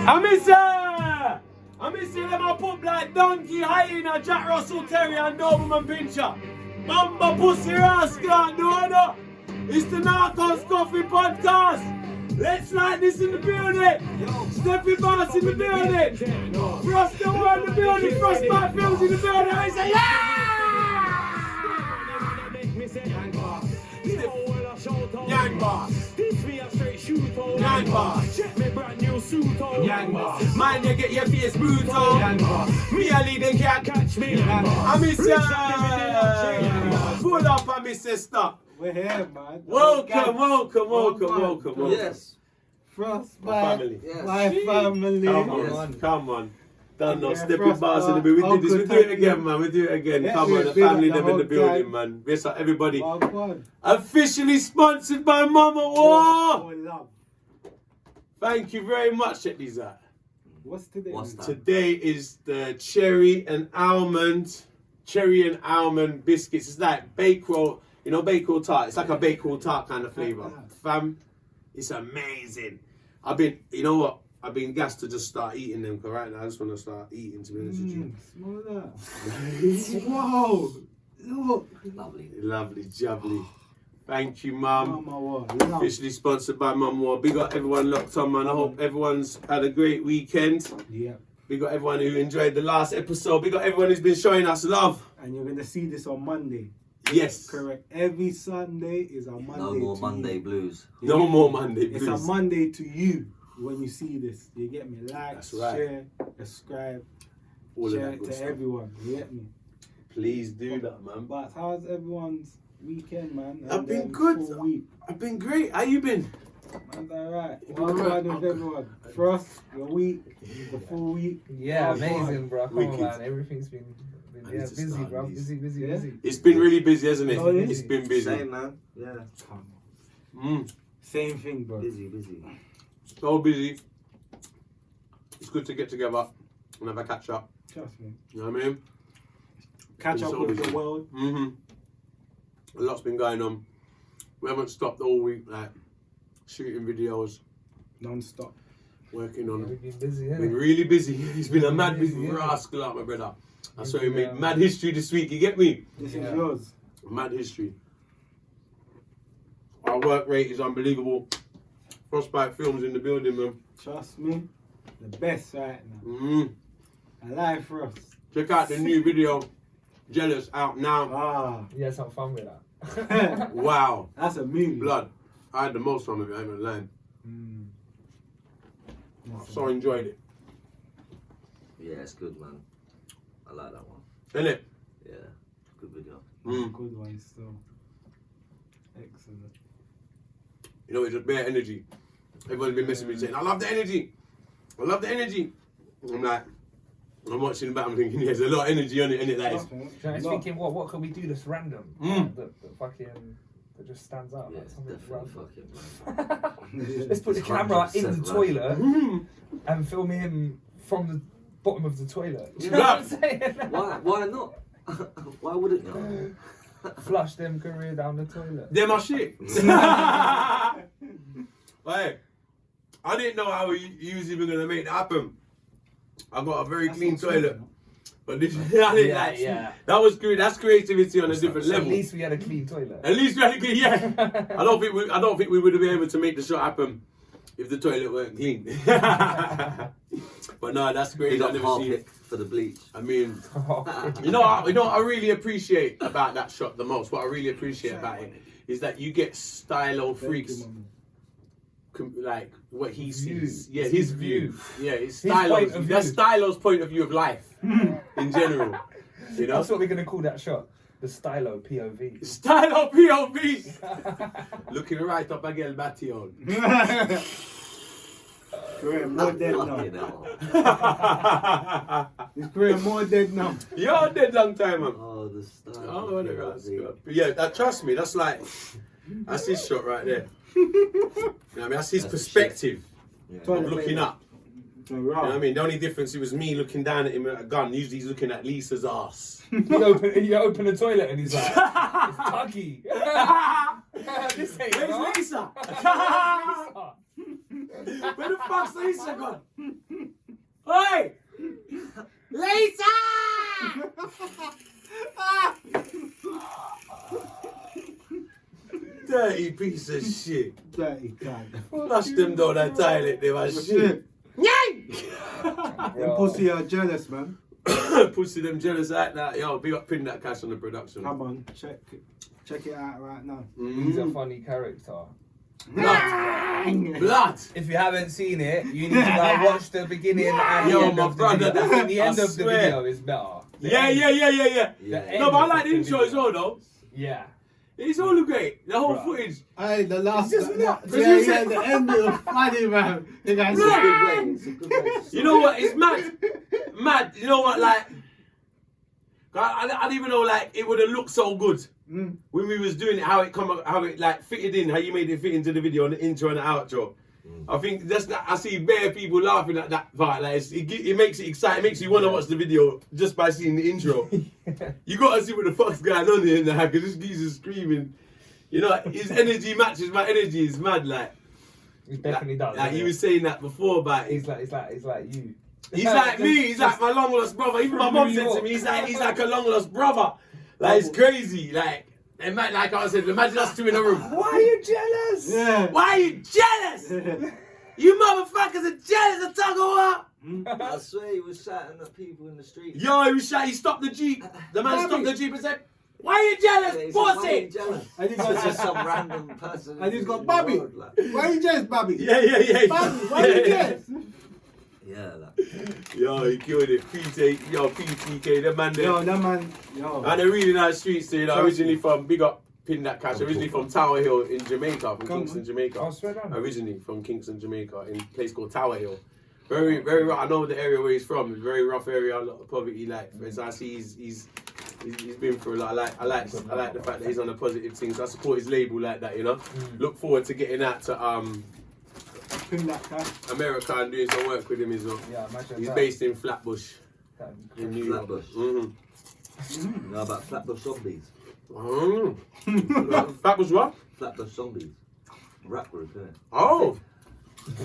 I miss them a put like donkey, hyena, Jack Russell Terrier and Doberman Pinscher. Mamba pussy rascal, no. It's the Narcos Coffee Podcast. Let's like this in the building. Steppy Boss in the building. Frost the World in the building. Frostbite Films in the building. I say yeah! Yang Boss. Yang Boss. Check me brand new suit on. Yang Boss. Mind you get your face boot on. Yang Boss. Me a lead and can't catch me. I miss ya. Pull up, I miss ya stop. We're here, man. Welcome. Yes. Frostbite. Yes. My family. Come on. Done now. Yeah, Stepping bars in the building. We did this. We do it again, man. We do it again. Yeah, Come on. The family them in the building, man. Yes, everybody. Officially sponsored by Mama War. Love. Thank you very much, check these out. What's today? What's that? Today is the cherry and almond biscuits. It's like Bakewell, you know, Bakewell tart. It's like a Bakewell tart kind of flavor. Fam, it's amazing. I've been gassed to just start eating them, because right now I just want to start eating, to be honest with you. Smell that. Whoa. Look. Lovely, jubbly. Thank you, Mum. Mama War. Officially sponsored by Mum War. Big up everyone locked on, man. I hope everyone's had a great weekend. Yeah. Big up everyone who enjoyed the last episode. Big up everyone who's been showing us love. And you're going to see this on Monday. Yes. Correct. Every Sunday is a Monday. No more to Monday you. blues. No more Monday blues. It's a Monday to you when you see this. You get me? Like, That's right. share, subscribe, All share of that it good to stuff. everyone. You get me? Please do that, man. But how's everyone's weekend, man? I've been good. Full week. I've been great. How you been? Man's alright. You've What's been going on alright? with everyone? Frost, your week, the full week. Yeah, Oh, amazing, bro. Come Wicked. on, man. Everything's been I yeah, need to busy, start bro. these. Busy. Yeah? It's been really busy, hasn't it? Oh, yeah. It's been busy. Same, man. Yeah. Same thing, bro. Busy. So busy. It's good to get together and have a catch up. Trust me. You know what I mean? Catch It's up so with busy. the world. A lot's been going on. We haven't stopped all week, like shooting videos, Non-stop. working Yeah, on. we've been busy, Been innit? really busy. It's been a mad busy Yeah. rascal out, my brother. I saw you made mad history this week. You get me? This Yeah. is yours. Mad history. Our work rate is unbelievable. Frostbite Films in the building, man. Trust me. The best right now. Alive Frost. Check out the new video, Jealous, out now. Ah. You had some fun with that. Wow. That's a movie. Blood. I had the most fun with it, I ain't gonna lie. So enjoyed it. Yeah, it's good, man. I like that one. Innit? Yeah, good video. Good one still. Excellent. You know, it's just bare energy. Everyone's been messaging me saying, I love the energy. I'm like, I'm watching the back, I'm thinking, there's a lot of energy on it, innit? That is. So I was thinking, what can we do that's random? That fucking that just stands out. Yeah, Like it's something definitely random. fucking, Let's put the camera in the 100% toilet and film him from the bottom of the toilet. Do you know Yeah. what I'm saying? Why not? Why wouldn't you? Flush them career down the toilet. They're my shit. Hey, I didn't know how you was even gonna make that happen. I got a very clean toilet, but this I didn't like. Yeah. That was good. That's creativity on a different So level. at least we had a clean toilet. At least we had a clean. Yeah. I don't think we would have been able to make the shot happen if the toilet weren't clean. But no, that's great. Big I up never half seen pick for the bleach. I mean, you know what I really appreciate about that shot the most. What I really appreciate about it is that you get stylo freaks. Like what he sees, yeah, his view, yeah, it's Stylo's. That's Stylo's point of view of life in general. You know, That's what we're gonna call that shot. The stylo POV. Stylo POV. Looking right up again, Bation. Career more dead Fucking now. hell. His career more dead now. You're dead long time, man. Oh, the style. Oh, whatever. That's good. But yeah, trust me, that's his shot right there. You know what I mean? That's his perspective of looking up. You know what I mean? The only difference, it was me looking down at him with a gun. Usually he's looking at Lisa's ass. You open the toilet and he's like, it's Tuggy. This ain't Where's right. Lisa? Where the fuck's Lisa gone? Oi! Lisa! Dirty piece of shit. Dirty cunt. Flush them down that toilet, they were shit. Them pussy are jealous, man. Pussy them jealous like that. Yo, big up Pin That Cash on the production. Come on, check it out right now. He's a funny character. Blood. If you haven't seen it, you need to go watch the beginning and Yo, the end my of the brother, video. I think the end I of the swear. video is better. Yeah. The No, but I end like the of intro video. as well, though. Yeah. It's all great. The whole Right. footage. Hey, the last It's just nuts. yeah, the end was funny, man. The guy It's a said, good way. It's a good way. You know what? It's mad. Mad. You know what? Like, I don't even know. Like, it would have looked so good when we was doing it. How it like fitted in. How you made it fit into the video, on the intro and the outro. I think that's that. I see bare people laughing at that part. Like, it makes it exciting. It makes you want to watch the video just by seeing the intro. You gotta see what the fuck's going on here now, because this geezer's screaming. You know, his energy matches my energy. It's mad. Like, He definitely does. Like you was saying that before about He's like you. he's like me. He's like my long lost brother. Even my mom said to me, he's like a long lost brother. Like, it's crazy. Like I said, imagine us two in a room. Why are you jealous? yeah. Why are you jealous? You motherfuckers are jealous of Tuggawar. I swear he was shouting at people in the street. Yo, he stopped the Jeep. The man stopped the Jeep and said, "Why are you Yeah, jealous, he said, "Why are you pussy?" jealous?" And he's It's just got, some random person. and he's got in the Bobby. road, like. Why you jealous, Bobby? Yeah. Bobby, why you jealous? Yeah, like. Yo, he killed it. PTK, the man there. Yo, that man, yo. And they're really nice streets, so, you know, originally from, big up, Pin That Cash, originally from Tower Hill in Jamaica, from Kingston, Jamaica. I swear down. Originally from Kingston, Jamaica, in a place called Tower Hill. Very rough. I know the area where he's from. It's a very rough area, a lot of poverty. Like, as I see, he's been through a lot. I like the fact that he's on a positive thing. So I support his label like that. You know. Look forward to getting out to Pin that cash. America and doing some work with him as well. Yeah, imagine He's that. based in Flatbush, That'd be in crazy. New York. Flatbush. Mm-hmm. You know about Flatbush zombies? Flatbush what? Flatbush zombies. Rap group, innit? Oh.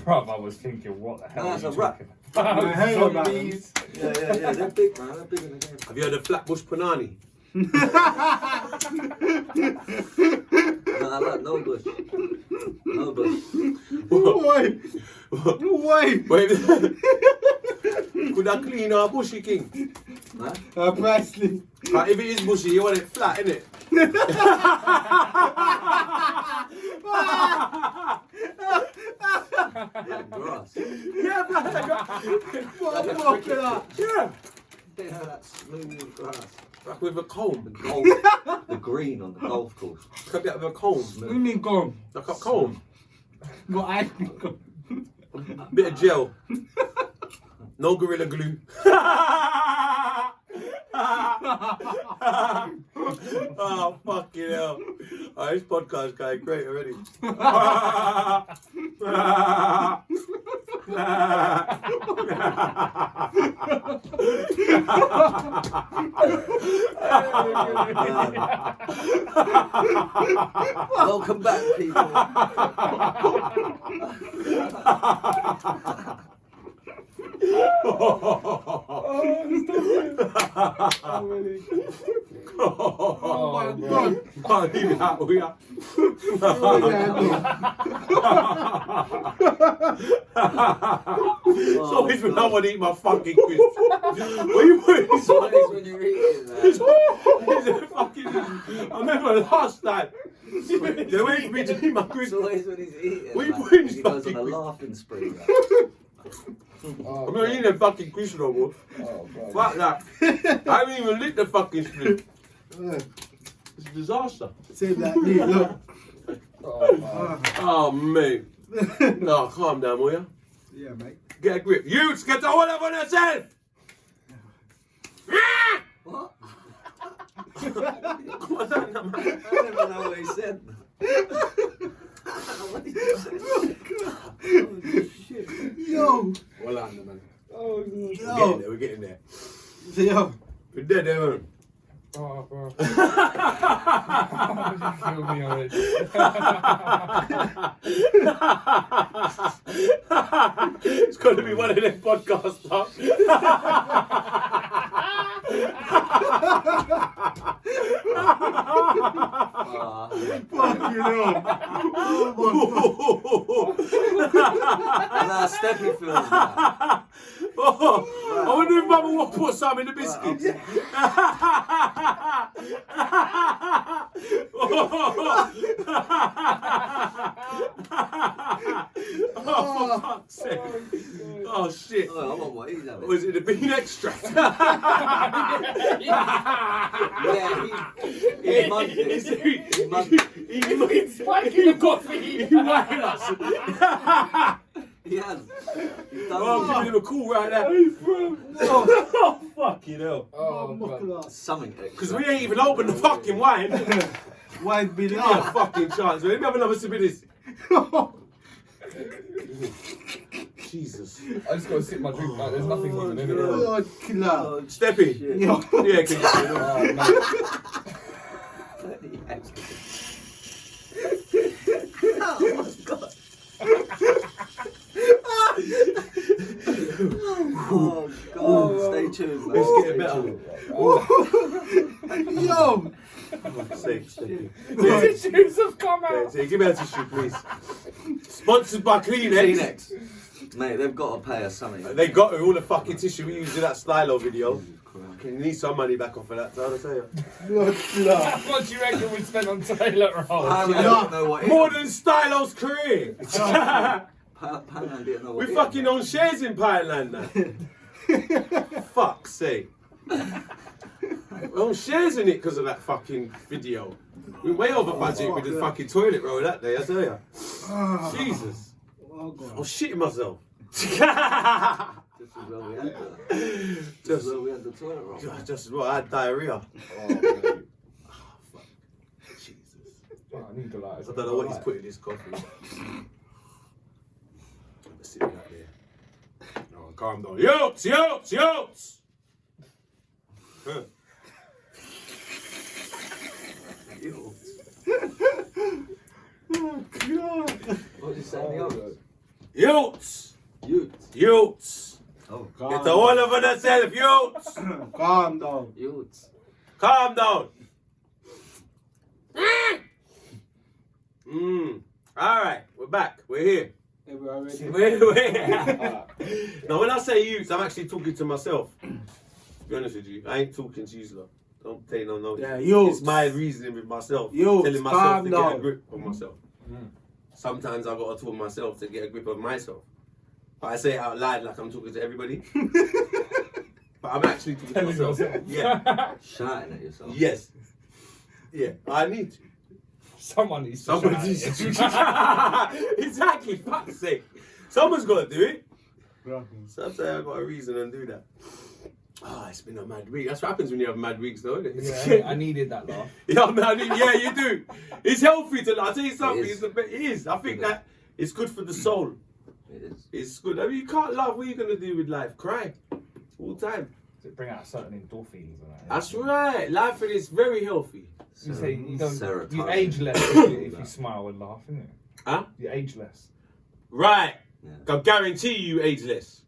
Bruv, I was thinking, what the hell No, are it's you a rap. talking I heard about? about Zombies. Yeah. They're big, man. They're big in the game. Have you heard of Flatbush Panani? No, I like no bush. No bush. Wait. Wait. Could I clean our bushy king? Huh? Presley. But if it is bushy, you want it flat, innit? Yeah, grass. Yeah, What walking up? yeah. Yeah, that smooth grass. Like with a comb. The golf, the green on the golf course. Cut that with a comb. What do you mean gone? Like a comb. Got ice cream gone. Bit of gel. No Gorilla Glue. Oh, fucking hell. Oh, this podcast guy, great already. Welcome back, people. Oh my God. Oh, leave it out, we are. It's always when I want to eat my fucking crisp. What are you putting? It's always when you're eating that. I remember last time. They wait for me to eat my It's crisp. always when he's eating. What are you like, putting he goes on a fucking- laughing spree. Like. I'm not eating them fucking crisp no more. Oh, God. Fuck that. I haven't even lit the fucking strip. It's a disaster. Save that meat, look. Oh, man. Oh, mate. No, calm down, will ya? Yeah, mate. Get a grip. You get the whole up on yourself! What? What's that? I don't even know what he said. What did you say? Oh, shit. Yo. Well on, man. Oh, We're getting there. Yo. We're dead there, man. oh, bro. Oh, you killed me already. It's got to be one of them podcasts, stuff. Fucking hell. And how Steppy feels now. Oh, I wonder if Mama will put some in the biscuits. Oh, for fuck's sake. Oh, shit. Oh, I want what he's having. Was it the bean extract? Yeah, he's monkey. He's monkey. He's spiking the coffee. He whacked us. He has. He's done Oh, I'm giving him a call right now. Oh, fucking hell. Oh, God. something extra. Because we ain't even opened the fucking wine. Wine's been Give me a out. fucking chance. Let me have another sip of this. Jesus. I just gotta sip my drink. Like, there's nothing even in it. Oh, killer. Oh, Steppy. shit. Yo. Yeah, can you Oh, no. Oh my God. Oh God, stay tuned, man. Let's get it better. Yo. Safe, Steppy. The tissues have come Yeah, out. so give me a tissue, please. Sponsored by Kleenex. Kleenex. Mate, they've got to pay us something. They got all the fucking tissue we used in that Stylo video. You need some money back off of that, so I'll tell you. Yo, killer. How much do you reckon we spent on toilet rolls? I don't know what it More is. than Stylo's career. Pineland didn't know what We it fucking is. own shares in Pineland now. Fuck's sake. We own shares in it because of that fucking video. We way over budget with the fucking toilet roll that day, I tell you. Jesus. Oh, God. I'm shitting myself. This is where we had Just, the toilet roll. just as well, I had diarrhea. Oh, man. Fuck. Jesus. Oh, I need to light. I don't know what he's putting in this coffee. Let's sit that there. Oh, calm down. Yotes! Huh. Oh, God. What did you say in the others? Yotes! Oh, Get the whole of yourself, yotes! Calm down. youths. Calm down. Alright, we're back. We're here. Hey, we already. We're Now, when I say youths, I'm actually talking to myself. To be honest with you, I ain't talking to you, lot. Don't take no notice. Yeah, youths. It's my reasoning with myself. Youths, telling myself calm to get a down. grip on myself. Sometimes I gotta talk myself to get a grip of myself. But I say it out loud like I'm talking to everybody. But I'm actually talking to Telling myself. yourself. Yeah. Shouting at yourself. Yes. Yeah. I need to. Someone needs to Somebody shout needs at to. you. Exactly. Fuck's sake. Someone's got to do it. Rocking. Sometimes I've got a reason and do that. Ah, it's been a mad week. That's what happens when you have mad weeks, though, isn't it? Yeah, I needed that laugh. Yeah, man, yeah, you do. It's healthy to laugh. I'll tell you something. It is. It is. I think that it's good for the soul. It is. It's good. I mean, you can't laugh. What are you going to do with life? Cry. All the time. To bring out certain endorphins and that. That's right. Life is very healthy. You say you don't. Serotonin. You age less if you smile and laugh, isn't it? Huh? You age less. Right. Yeah. I guarantee you ageless.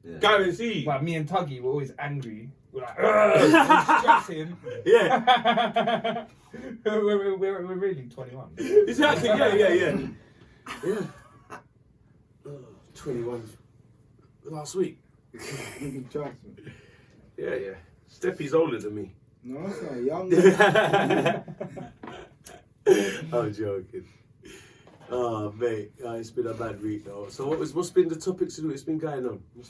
Yeah. Guarantee. Like me and Tuggy were always angry. We're like, we're stressing. Yeah. we're really 21. Exactly. Yeah. Yeah. 21 last week. You can trust me. Yeah. Steppy's older than me. No, it's not young. I'm joking. Oh, mate, it's been a bad week though. So what's been the topics to do? What's been going on? Do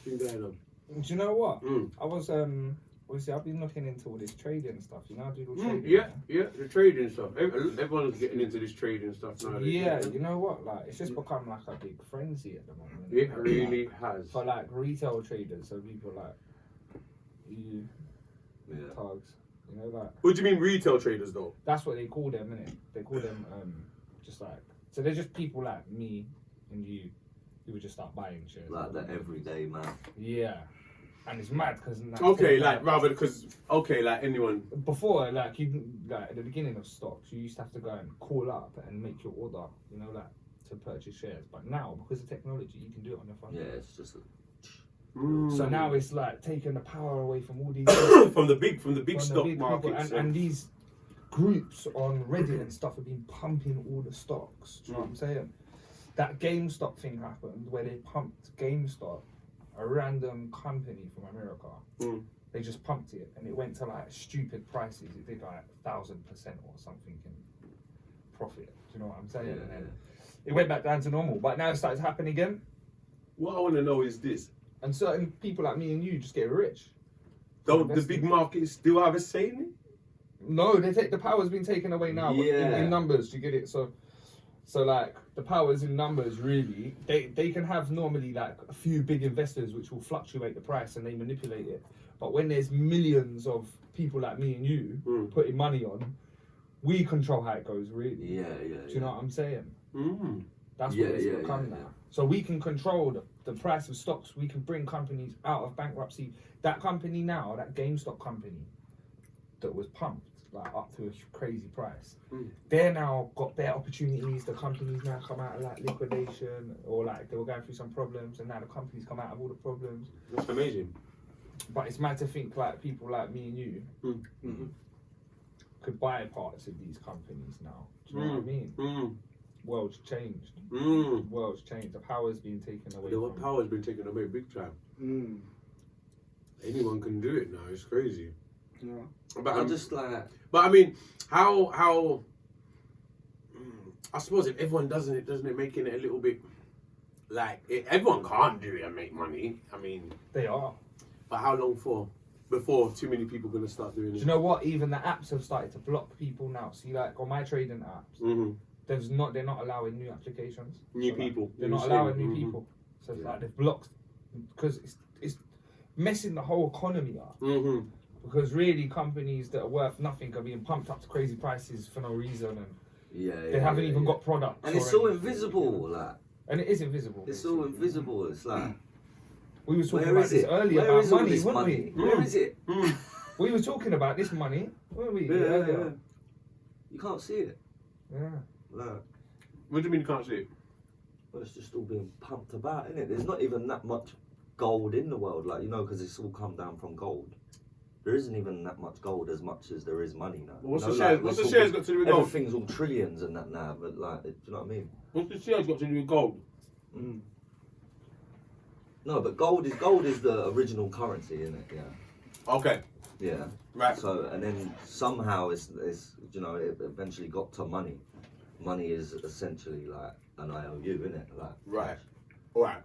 you know what? Mm. I was obviously I've been looking into all this trading stuff. You know, I do all trading. Yeah, the trading stuff. Everyone's getting into this trading stuff nowadays. Yeah, you know what? Like, it's just become like a big frenzy at the moment. It really has. For like retail traders, so people like you, Yeah. Tugs, you know, like What do you mean retail traders though? that's what they call them, innit? They call them just like, so they're just people like me and you who would just start buying shares. Like the everyday man. Yeah. And it's mad because Okay, like rather because like anyone. before, like at the beginning of stocks, you used to have to go and call up and make your order, you know, like to purchase shares. But now, because of technology, you can do it on your phone. Yeah, it's just. So now it's like taking the power away from all these from the big stock markets and these groups on Reddit and stuff have been pumping all the stocks. Do you know what I'm saying? That GameStop thing happened where they pumped GameStop, a random company from America. They just pumped it and it went to like stupid prices. It did like 1,000% or something in profit. Do you know what I'm saying? Yeah, and then it went back down to normal. But now it started to happen again. What I want to know is this. And certain people like me and you just get rich. Don't the big markets still have a say in it? No, the power's been taken away now. But in numbers, do you get it? So like the power's in numbers really. They can have normally like a few big investors which will fluctuate the price and they manipulate it. But when there's millions of people like me and you putting money on, we control how it goes really. Yeah. Do you know what I'm saying? That's Yeah, what it's yeah, become yeah, now. yeah. So we can control the price of stocks. We can bring companies out of bankruptcy. That company now, that GameStop company that was pumped like up to a crazy price, they're now got better opportunities. The companies now come out of like liquidation or like they were going through some problems and now the companies come out of all the problems. That's amazing. But it's mad to think like people like me and you could buy parts of these companies now. Do you know what I mean? World's changed. World's changed. The power's been taken away. The power's been taken away big time. Anyone can do it now. It's crazy. Yeah. But I'm just like. But I mean, how? I suppose if everyone doesn't it making it a little bit like everyone can't do it and make money. I mean, They are. but how long for? Before too many people gonna start doing Do it? you know what? Even the apps have started to block people now. See, like on my trading apps, they're not allowing new applications. New So, like, people. they're not allowing new people. So it's like they've blocked because it's messing the whole economy up. Because really, companies that are worth nothing are being pumped up to crazy prices for no reason, and they haven't even got products. And it's all invisible, like. And it is invisible. It's all invisible. It's like. We were talking Where about is this it? earlier Where about is all money, this weren't money? we? Where is it? We were talking about this money, weren't we? Yeah. You can't see it. Yeah. Like, What do you mean you can't see it? well, it's just all being pumped about, isn't it? There's not even that much gold in the world, like, you know, because it's all come down from gold. There isn't even that much gold as much as there is money now. What's You know, the shares? like, What's we're the shares talking- got to do with gold? Everything's all trillions and that now, but like, do you know what I mean? What's the shares got to do with gold? No, but gold is the original currency, isn't it? Yeah. Okay. Yeah. Right. So, and then somehow it's you know, it eventually got to money. Money is essentially like an IOU, isn't it? Like. Right. All right.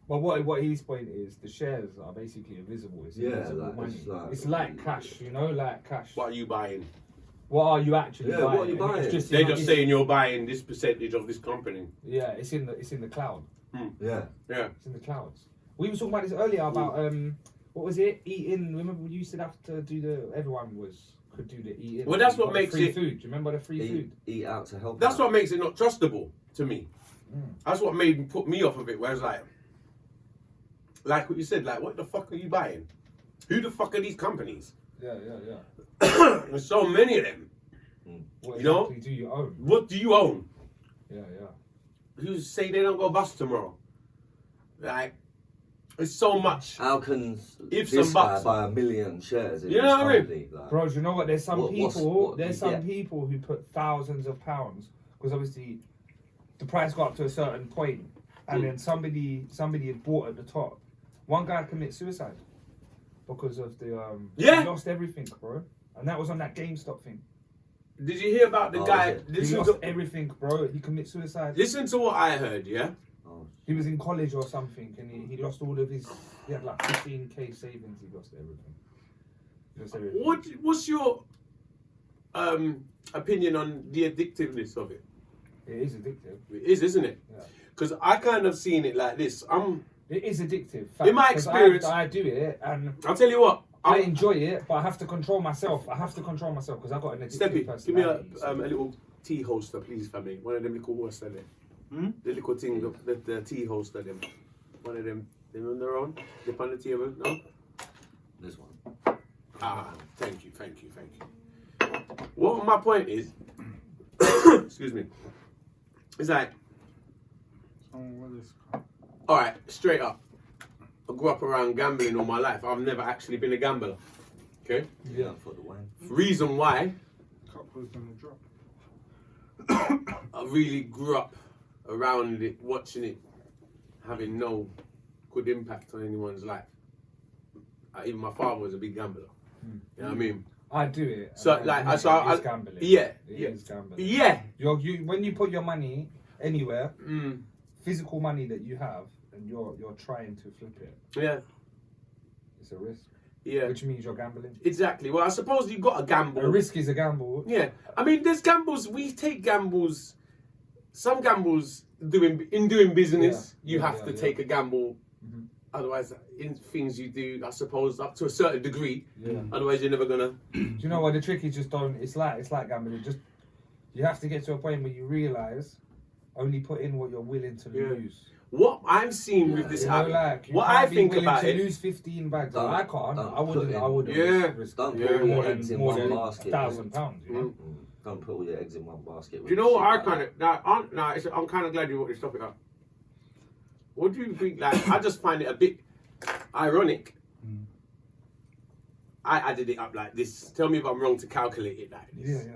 Well, what his point is, the shares are basically invisible. It's invisible like, money. it's It's like- like cash, you know, like cash. What are you buying? What are you actually Yeah, buying? what are you And it's buying? just- They're it's just not- saying you're buying this percentage of this company. Yeah, it's in the cloud. Yeah. Yeah. It's in the clouds. We were talking about this earlier about what was it? Eating. Remember, we used to have to do everyone could do the eating. Well, that's what The makes free it- food. Do you remember the free food? Eat out to help. That's out. what makes it not trustable to me. That's what put me off of it. Where it's like what you said, like what the fuck are you buying? Who the fuck are these companies? Yeah. There's so many of them. What You know? exactly do you own? What do you own? Yeah. Who say they don't go bust tomorrow? Like, it's so much. How can If this some guy bucks- buy 1 million shares in You this know what I mean? company? Like, Bro, do you know what? There's some What do you get? people who put thousands of pounds because obviously the price got up to a certain point, and then somebody had bought at the top. One guy committed suicide because of the he lost everything, bro, and that was on that GameStop thing. Did you hear about the Oh, guy? is it? He Listen lost to, everything, bro. He committed suicide. listen to what I heard, yeah? oh, He was in college or something, and he lost all of his. He had like 15k savings. He lost everything. What's your opinion on the addictiveness of it? It is addictive. It is, isn't it? Yeah. Because I kind of seen it like this. It is addictive. In my 'cause experience- I do it and I'll tell you what. I enjoy it, but I have to control myself. because I've got an addictive Steppy, give me personality. a little tea holster, please, for me. One of them little holster there. The little thing, the tea holster, them. One of them They're on their own. Dip on the table. No. This one. Thank you. What my point is, excuse me, it's like, all right, straight up. I grew up around gambling all my life. I've never actually been a gambler. Okay. Yeah. For the wine. Reason why Cup was gonna drop. I really grew up around it, watching it, having no good impact on anyone's life. Even my father was a big gambler. You know what I mean? I do it. So, and like, I so I, gambling. yeah, It yeah, is gambling. yeah. When you put your money anywhere, Mm, physical money that you have, and you're trying to flip it, yeah, it's a risk. yeah. Which means you're gambling. Exactly. Well, I suppose you got to gamble. A risk is a gamble. Yeah. I mean, there's gambles. We take gambles. Some gambles doing business. Yeah, You yeah, have yeah, to yeah. take a gamble. Mhm. Otherwise, in things you do, I suppose, up to a certain degree. Yeah. Otherwise, you're never gonna. Do you know what the trick is? Just don't. It's like gambling. Just you have to get to a point where you realize only put in what you're willing to Yeah. lose. What I'm seeing with this You know, app, like you what can't I be think willing about to it, lose 15 bags. Don't- I can't. don't I wouldn't. put I in- wouldn't. Yeah. risk Don't Yeah. put all more your than eggs in more one than basket. £1,000. You know? Mm. Don't put all your eggs in one basket. do you know what I kind of I'm kind of glad you brought this topic up. What do you think? Like, I just find it a bit ironic. I added it up like this. Tell me if I'm wrong to calculate it like this. Yeah.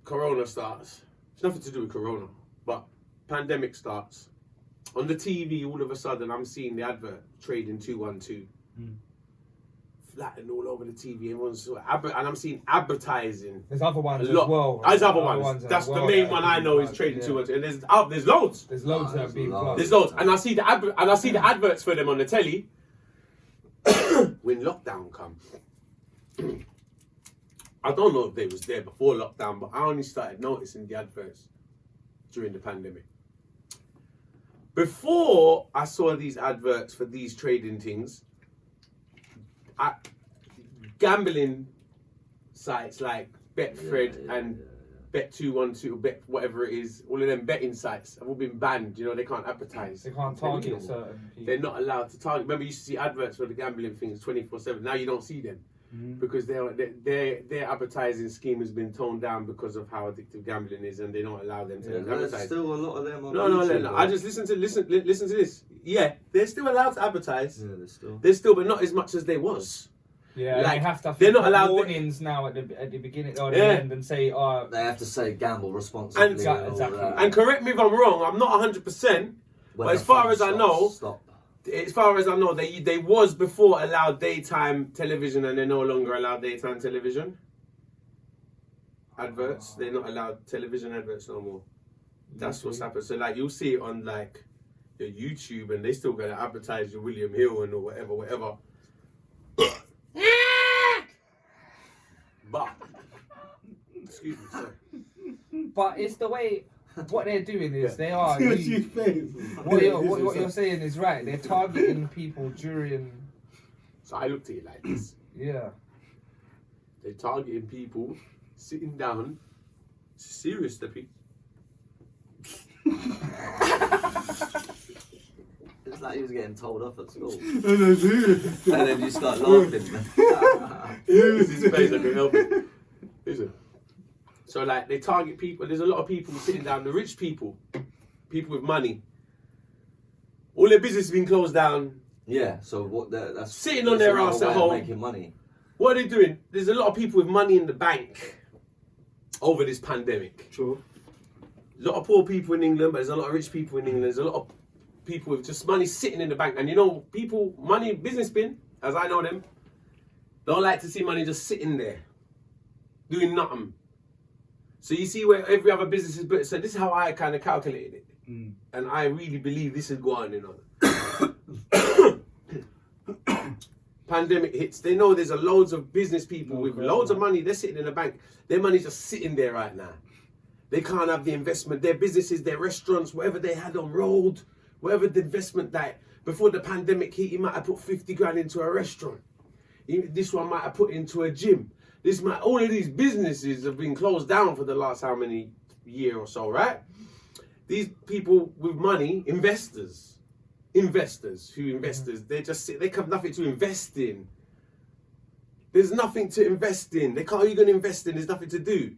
Corona starts. It's nothing to do with Corona, but pandemic starts. On the TV, all of a sudden, I'm seeing the advert trading 212. Flattened all over the TV. Everyone's and I'm seeing advertising. There's other ones A as lot. well. There's other Other ones. as That's the well main that one are I know is being trading yeah. 212. And there's loads. There's loads that are being loads. plugged. There's loads. And I see the adverts for them on the telly. When lockdown come. I don't know if they was there before lockdown, but I only started noticing the adverts during the pandemic. Before I saw these adverts for these trading things, gambling sites like Betfred and Bet212, Bet whatever it is, all of them betting sites have all been banned. You know, they can't advertise. They can't target certain people. They're not allowed to target. Remember, you used to see adverts for the gambling things 24/7. Now you don't see them because their advertising scheme has been toned down because of how addictive gambling is, and they don't allow them to There's advertise. still a lot of them on No. YouTube, I just listen to this. Yeah, they're still allowed to advertise. Yeah, there's still. They're still, but not as much as they was. Yeah, Like, they have to. they're not allowed to- warnings now at the beginning or the Yeah. end and say, "Oh, They have to say gamble responsibly. And- all Exactly. that. And correct me if I'm wrong. I'm not 100%. When but the as far fun as I know, stop. As far as I know, they was before allowed daytime television, and they're no longer allowed daytime television adverts. They're not allowed television adverts no more. That's what's happened. So like you'll see it on like your YouTube, and they still gonna advertise your William Hill and or whatever. But excuse me, sorry. But it's the way what they're doing is they are. What's your face? What you're saying is right. They're targeting people during. So I looked at it like this. Yeah. They're targeting people sitting down. Serious, Steppy. It's like he was getting told off at school. No, serious. And then you start laughing. Use his face, I can help it. Listen. So like they target people. There's a lot of people sitting down. The rich people, people with money. All their business has been closed down. Yeah, so what? That's Sitting on that's their another arse way at of home. making money. What are they doing? There's a lot of people with money in the bank over this pandemic. Sure. A lot of poor people in England, but there's a lot of rich people in England. There's a lot of people with just money sitting in the bank. And you know, people, money, businessmen, as I know them, don't like to see money just sitting there, doing nothing. So you see where every other business is built. So this is how I kind of calculated it. And I really believe this is going, you know. Pandemic hits. They know there's a loads of business people with loads of money. They're sitting in the bank. Their money's just sitting there right now. They can't have the investment. Their businesses, their restaurants, whatever they had on road, whatever the investment that before the pandemic hit, he might have put 50 grand into a restaurant. This one might have put into a gym. All of these businesses have been closed down for the last how many year or so, right? These people with money, investors, investors they just sit, they have nothing to invest in. There's nothing to invest in. They can't. Are you going to invest in? There's nothing to do.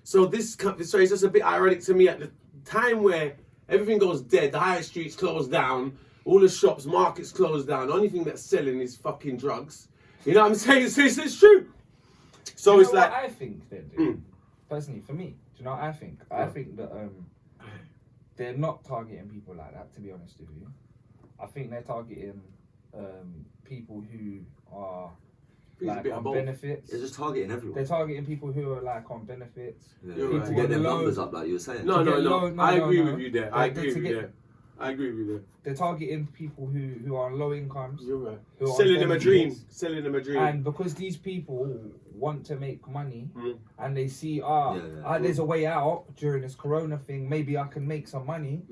So it's just a bit ironic to me at the time where everything goes dead. The high streets closed down. All the shops, markets closed down. The only thing that's selling is fucking drugs. You know what I'm saying? It's true. So it's like, what I think they do. Personally, for me, do you know what I think? I think that they're not targeting people like that. To be honest with you, I think they're targeting people who are like on benefits. They're just targeting everyone. They're targeting people who are like on benefits. Yeah. You're To right. get their numbers up, like you were saying. No. I agree with you there. Like, I agree with you there. I agree with you there. They're targeting people who are on low incomes. You're right. Who are Selling on them a benefits. dream. Selling them a dream. And because these people want to make money and they see, there's a way out during this corona thing, maybe I can make some money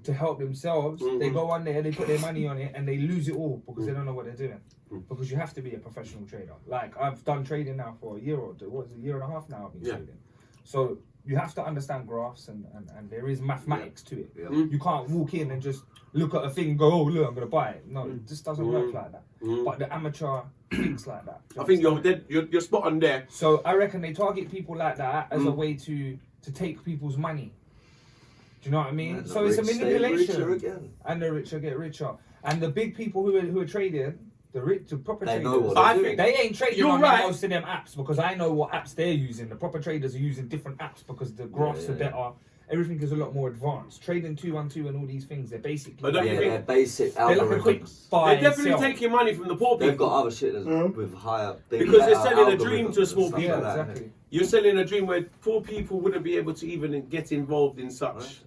to help themselves. They go on there, they put their money on it and they lose it all because they don't know what they're doing. Because you have to be a professional trader. Like, I've done trading now for a year or two. What is it, a year and a half now I've been trading. So you have to understand graphs and there is mathematics to it. Yeah. You can't walk in and just look at a thing and go, oh look, I'm gonna buy it. No, it just doesn't work like that. But the amateur thinks like that. I think you're spot on there. So I reckon they target people like that as a way to take people's money. Do you know what I mean? And So the it's a rich stay manipulation. richer again. And the richer get richer. And the big people who are trading, the proper They traders, know what I they're think doing. they ain't trading You're on right. most of them apps because I know what apps they're using. The proper traders are using different apps because the graphs are better. Everything is a lot more advanced. Trading 212 and all these things, they're basically But don't you They're basic they're like a quick algorithms. buy They're definitely and sell. taking money from the poor people. They've got other shit with higher... Because they're selling a dream to a algorithms small and stuff Yeah, like that, exactly. You're selling a dream where poor people wouldn't be able to even get involved in such.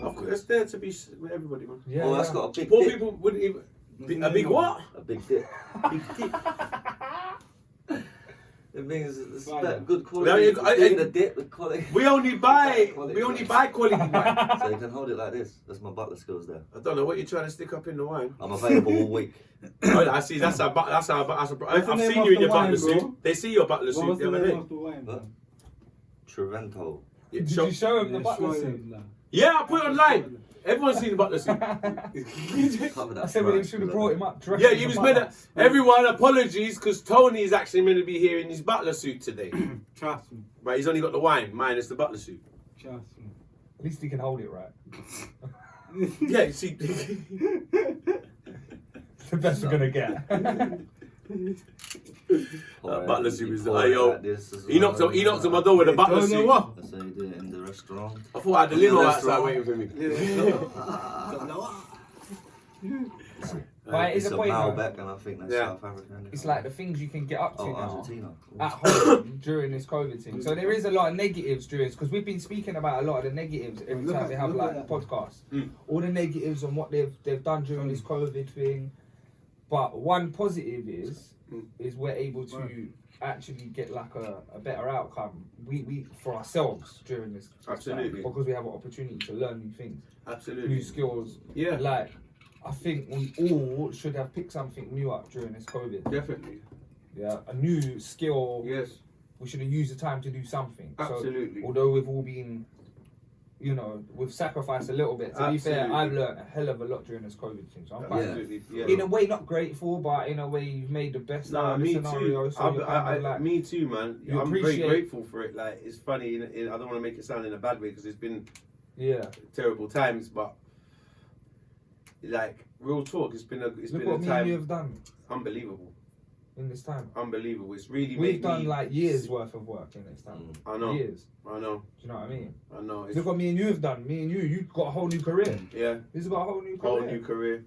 Of course, it's there to be with everybody, man. Yeah, Oh, that's yeah. got a big Poor dip. people wouldn't even. A big what? A big dip. Big dip. It means it's Fine. good No, quality. you- I- Big in a dip with quality. We only buy Quality. quality wine. So you can hold it like this. That's my butler skills there. I don't know what you're trying to stick up in the wine. I'm available all week. Oh, I see. That's how. What's the I've name seen of you in the your wine, butler bro? suit. They see your butler What suit was the the other name day. of the wine? Huh? Trevento. Yeah, Did show- you show him the Yeah, butler show suit? him now. yeah, I put it online. Everyone's seen the butler suit. Cover that I said we price, should have because brought him up. dressed Yeah, in he the was butler. meant to. Everyone, apologies, because Tony is actually meant to be here in his butler suit today. Trust me. But he's only got the wine, minus the butler suit. Trust me. At least he can hold it right. Yeah, you see. It's the best we're gonna get. Butler suit was pour it yo. like this as He knocked well. on my door with a butler Don't know suit. what. That's how you do it in the restaurant. I thought I had the limo In the outside restaurant. waiting for me. But it is It's a a point. though. Malbec, and I think that's Yeah. South African. It's like the things you can get up to Oh, now Argentina. at home during this COVID thing. So there is a lot of negatives during this because we've been speaking about a lot of the negatives every Look time at- we have look like at that. podcasts. Mm. All the negatives on what they've done during this COVID thing. But one positive is we're able to actually get like a better outcome. We for ourselves during this Absolutely. because we have an opportunity to learn new things, Absolutely. new skills. Yeah, Like I think we all should have picked something new up during this COVID. definitely. Yeah, a new skill. Yes, We should have used the time to do something. absolutely. So, although we've all been, we've sacrificed a little bit. To be fair, Absolutely. I've learned a hell of a lot during this COVID thing. So I'm quite, Absolutely. Yeah. in a way, not grateful, but in a way, you've made the best out Nah, of the me scenario. too. So you're kind of like, Me too, man. you I'm very appreciate- grateful for it. Like, it's funny. I don't want to make it sound in a bad way because it's been yeah. terrible times, but like real talk, it's been Look a what me and you time have done unbelievable, in this time. unbelievable. It's really We've made done me, like years worth of work in this time. I know, Years. I know, Do you know what I mean? I know. It's, Look what me and you have done. Me and you've got a whole new career. yeah, He's got a whole new whole career. new career.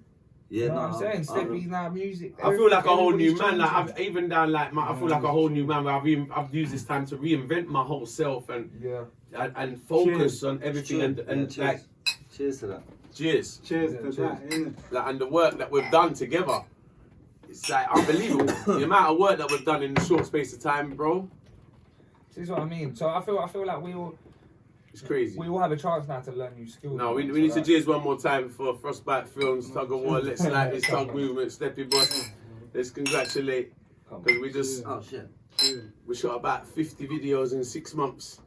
Yeah, You know no, what I'm saying? Steffi's now music. I feel like a whole new everybody's man. Like changing. I've even done like I feel like a whole new man. Where I've used this time to reinvent my whole self and Yeah. and focus Cheers. on everything and cheers. like Cheers to that. cheers. Cheers Yeah, to cheers. that, innit? Like, and the work that we've done together, it's like unbelievable. The amount of work that we've done in a short space of time, bro, This is what I mean. So I feel like we all crazy. have a chance now to learn new skills. No, we So need to that- cheers one more time for Frostbite Films, Tuggawar, Let's Like This, Tug Movement, Steppy Boss. Let's congratulate, Come on. because we just, Oh shit. we shot about 50 videos in 6 months.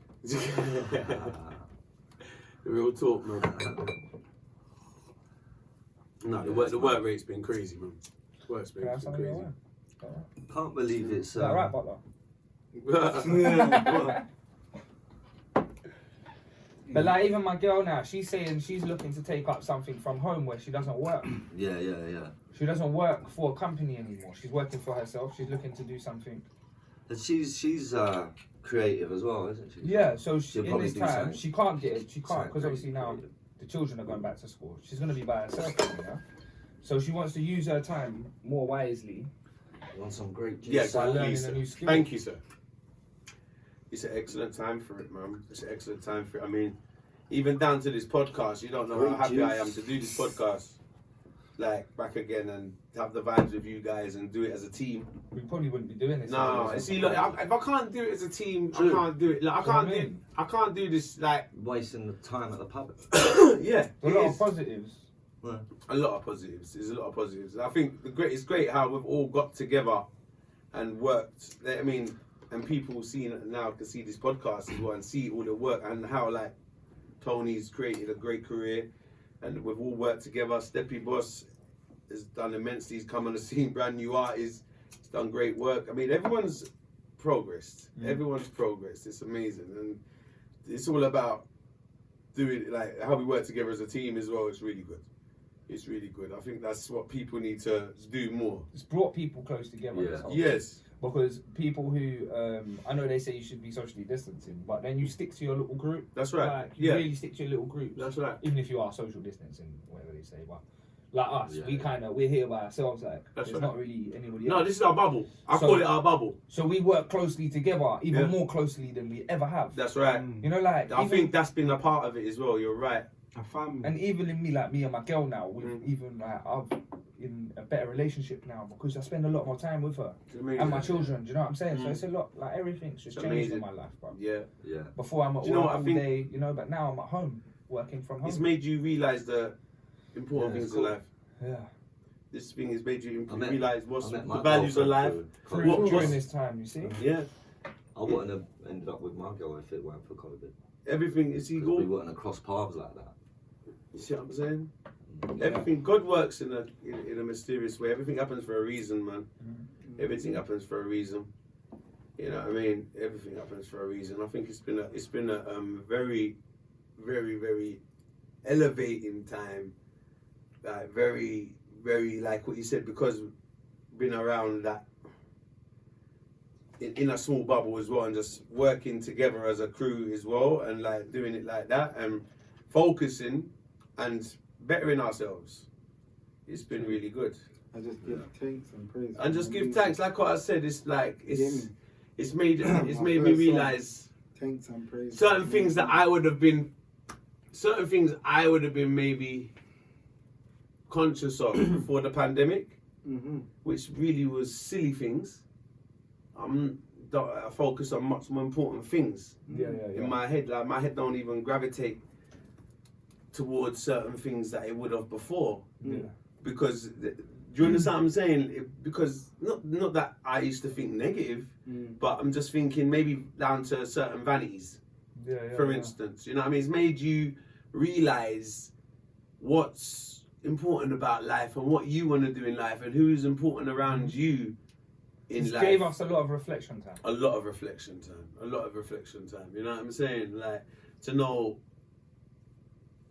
Real talk, man. No, the work rate's been crazy, man. Work's Can I have been some of your crazy. wine? Can't believe it's. Is that right, Butler? But like even my girl now, she's saying she's looking to take up something from home where she doesn't work. Yeah. She doesn't work for a company anymore. She's working for herself. She's looking to do something. And she's creative as well, isn't she? Yeah. So She'll in probably this do time, something. she can't get it. She can't Something because obviously now creative. the children are going back to school. She's going to be by herself, you know. So she wants to use her time more wisely. Want some great juice? Yeah, by learning exactly, a sir. new skill. Thank you, sir. It's an excellent time for it, man. It's an excellent time for it. I mean, even down to this podcast, you don't know how Great happy I juice. am to do this podcast. Like, back again and have the vibes with you guys and do it as a team. We probably wouldn't be doing this. No, if see, look, if I can't do it as a team, True. I can't do it. Like, Do you know what I mean? I can't do this, like, Wasting the time at the pub. yeah. a it lot is. of positives. A lot of positives. There's a lot of positives. And I think it's great how we've all got together and worked. I mean, and people seeing it now can see this podcast as well and see all the work and how like Tony's created a great career and we've all worked together. Steppy Boss has done immensely. He's come on the scene, brand new artist. He's done great work. I mean, everyone's progressed. Everyone's progressed. It's amazing, and it's all about doing like how we work together as a team as well. It's really good. It's really good. I think that's what people need to do more. It's brought people close together. Yeah. this whole Yes. thing. Because people who, I know they say you should be socially distancing, but then you stick to your little group. That's right. Like, you Yeah. really stick to your little groups. That's right. Even if you are social distancing, whatever they say. But like us, Yeah. we're here by ourselves. Like, That's there's right. not really anybody No, else. this is our bubble. I So- call it our bubble. So we work closely together, even Yeah. more closely than we ever have. That's right. You know, like, I even- think that's been a part of it as well. You're right. A family. and even in me, like me and my girl now, we've Mm. even like I've in a better relationship now because I spend a lot more time with her It's amazing. and my children. Do you know what I'm saying? So Mm. it's a lot. Like everything's just It's changed in amazing. my life, bro. Yeah. Yeah. Before I'm at Do you know work what I all think- day, you know, but now I'm at home working from home. It's made you realise the important Yeah, things it's in cool. life. Yeah. This thing has made you I met- realise what's I the met my values of life. girlfriend Through, through What- during what's- this time, you see. Yeah. I wouldn't have ended up with my girl if it weren't for COVID. Everything is 'Cause we equal. wouldn't have crossed paths like that. You see what I'm saying? Yeah. Everything. God works in a mysterious way. Everything happens for a reason, man. Everything happens for a reason. You know what I mean? Everything happens for a reason. I think it's been a very, very, very elevating time. Like very, very like what you said, because been around that in a small bubble as well, and just working together as a crew as well, and like doing it like that and focusing and bettering ourselves. It's been really good. I just give thanks and praise. And just give thanks, like what I said. It's like it's made My me first realize Thanks and praise. certain things that I would have been maybe conscious of before the pandemic, Mm-hmm. which really was silly things. I focus on much more important things Yeah. in my head. Like my head don't even gravitate towards certain things that it would have before. Yeah. Because do you understand what I'm saying? Because not that I used to think negative, but I'm just thinking maybe down to certain vanities. Yeah. For instance, you know what I mean? It's made you realise what's important about life and what you want to do in life and who's important around you in It life. gave us a lot of reflection time. A lot of reflection time. You know what I'm saying? Like to know,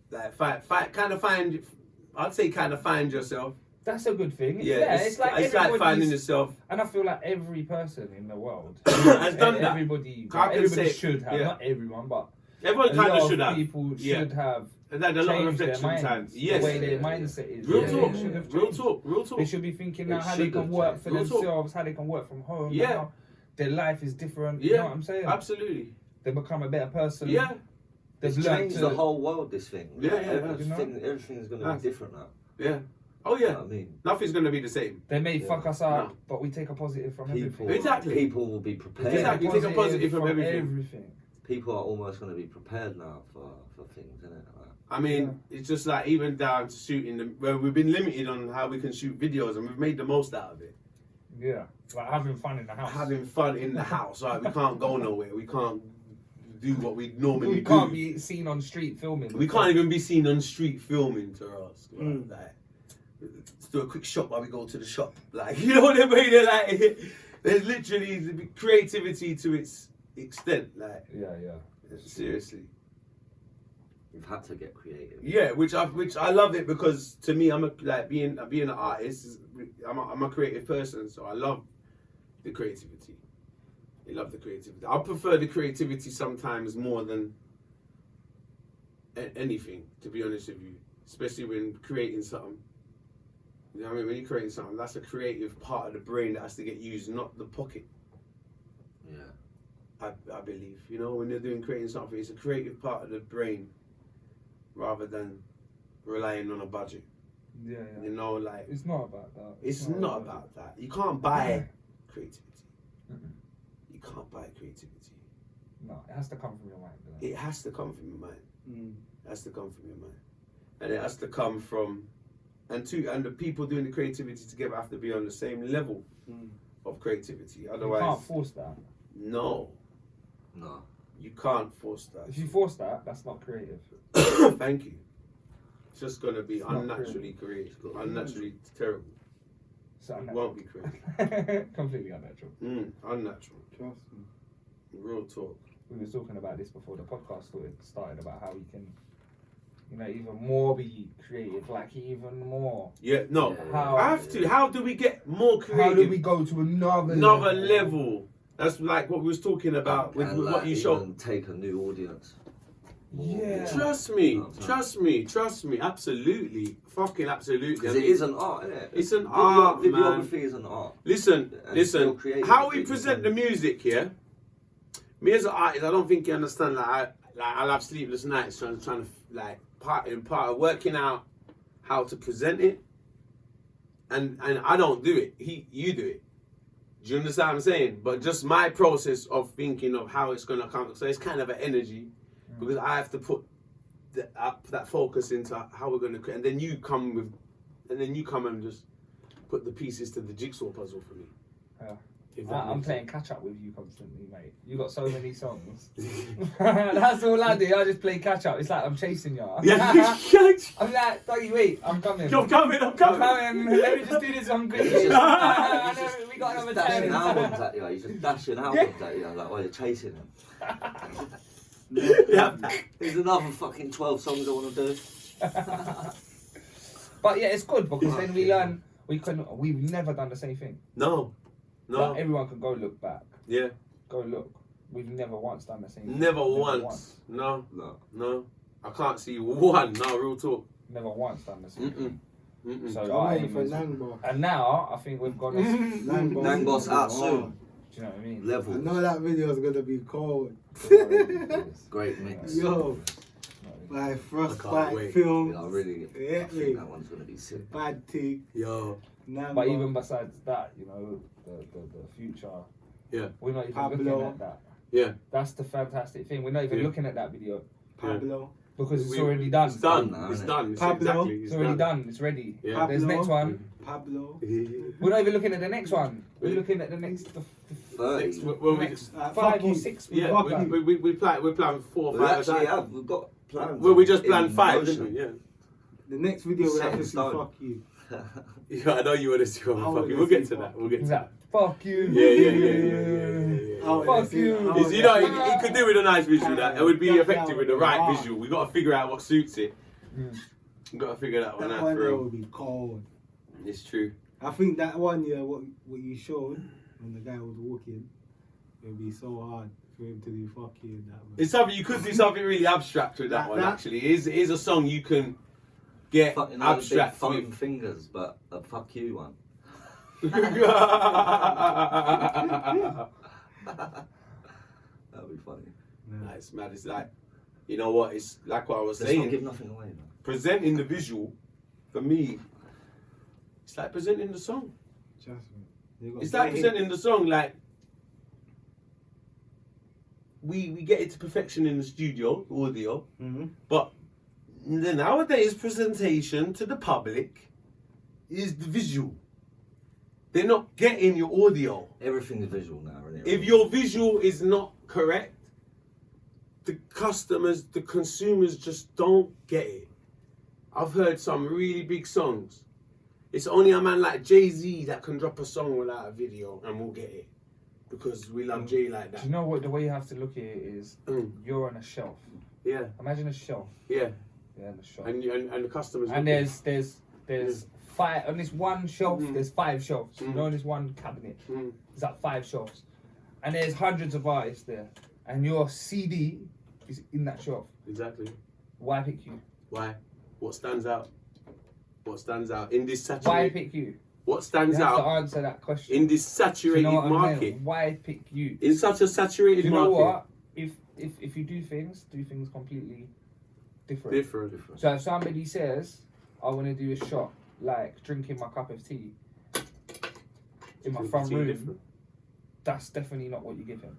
like I'd say kind of find yourself. That's a good thing. Yeah, it's like it's like finding everybody's- yourself. And I feel like every person in the world Has done that. Everybody, I can everybody say- should have. yeah. Not everyone, but Everyone a kind lot of should have. people Yeah. should have And had a lot of changed their reflection minds, times. the Yes. way their mindset is. Real Yeah, talk. they should have Real changed. talk. Real talk. They should be thinking now It how they should can have work changed. for Real talk. themselves, how they can work from home. Yeah. How their life is different. You Yeah. know what I'm saying? Absolutely. They become a better person. Yeah. They've It's learned changed to. the whole world, this thing. Yeah, Like, yeah, everything's going to Ah. be different now. Yeah. Oh You know yeah. what I mean? Nothing's gonna be the same. They may Yeah. fuck us up, No. but we take a positive from People, everything. Exactly. People will be prepared. Exactly. Take a positive from everything. everything. People are almost going to be prepared now for things, isn't it? Like, I mean, it's just like even down to shooting them. Well, we've been limited on how we can shoot videos, and we've made the most out of it. Yeah, like having fun in the house. Having fun in the house, right? We can't go nowhere. We can't do what we normally we do. can't be seen on street filming. We can't even be seen on street filming to us. Mm. Like, let's do a quick shop while we go to the shop. Like, you know what I mean? They're like, there's literally creativity to its extent. Like, Yeah. seriously. You've had to get creative. Yeah, which I love it because to me, I'm being an artist. I'm a creative person, so I love the creativity. I love the creativity. I prefer the creativity sometimes more than anything, to be honest with you. Especially when creating something. You know what I mean? When you're creating something, that's a creative part of the brain that has to get used, not the pocket. Yeah. I believe. You know, when you're creating something, it's a creative part of the brain rather than relying on a budget. Yeah. You know, like, It's not about that. it's not about that. You can't buy creativity. Mm-mm. You can't buy creativity. No, it has to come from your mind. Doesn't it? It has to come from your mind. Mm. It has to come from your mind. And it has to come from, and the people doing the creativity together have to be on the same level of creativity. You Otherwise, can't force that. no, you can't force that. If you force that, that's not creative. Thank you. It's just going to be It's not unnaturally creative, unnaturally terrible. So It unnatural. won't be creative. Completely unnatural. Unnatural. Trust me. Real talk. We were talking about this before the podcast started about how we can, even more be creative, like even more. Yeah, no. Yeah. How- I have to. How do we get more creative? How do we go to another level? That's like what we was talking about with And what like, you showed. even take a new audience. Yeah. Trust me, absolutely, fucking absolutely. Because I it mean, is an art, isn't it? It's an art, man. Videography is an art. Listen, And it's still listen. creative. How we It's present the music here. Me as an artist, I don't think you understand. Like I'll have sleepless nights trying to like part of working out how to present it. And I don't do it. You do it. Do you understand what I'm saying? But just my process of thinking of how it's gonna come. So it's kind of an energy because I have to put that focus into how we're gonna create. And then you come and just put the pieces to the jigsaw puzzle for me. Yeah. If that I'm makes playing catch up with you constantly, mate. You got so many songs. That's all I do. I just play catch up. It's like I'm chasing you. Yeah. I'm like, Dougie, wait, I'm coming. I'm coming. I'm coming. Let me just do this on good. He's just- We got another dashing 10. albums at you. He's just dashing albums at you. Like, oh, you're chasing him. Yeah. There's another fucking 12 songs I want to do. But yeah, it's good because then we learn. We've never done the same thing. No. Like, everyone can go look back. Yeah. Go look. We've never once done the same thing. Never once. No. I can't see one. No, real talk. Never once done the same thing. So I'm our waiting aim for is, Nang and now I think we've got us. Do Nang Boss out soon. you know what I mean? I Levels. know that video is gonna be cold. Great mix. Yo, my I can't frostbite wait. film. Yeah, I really Yeah, I think that one's going to be sick. Bad tea. Yo. But even besides that, the future. Yeah. We're not even Pablo. looking at that. Yeah. That's the fantastic thing. We're not even Yeah. looking at that video Pablo. because it's already done. It's done. now, It's innit? done. It's Pablo. exactly. It's already done. It's ready. Yeah. There's Pablo. next one. Pablo. We're not even looking at the next one. We're looking at the next 30. Next, 5 or 6. yeah, fuck we plan 4 or We 5 actually at a time. have. We've got plans. Well, we just planned in 5, motion. didn't we? Yeah. The next video will Set have in to see stone. fuck you. Yeah, I know you want to see what I fucking. wanna We'll get see to that. fuck. We'll get to Is that. that fuck you? Yeah. I wanna Fuck see- you. I Is, wanna you know, see- he could do with a nice visual. That it would be That effective with the would right be visual. We got to figure out what suits it. Mm. We got to figure that one That out one for there real. will be cold. It's true. I think that one, yeah, what you showed when the guy was walking, it would be so hard for him to do fuck you in that one. It's something you could do something really abstract with that one. That- Actually, it is a song you can get Fucking abstract big foam with. fingers, but a fuck you one. That'd That'd be funny. Nice, man. It's like, you know what? It's like what I was Let's not give saying. nothing away, man. Presenting the visual, for me, it's like presenting the song. Trust me. You got It's like great presenting the song. Like we get it to perfection in the studio, audio, Mhm. but the nowadays presentation to the public is the visual. They're not getting your audio. Everything's visual now, isn't it? If your visual is not correct, the customers, the consumers just don't get it. I've heard some really big songs It's only a man like Jay-Z that can drop a song without a video and we'll get it. Because we love Jay like Do that. you know what? The way you have to look at it is, Mm. you're on a shelf. Yeah, Imagine a shelf. yeah. Yeah, on a shelf. And the customers. And looking. there's five on this one shelf. Mhm. There's 5 shelves. You Mhm. know, on this one cabinet, Mm. there's like 5 shelves, and there's hundreds of artists there, and your CD is in that shelf. Exactly. Why pick you? Why? What stands out? What stands out in this Why saturated? pick you? What You stands have to out answer that question. in this Do you saturated know what I'm market? saying? Why pick you? In such a saturated Do you know market. what? If you do things completely different. Different. So if somebody says, I want to do a shot like drinking my cup of tea in my front room, Different. that's definitely not what you give him.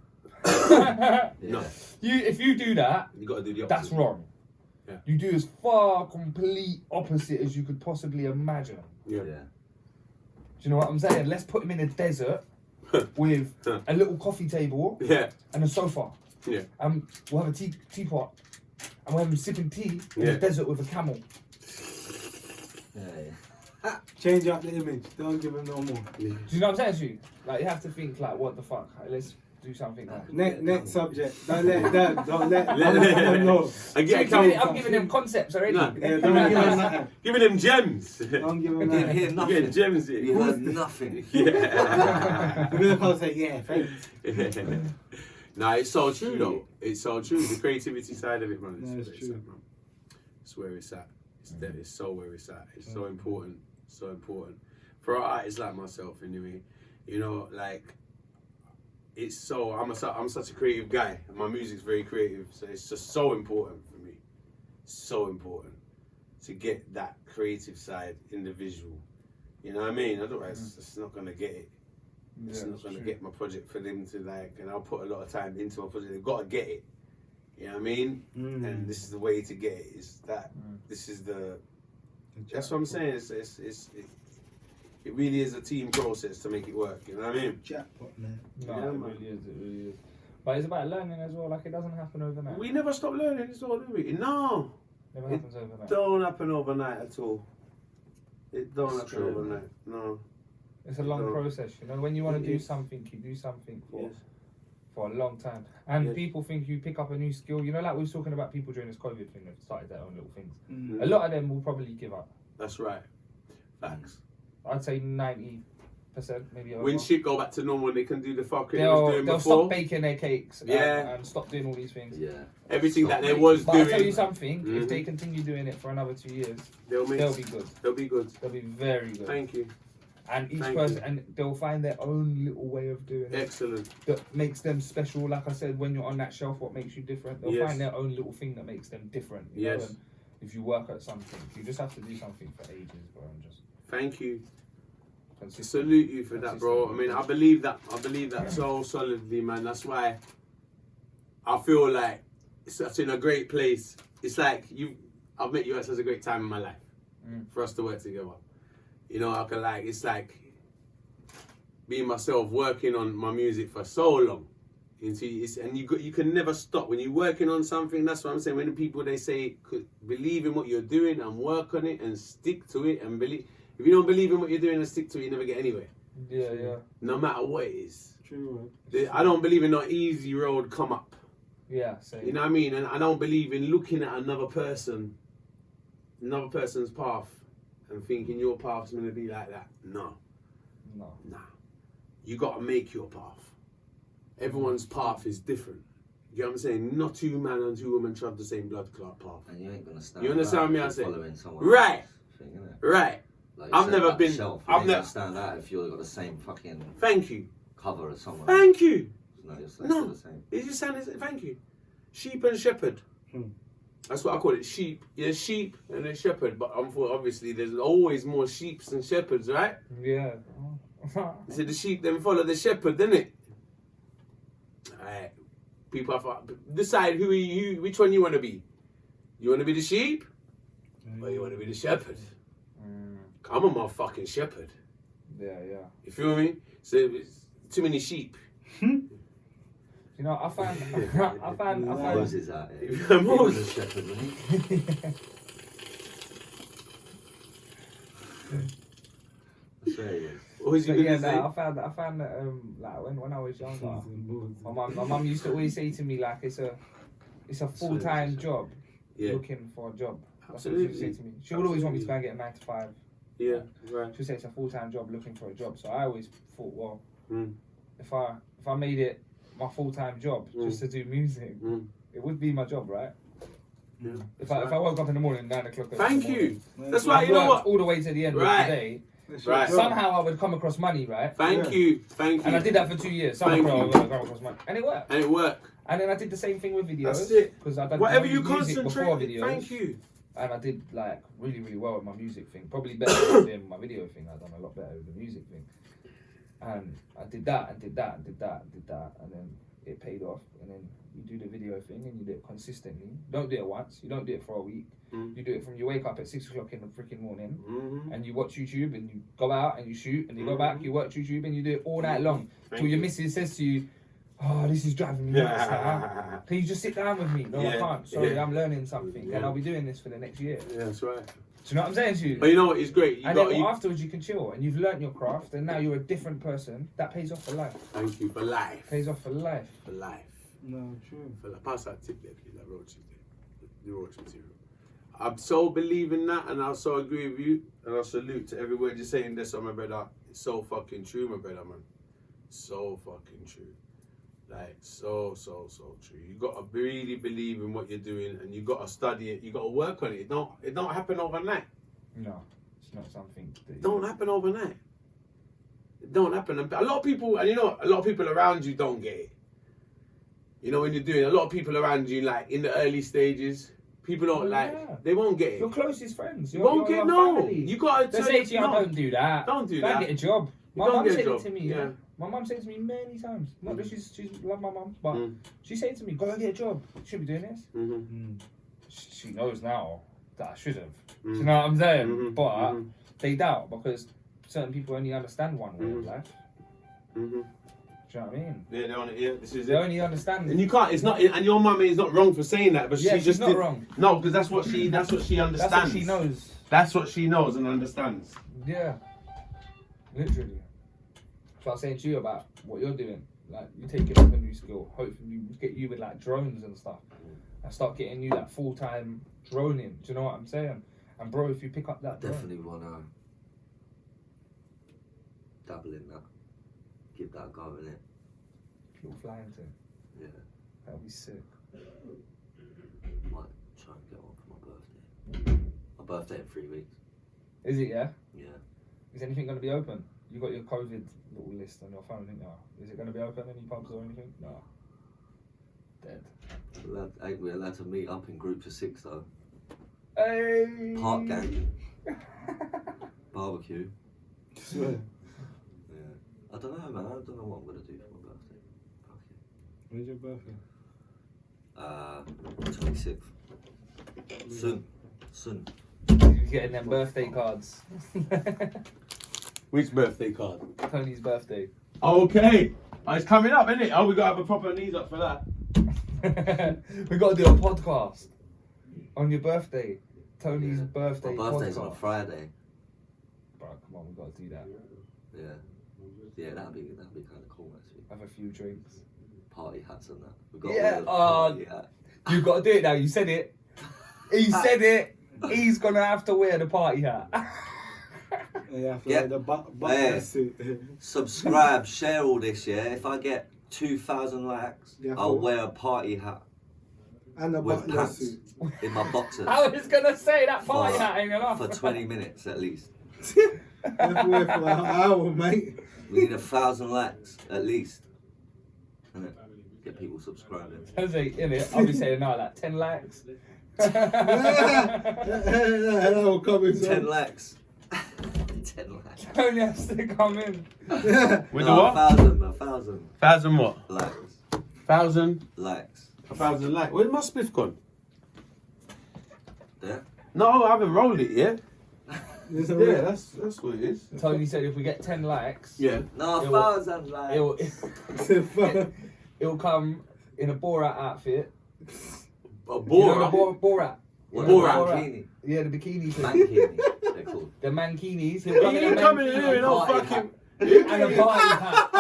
No, If you do that, you got to do the opposite. that's wrong. Yeah. You do as far complete opposite as you could possibly imagine. Yeah. Yeah. Do you know what I'm saying? Let's put him in a desert with a little coffee table Yeah. and a sofa. Yeah. We'll have a teapot and we'll have him sipping tea in Yeah. the desert with a camel. Yeah. Change up the image. Don't give him no more. Yeah. Do you know what I'm saying to you? Like, you have to think, like, what the fuck? Like, let's do something like Next subject. Don't let them. Don't let Let- them know. I get I'm giving them concepts already. No. Yeah, don't give them nothing. giving them gems. Don't give them You didn't nothing. hear You nothing. get gems here. You heard nothing. Yeah. We're gonna say, yeah, thanks. Nah, it's so true though. It's so true. The creativity side of it, man. No, it's where true. at, man. It's where it's at. It's so where it's at. It's so important. So important. For artists like myself, anyway. You know, like it's so. I'm such a creative guy, and my music's very creative. So it's just so important for me. So important to get that creative side in the visual. You know what I mean? Otherwise, it's not gonna get it. It's not going to get my project for them to like, and I'll put a lot of time into my project. They've got to get it. You know what I mean? And this is the way to get it. Is that this is the. That's what I'm saying. It really is a team process to make it work. You know what I mean? Jackpot, man. No, Yeah, it man. really is. It really is. But it's about learning as well. Like, it doesn't happen overnight. We never stop learning. It's all, do we? No, Never happens overnight. don't happen overnight at all. It don't It's happen true. overnight. No. It's a long No. process, you know. When you want It to do is. something, you do something Yes. for a long time. And Yes. people think you pick up a new skill. You know, like we was talking about people during this COVID thing that started their own little things. Mm. A lot of them will probably give up. That's right. Facts. I'd say 90%, maybe over. When shit go back to normal, they can do the fucking they was They'll doing stop before. baking their cakes Yeah. and stop doing all these things. Yeah. Everything Stop that they making- was But I'll tell you doing, something, Mhm. if they continue doing it for another 2 years, they'll make. they'll be good. They'll be good. They'll be very good. Thank you. And each Thank person, you. and they'll find their own little way of doing it Excellent. that makes them special. Like I said, when you're on that shelf, what makes you different? They'll Yes. find their own little thing that makes them different. You Yes. know? And if you work at something, you just have to do something for ages, bro, and just Thank you. consistent. Salute you for that, bro. I mean, I believe that so solidly, man. That's why I feel like it's such in a great place. It's like I've met you at such a great time in my life for us to work together. You know, I can like, it's like being myself working on my music for so long. You see, and you can never stop when you're working on something. That's what I'm saying. When the people they say believe in what you're doing and work on it and stick to it and believe. If you don't believe in what you're doing and stick to it, you never get anywhere. Yeah, yeah, No matter what it is. True, I don't believe in no easy road come up. yeah. Same. You know what I mean? And I don't believe in looking at another person's path and thinking your path's gonna be like that. No. No. Nah. You gotta make your path. Everyone's path is different. You know what I'm saying? Not 2 men and 2 women trod the same blood clot path. And you ain't gonna stand. You understand out me? if I you're say? following someone Right. else's thing, innit? Right. Like I've you said never about the been- Shelf, I've you never- ain't gonna stand out if you've got the same fucking Thank you. cover as someone. Thank you. No, you're still No. the same. It just sounds. Thank you. Sheep and shepherd. That's what I call it. Sheep. There's sheep and there's shepherd. But obviously, there's always more sheeps than shepherds, right? Yeah. So the sheep then follow the shepherd, didn't it? Alright. People have to decide which one you want to be. You want to be the sheep, or you want to be the shepherd? I'm a motherfucking shepherd. Yeah, yeah. You feel me? So it's too many sheep. You know, I found. Moses out here. He Moses. was a shepherd, wasn't he? swear he is. What was you But gonna yeah, say? I found that like when I was younger, my mum used to always say to me like it's a full-time job Yeah. looking for a job. That's what she would say to me. She would always want me to go and get a 9 to 5. Yeah, right. She would say it's a full-time job looking for a job. So I always thought, well, Mm. if I made it my full-time job just to do music, it would be my job, right? Yeah. If I woke up in the morning 9 o'clock. Thank in the morning, you. That's why you know worked what. all the way to the end Right. of the day. Right. Somehow I would come across money, right? Thank you. And I did that for 2 years. Thank Somehow I you. would come across money, and it worked. And it worked. And then I did the same thing with videos. That's it. Because I done Whatever you music before concentrate. videos. Thank you. And I did like really, really well with my music thing. Probably better than my video thing. I done a lot better with the music thing. And I did that and did that and did that and did that, and then it paid off. And then you do the video thing and you do it consistently. You don't do it once. You don't do it for a week. You do it from you wake up at 6 o'clock in the freaking morning and you watch YouTube and you go out and you shoot and you go back. You watch YouTube and you do it all night long till your missus says to you, "Oh, this is driving me nuts. Can you just sit down with me?" No, I can't. Sorry, I'm learning something and I'll be doing this for the next year. Yeah, that's right. Do you know what I'm saying to you? But you know what? It's great. And then afterwards you can chill and you've learnt your craft and now you're a different person. That pays off for life. Thank you for life. Pays off for life. For life. No, true. For life. Pass that tip there, please. That roach is there. The roach material. I'm so believing that, and I so agree with you, and I salute to every word you're saying this on my brother. It's so fucking true, my brother, man. So fucking true. Like, so true. You gotta really believe in what you're doing, and you gotta study it. You gotta work on it. It don't happen overnight. No, it's not something that It don't happen overnight. It don't happen. A lot of people, and you know, a lot of people around you don't get it. You know, when you're doing, a lot of people around you, like in the early stages, people don't they won't get it. Your closest friends. You won't get family. You gotta They say to you, "Don't do that. Don't do Don't that. get a job." My Don't mum get a said job. it to me. Yeah. My mum said it to me many times. Not that she's love my mum, but she said to me, "Go and get a job. You should be doing this." She knows now that I should have. Do you know what I'm saying? But they doubt because certain people only understand one way of life. Do you know what I mean? Yeah, they're on it. Yeah, this is They it. only understand. And you can't. It's not. And your mum is not wrong for saying that, but Yeah, she she's just not did, wrong. No, because that's what she understands. That's what she knows. That's what she knows and understands. Yeah, literally. So I was saying to you about what you're doing. Like you taking up a new skill. Hopefully you get you with like drones and stuff. And start getting you that full-time droning. Do you know what I'm saying? And bro, if you pick up that drone, Definitely wanna dabble in that. Give that a go, innit? you'll fly into it. Yeah. That'll be sick. Might try and get one for my birthday. My birthday in 3 weeks. Is it, yeah? Yeah. Is anything going to be open? You got your COVID little list on your phone, didn't you? Is it going to be open? Any pubs or anything? No. Dead. We're allowed to meet up in groups of 6 though. Hey! Park gang. Barbecue. Swear. Yeah. I don't know, man. I don't know what I'm gonna do for my birthday. Fuck it. When's your birthday? 26th. Soon. You're getting them birthday cards. Which birthday card? Tony's birthday. Okay. Oh, it's coming up, isn't it? Oh, we gotta have a proper knees up for that. We got to do a podcast on your birthday. Tony's birthday My birthday's podcast. on a Friday. Bro, come on, we got to do that. Yeah. Yeah, that'd be kind of cool actually. Have a few drinks. Party hats and that. We've got Yeah, to wear the party hat. You've got to do it now. You said it. He said it. He's gonna have to wear the party hat. Yeah, I feel Yeah. like the butler Yeah. suit. Subscribe, share all this, yeah. If I get 2,000 likes, Yeah, I'll cool. wear a party hat And the with butler pants suit. in my boxers I was gonna say that party hat ain't enough. for 20 minutes at least. You have to wear for like an hour, mate. We need 1,000 likes at least. And get people subscribing. I was like, innit? I'll be saying no, like 10 likes. That will come in. 10 likes. 10 likes. Tony has to come in. With the No, what? 1,000 1,000 what? likes. 1,000? Likes. 1,000 like. Where's my spliff gone? There. No, I haven't rolled it yet. There's a Yeah, red- that's what it is. Tony said if we get 10 likes, Yeah. No, It 1,000 likes. it'll come in a Borat outfit. A You know Bora. the Borat? What, Borat. mankini? Yeah, the bikini thing. Mankini, they're called. The mankinis. You ain't coming in here in no Party fucking. And a party hat.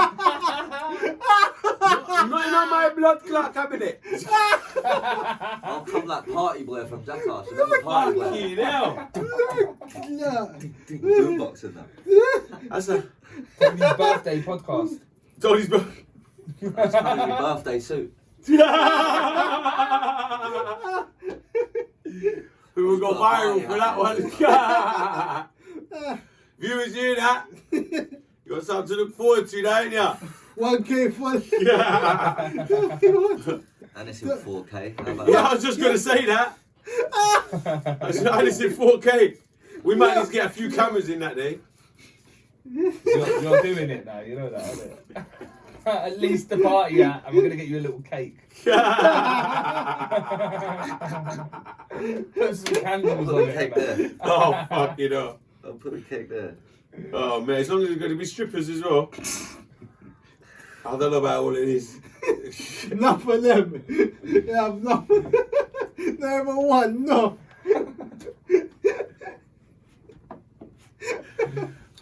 Not in my blood clot cabinet. I'll come like party boy from Jackass. Remember party boy? Fucking hell. Boombox in that. That's a Tony's birthday podcast. Tony's birthday. That's probably my birthday suit. We will go viral for that one. Viewers hear that? You got something to look forward to, don't you? 1K for Yeah. And it's in 4K. How about Yeah, I was just gonna say that. And it's in 4K. We might just get a few cameras in that day. You're doing it now, you know that, isn't it? At least the party hat, and we're going to get you a little cake. Put some candles Put on a it. cake man. there. Oh, fuck it up. I'll put a cake there. Oh, man, as long as there's going to be strippers as well. I don't know about all of this. Enough for them. Yeah, enough. Number one, no.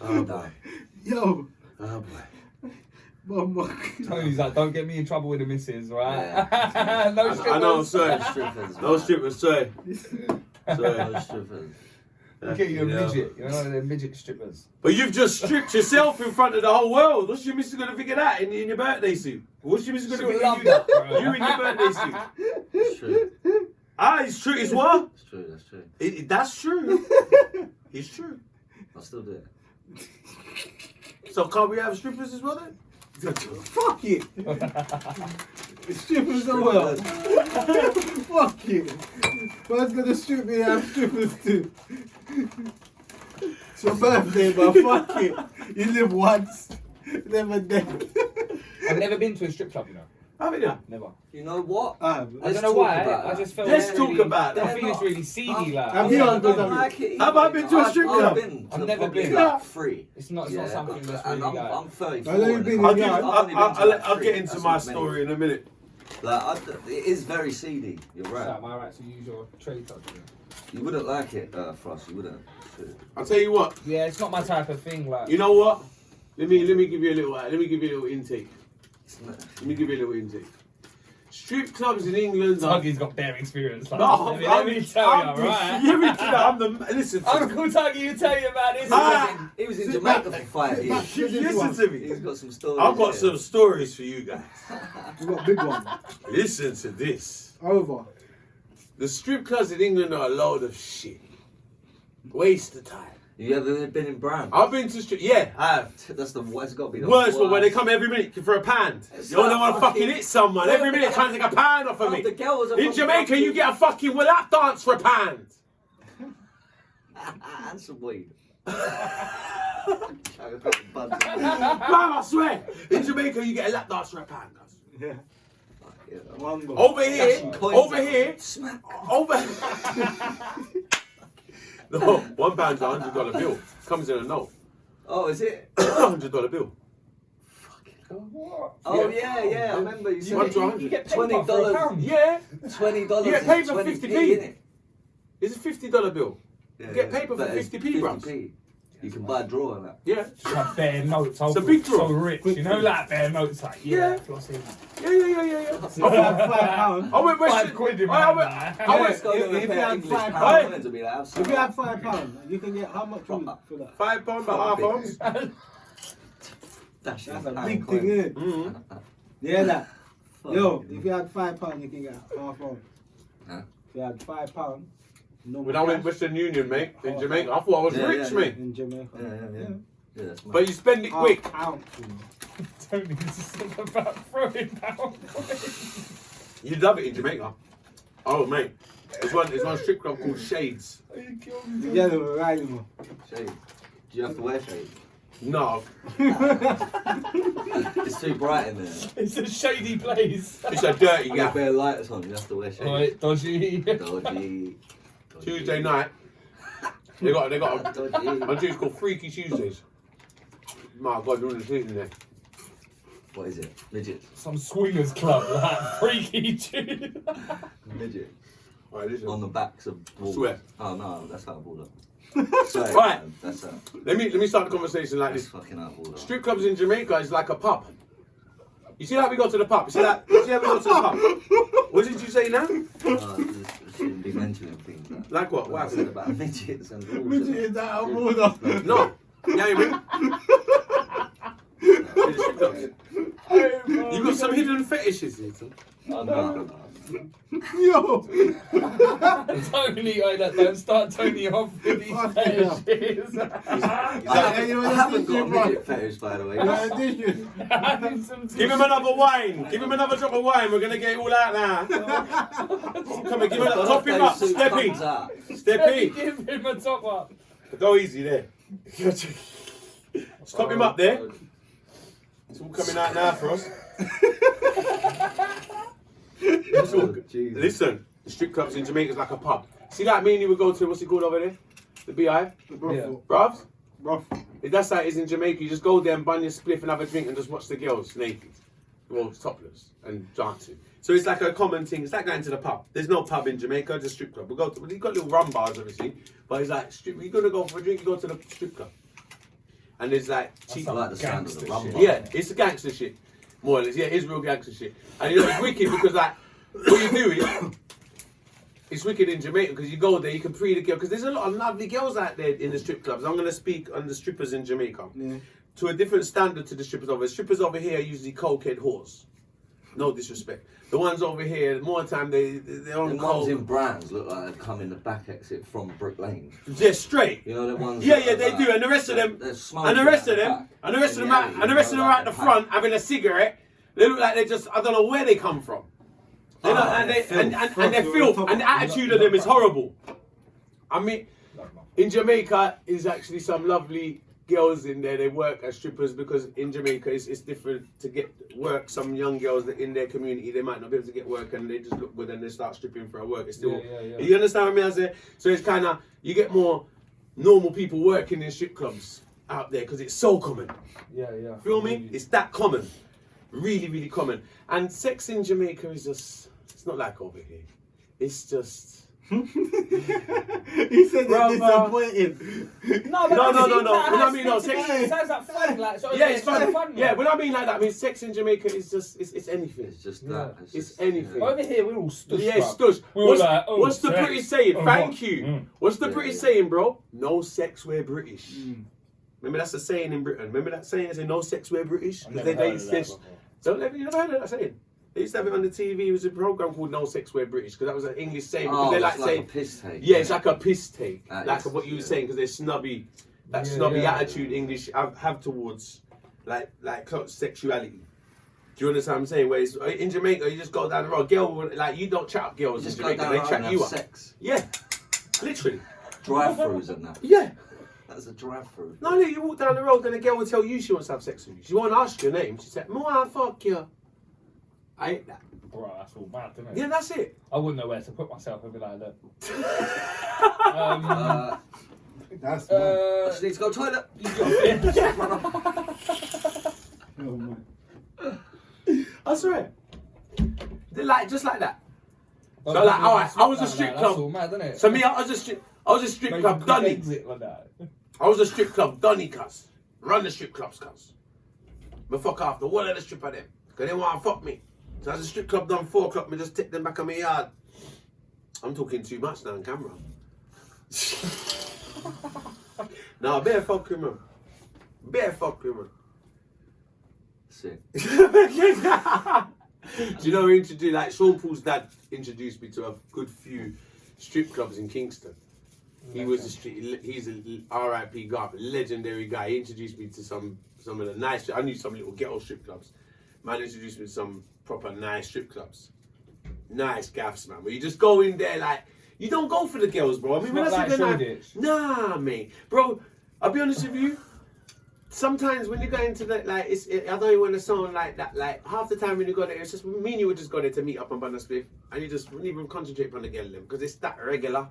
Oh, no. Yo, Oh, boy. mama. Tony's like, don't get me in trouble with the missus, right? Yeah. No I know, strippers. sorry. Strippers. No strippers, sorry. Sorry. No strippers. We'll get you a Yeah. midget. You know, they're midget strippers. But you've just stripped yourself in front of the whole world. What's your missus going to think of that in your birthday suit? What's your missus going to She'll think love of that, bro. you in your birthday suit? It's true. Ah, it's true. It's what? It's true, that's true. That's true. It's true. I'll still do it. So can't we have strippers as well then? Fuck it. Strippers the world. Fuck it. Man's gonna strip me and have strippers too. It's your birthday, but fuck it. You live once, never dead. I've never been to a strip club, you know. Haven't you? Never. You know what? I Let's don't know talk why. about I that. just felt Let's really, talk about I that. think it's really seedy, like. Have you I on don't good like it. Have I been to a strip club? I've been to I've never probably been. like 3. It's not something that's and really like. I'm 34. I know you've been and in I've Gaad. only been to like I'll 3. get into That's my not many. story in a minute. Like, it is very seedy. You're So, right. am I right to use your trade touch? You wouldn't like it, Frost. You wouldn't. I'll tell you what. Yeah, it's not my type of thing. Like, You know what? Let me give you a little. Let me give you a little intake. Let me give you a little intake. Strip clubs in England are. Tuggy's got bare experience. Like, No, let me tell you, right? I'm the. Listen to me. Uncle Tuggy, you tell you about this. Ah. He was in Jamaica for 5 years. Listen to me. He's got some stories. I've got yeah. some stories for you guys. You got a big one. Listen to this. Over. The strip clubs in England are a load of shit. Waste of time. You ever been in Brown? I've been to strip. Yeah, I have. That's the worst. Got to be the Worst one worst. when they come every minute for a pound. It's You only like want to fucking fucking- hit someone every minute trying to take a pound off of me. The girls are In from Jamaica, fucking- you get a fucking lap dance for a pound. and some weed. Bam, Bam, I swear. In Jamaica, you get a lap dance for a pound, guys. Yeah. yeah. One go. Over here, Dashing coins over out. here, Smack. over. No, £1's $100 bill. Comes in a note. Oh, is it? $100 bill. What? Oh yeah. I remember you One said to 100. You get paid for a $20. pound. Yeah, $20. You get paid for 20p, 50p. innit? it's a $50 bill. Yeah, You get paid for but it's 50p, bruv. 50p. You can buy a draw on that. Yeah, Just like bare notes. It's a big so draw. rich. You know, like bare notes. Like, Yeah. flossing. yeah. If you had £5, I went West. £5 in I man. went. like. I went. Let's go if to you a had English £5, pound coins, it'll be like, have some. if you had £5, you can get how much weed for that? £5, about half ounce. Dash That's in a pound big coins. thing, innit? Mm-hmm. Yeah, that. Fuck. Yo, if you had £5, you can get half ounce. Huh? If you had £5, no When I went Western Union, mate, in Jamaica, I thought I was Yeah, rich, yeah, mate. in Jamaica. Yeah. Yeah, that's mad. But you spend it quick. Half ounce, you know. Tony, this is about throwing pound coins. You love it in Jamaica. Oh, mate. There's one strip club called Shades. You killed me. Yeah, they were right, you know. Shade. Do you have to wear shade? No, It's too bright in there. It's a shady place. it's a dirty You guy. got bare lighters on, you have to wear shade. Alright, dodgy. Dodgy. Tuesday night, they got a Dodgy. juice called Freaky Tuesdays. My God, doing the shit in there. What is it? Midget. Some swingers club, like freaky dude. Midget. Alright, listen. on the backs of walls. Swear. Oh no, that's out of order. Sorry, Right. man, that's out. Let me start the conversation like That's this. fucking out of order. Strip clubs in Jamaica is like a pub. You see how we go to the pub? You see how we go to the pub? What did you say now? Shouldn't be mentioning things like Like what? What I said happened? about midgets and bullshit. Midget is out of order. No. Yeah, you mean? You got some hidden fetishes, Ethan. Oh, no. Yo! Tony, don't start Tony off with these Fuck yeah. fetishes. I haven't got a midget fetish, by the way. Give him another wine. Give him another drop of wine. We're gonna get it all out now. Come on, give him a top him up. Steppy. Steppy. Give him a top up. Go easy there. Stop him up there. It's all coming out now for us. It's all, Jesus. listen, the strip clubs in Jamaica is like a pub. See, like me and you would go to, what's it called over there? The BI? Bruvs? That's how it is in Jamaica. You just go there and bun your spliff and have a drink and just watch the girls naked. Well, topless and dancing. So it's like a common thing. It's like going to the pub. There's no pub in Jamaica, just strip club. We've got little rum bars, obviously. But it's like, you're going to go for a drink, you go to the strip club. And there's like cheap. I like the sound of the rum bar. Yeah, it's the gangster shit. More or less. Yeah, it is real gangster shit. And you know, it's wicked because like, what you do is, it's wicked in Jamaica because you go there, you can pre the girl. Because there's a lot of lovely girls out there in the strip clubs. I'm going to speak on the strippers in Jamaica. Yeah. To a different standard to the strippers over here. Strippers over here are usually cokehead whores. No disrespect. The ones over here, more time they're on The ones coke. in brands look like they've come in the back exit from Brick Lane. They're straight. You know the ones. Yeah, that yeah, are they like- do, and the rest of them, they're smoking and the rest at of the them, back. and the rest of In them, the alley, and the rest of you them know, right at the like front having a cigarette. They look like they just, I don't know where they come from. They don't, and they're filth, and the attitude of them is horrible. I mean, in Jamaica is actually some lovely girls in there. They work as strippers because in Jamaica it's different to get work. Some young girls that in their community they might not be able to get work and they just look good and they start stripping for a work. It's still, Yeah. you understand what I mean? I say? So it's kind of, you get more normal people working in strip clubs out there because it's so common. Yeah. Feel me? It's that common. Really, really common. And sex in Jamaica is just, it's not like over here. It's just... He said Bro, it's disappointing. No. When I mean no, sex. It sounds like fun, like so. Yeah, it's fun. Man. Yeah, when I mean like that, I mean sex in Jamaica is just, it's anything. It's just Yeah. that. It's just, anything. Over here, we're all stush. Yeah, bruv. stush. We were like, oh, What's the sex. British saying? Oh, Thank what? you. What's the British saying, bro? No sex, we're British. Remember that's a saying in Britain. Remember that saying? They say no sex, we're British. I've Because never heard of used that to- before. you never heard of that saying? They used to have it on the TV. It was a program called No Sex, We're British because that was an English saying. Because Oh, they it's like saying, a piss take. yeah, it's like a piss take, That like is, what you were yeah. saying, because they're snobby, that Yeah, snobby yeah. attitude English have towards like sexuality. Do you understand what I'm saying? Where it's, in Jamaica, you just go down the road, girl, like you don't chat up girls You just in go Jamaica, down they the road chat and you have up. sex. Yeah, literally. Drive-throughs and that. Yeah. That's a drive-through. No, you walk down the road and a girl will tell you she wants to have sex with you. She won't ask your name. She said, "More fuck you." I ain't that. Bro, that's all mad, isn't it? Yeah, that's it. I wouldn't know where to put myself if it like that. That's I just need to go to the toilet. oh my. I swear. They're like just like that. So like, alright, I was a strip That's all club. mad, isn't it? So me, I was a strip club dunny. Exit like that. I was a strip club dunny, cuz. Run the strip clubs, cuz. But fuck after one of the stripper them. Cause they want to fuck me. So as a strip club done 4 o'clock, me just take them back on my yard. I'm talking too much now on camera. Nah, better fuck him, man. Better fuck him, man. Sick. Do you know who introduced, like Sean Paul's dad introduced me to a good few strip clubs in Kingston. He was he's a R.I.P. guy, legendary guy. He introduced me to some of the nice, I knew some little ghetto strip clubs. Man introduced me to some proper nice strip clubs. Nice gaffs, man. Where you just go in there like, you don't go for the girls, bro. I mean, It's when I not say like they're Shoreditch. nah, mate. Bro, I'll be honest with you. Sometimes when you go into that, like, I don't even want to sound like that. Like, half the time when you go there, it's just me and you would just go there to meet up on Banner Spliff, and you just wouldn't even concentrate on the girl them because it's that regular.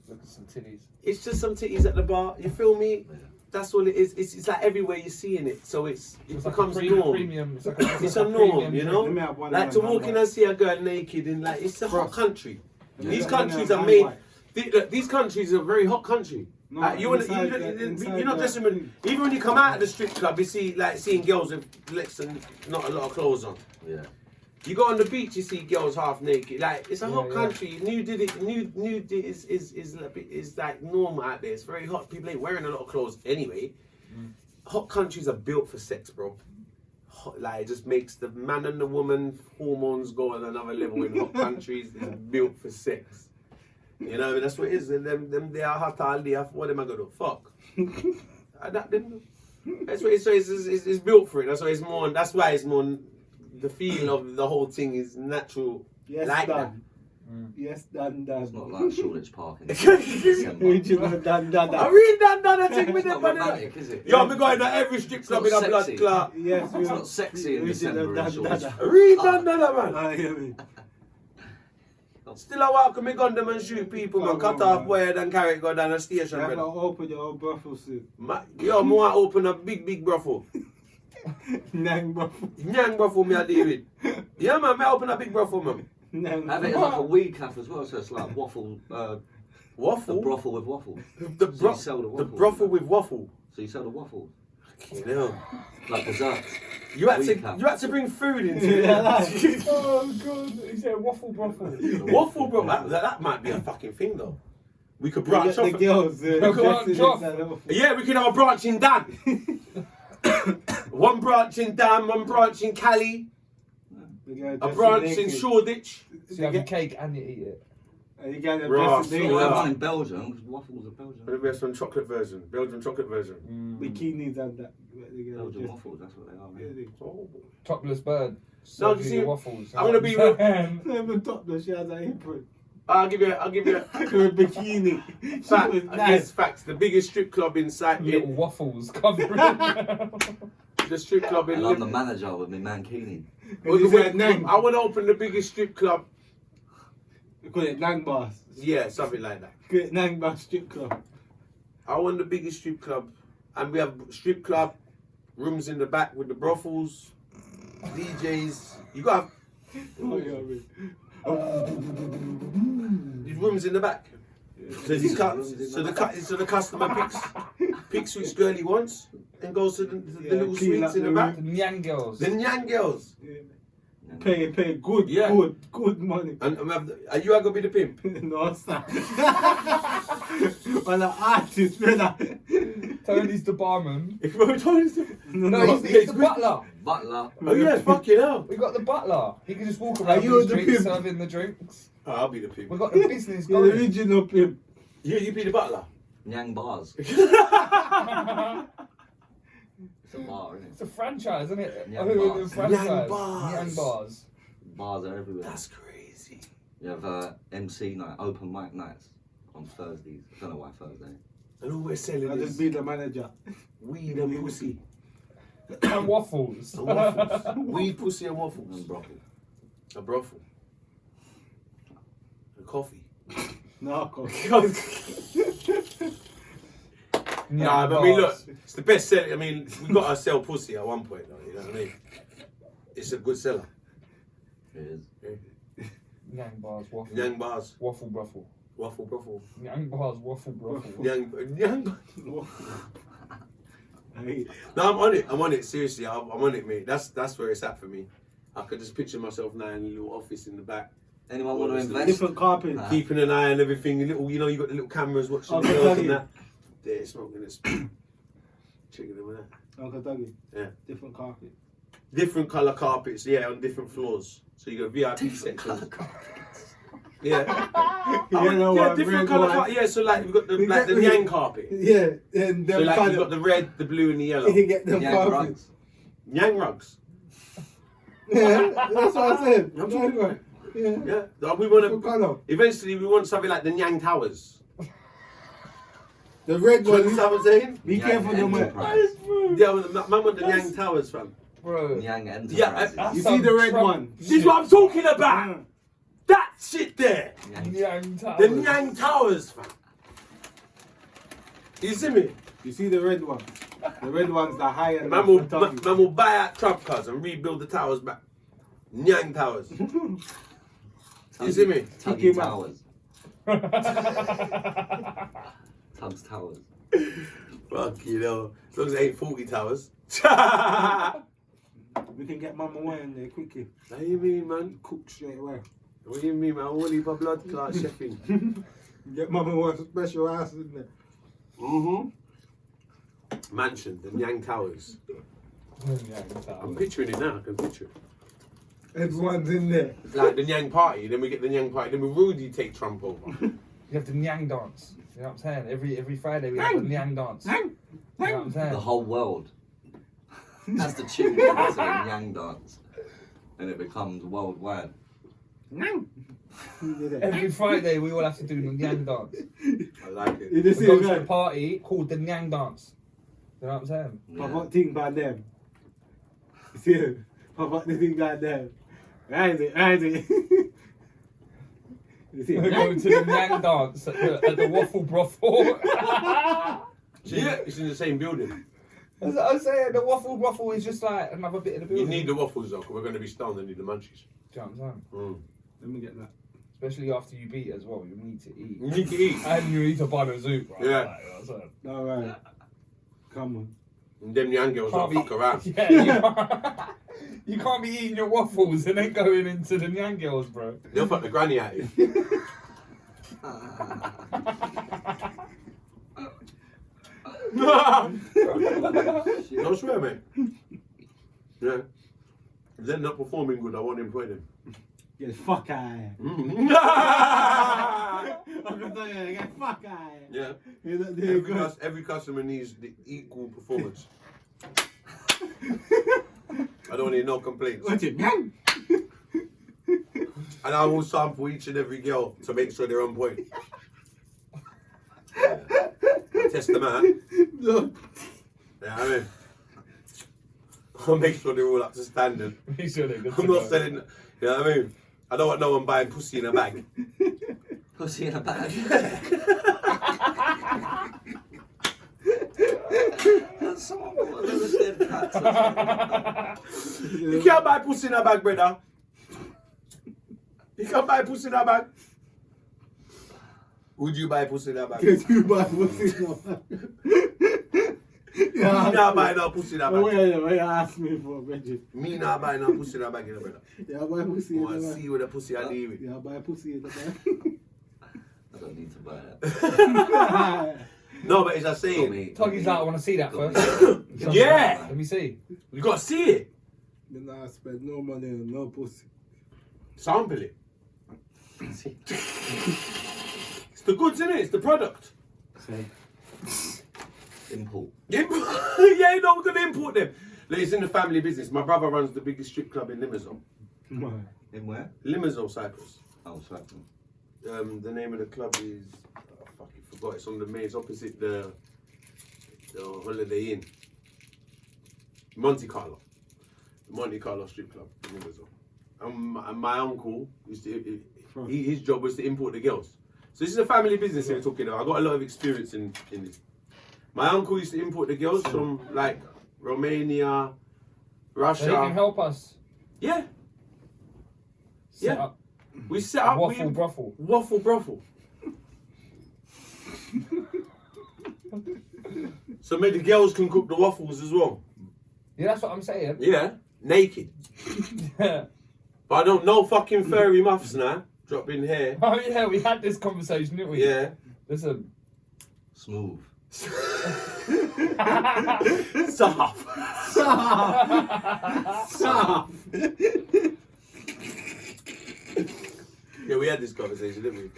Look at some titties. It's just some titties at the bar. You feel me? That's all it is. It's like everywhere you're seeing it, so it It's becomes like a norm. premium. It's a norm, you know. Let me have one Like of to them, walk man. in and see a girl naked and like it's a hot country. These countries are made. Look, these countries are a very hot country. No, You're inside not just even when you come out of the strip club, you see like seeing girls with legs and not a lot of clothes on. Yeah. You go on the beach, you see girls half naked. Like it's a hot yeah. country. Nude is like normal out there. It's very hot. People ain't wearing a lot of clothes anyway. Hot countries are built for sex, bro. Hot, like it just makes the man and the woman hormones go on another level in hot countries. It's built for sex. You know, that's what it is. And them they are hot all day. What am I gonna do? Fuck. That's what it's built for it. That's why it's more. That's why it's more. The feel of the whole thing is natural. Yes, like done. Yes, done. It's not like Shoreditch Park in Original done. I read that, I take me It's there, not romantic, is it? Yo, I'm going to every strip club in a blood sexy. clot. Yes, It's not sexy in December in Shoreditch. Read that, man. I hear me. Still I walk with me gun them and shoot people, man. Cut off wire and carry it go down the station, You have to brother. open your own brothel soon. Yo, I want to open a big brothel. Nyang brothel. Nyang brothel me a deal with. Yeah, man, I open a big brothel, man. Nyang Have it as like a weed cafe as well, so it's like waffle, Waffle? the brothel with waffle. The, So you sell the waffles. brothel with waffle. So you sell the waffles, You know. like desserts. You had Weed cap. to bring food into it. Oh god, he said waffle brothel. Waffle, bro. That might be a fucking thing, though. We could You branch get off. the girls. branch off. Yeah, we could have a branch in Dan. One branch in Dan, one branch in Cali, a branch in Shoreditch. So you have your cake and you eat it. You get a Right, dressing so You naked. have one in Belgium, because waffles are Belgium. Maybe we have some chocolate version, Belgian chocolate version. Bikinis and that. You get Belgian just- waffles, that's what they are, man. Oh. Topless bird. No, Serve you you see, your waffles. I'm gonna be real. Not even topless, she has an apron. I'll give you With a bikini. She fact. was Yes, nice. facts. The biggest strip club inside Little waffles covering. the strip club in And I'm the Liverpool. manager with my mankini. And he said Nang. I want to open the biggest strip club. We call it Nang Bars. Yeah, something like that. Call it Nang Bar Strip Club. I want the biggest strip club, and we have strip club rooms in the back with the brothels, DJs. You got Oh, yeah, I mean. these rooms in the back. So the customer picks which girl he wants and goes to the Yeah, little clean suites up in the the back. The Nyang girls. The Nyang girls. Yeah. Pay good, Yeah. good money. And are you gonna be the pimp? No, sir. Well, the artist, brother. Tony's the barman. No, he's the butler. Butler. Oh yeah, fucking hell. We got the butler. He can just walk Are around you with his the drinks, pimp? serving the drinks. Oh, I'll be the pimp. We got the business You're the going. original pimp. You be the butler. Nyang bars. It's a bar, isn't It's a franchise, isn't it? Nyang Oh, bars. the franchise. Nyang bars. Nyang bars. it? Bars are everywhere. That's crazy. You have MC night, open mic nights on Thursdays. I don't know why Thursday. And all we're selling I'll is just be the manager. weed and pussy. And waffles. And waffles. Weed, pussy, and waffles. And brothel. A brothel. And coffee. No, come. Nah, but I mean, look, it's the best seller. I mean, we got to sell pussy at one point, though. You know what I mean? It's a good seller. It is. Nyang bars, waffle. Nyang bars, Waffle brothel. waffle brothel. Nyang bars, waffle brothel. Nyang. Hey, No, I'm on it. I'm on it. Seriously, I'm on it, mate. That's where it's at for me. I could just picture myself now in a little office in the back, Anyone want to invest? different carpet. keeping an eye on everything. Little, you know, you got the little cameras watching the Uncle girls Dougie. and that. They're smoking this, checking them out. Uncle Dougie. Yeah. Different carpet. Different color carpets, yeah, on different floors. So you got VIP sections. Yeah. Yellow Yeah, one, different red colour one. carpet. Yeah, so like we've got the like the Yang carpet. Yeah, and So them like you've got colour. the red, the blue, and the yellow. You get them Nyang carpets. rugs. Yang rugs. Yeah, that's what I said. I'm talking about. Yeah. Yeah. We Different want to. colour. Eventually, we want something like the Nyang Towers. The red Do you one. understand what I'm saying? Be Nyang careful them. Enterprise. Yeah, man want the Nyang Towers, fam. Bro. Nyang Enterprise. Yeah, You Some see the red Trump one. This is what I'm talking about. That shit there. Nyang The towers. Nyang Towers, fam. You see me? You see the red one. The red one's the higher. Man will buy out trap cars and rebuild the towers back. Nyang Towers. You see me? Tuggy him out. Towers. Tugs Towers. Fuck you know. As long as it ain't 40 towers. We can get Mama One in there quickly. What do you mean, man? Cook straight away. What do you mean, man? I want to leave a blood clot chefing. Get Mama One special house in there. Mansion, the NYANG Towers. I'm picturing it now. I can picture it. Everyone's in there. Like the NYANG party, then we get the NYANG party, then we Rudy take Trump over. You have the NYANG dance. You know what I'm saying? Every Friday we have the NYANG dance. You know what I'm saying? The whole world. That's the tune. That's a NYANG dance. And it becomes worldwide. Every Friday we all have to do the NYANG dance. I like it. You We just see go a to a guy. party called the NYANG dance. You know what I'm saying? Pop up thing by them. You see him? Pop up the thing by them. Right it. You see We him? go to the NYANG dance at the Waffle Brothel. Yeah, it's in the same building. That's what I'm saying. The Waffle is just like another bit of the You building. need the waffles though, because we're going to be stoned and need the munchies. Do you know what I'm saying? Let me get that. Especially after you beat as well, you need to eat. You need to eat. And you need to buy the soup, right? Yeah. Like, you know what I'm saying? Alright. Come on. And them young girls don't fuck around. Yeah, you can't be eating your waffles and then going into the NYANG girls, bro. They'll fuck the granny at you. No swear, mate. Yeah. If they're not performing good, I won't employ them. Get the fuck out of here. I'm gonna tell you, get the fuck out of here. Yeah. You're not doing good. Every customer needs the equal performance. I don't need no complaints. What's it, man? And I will sample each and every girl to make sure they're on point. Yeah. Test them out. No. Yeah, I mean, I'll make sure they're all up to standard. Make sure they're good I'm to not go. selling, you know what I mean? I don't want no one buying pussy in a bag. Pussy in a bag. Someone would have said that. You can't buy pussy in a bag, brother. You can't buy pussy in a bag. Would you buy pussy in a bag? Get you by pussy no man. Me not buy no pussy in a bag. Wait, you ask me for, Bridget. Me not buy no pussy in a bag, you know, brother. Yeah, buy pussy I in want the to bag. see what the pussy I deal with. Yeah, buy pussy in the I don't need to buy that. bag. No, but as I saying, Tuggy's out, I want to see that Got first. me. yeah, Let me see. you got to see it. Then I spend no money on no pussy. Sample it. It's the goods, innit? It's the product. Say. Import. Yeah, you know we're going to import them. Look, it's in the family business. My brother runs the biggest strip club in Limassol. Man. In where? Limassol, Cyprus. Oh, sorry. The name of the club is, I fucking forgot, it's on the main, it's opposite the Holiday Inn. Monte Carlo. The Monte Carlo strip club in Limassol. And my uncle, used to, his job was to import the girls. So this is a family business we're talking about. I got a lot of experience in this. My uncle used to import the girls from like Romania, Russia. So they can help us Yeah, set Yeah. up we set up Waffle Brothel. Waffle Brothel. So maybe the girls can cook the waffles as well. Yeah, that's what I'm saying. Yeah, naked. But I don't know fucking furry muffs now. Drop in here. Oh yeah, we had this conversation, didn't we? Yeah. Listen. Smooth. Soft. Stop. Yeah, we had this conversation, didn't we?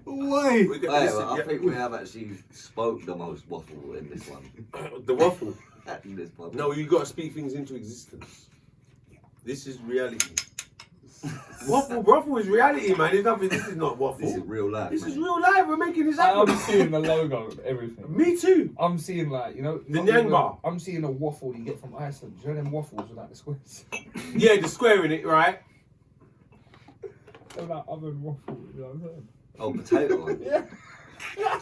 Wait. We Hey, got, listen, well, I yeah, think we have actually spoke the most waffle in this one. the waffle. In this podcast. No, you got to speak things into existence. This is reality. Waffle is reality, man. There's nothing. This is not waffle. This is real life. This is man. real life. We're making this I'm happen. seeing the logo and everything. Me too. I'm seeing like, you know, The not NYANG even- bar. I'm seeing a waffle you get from Iceland. Do you know them waffles without the squares? Yeah, the square in it, right? They're like oven waffles, you know what I'm saying? Oh, potato one. Yeah.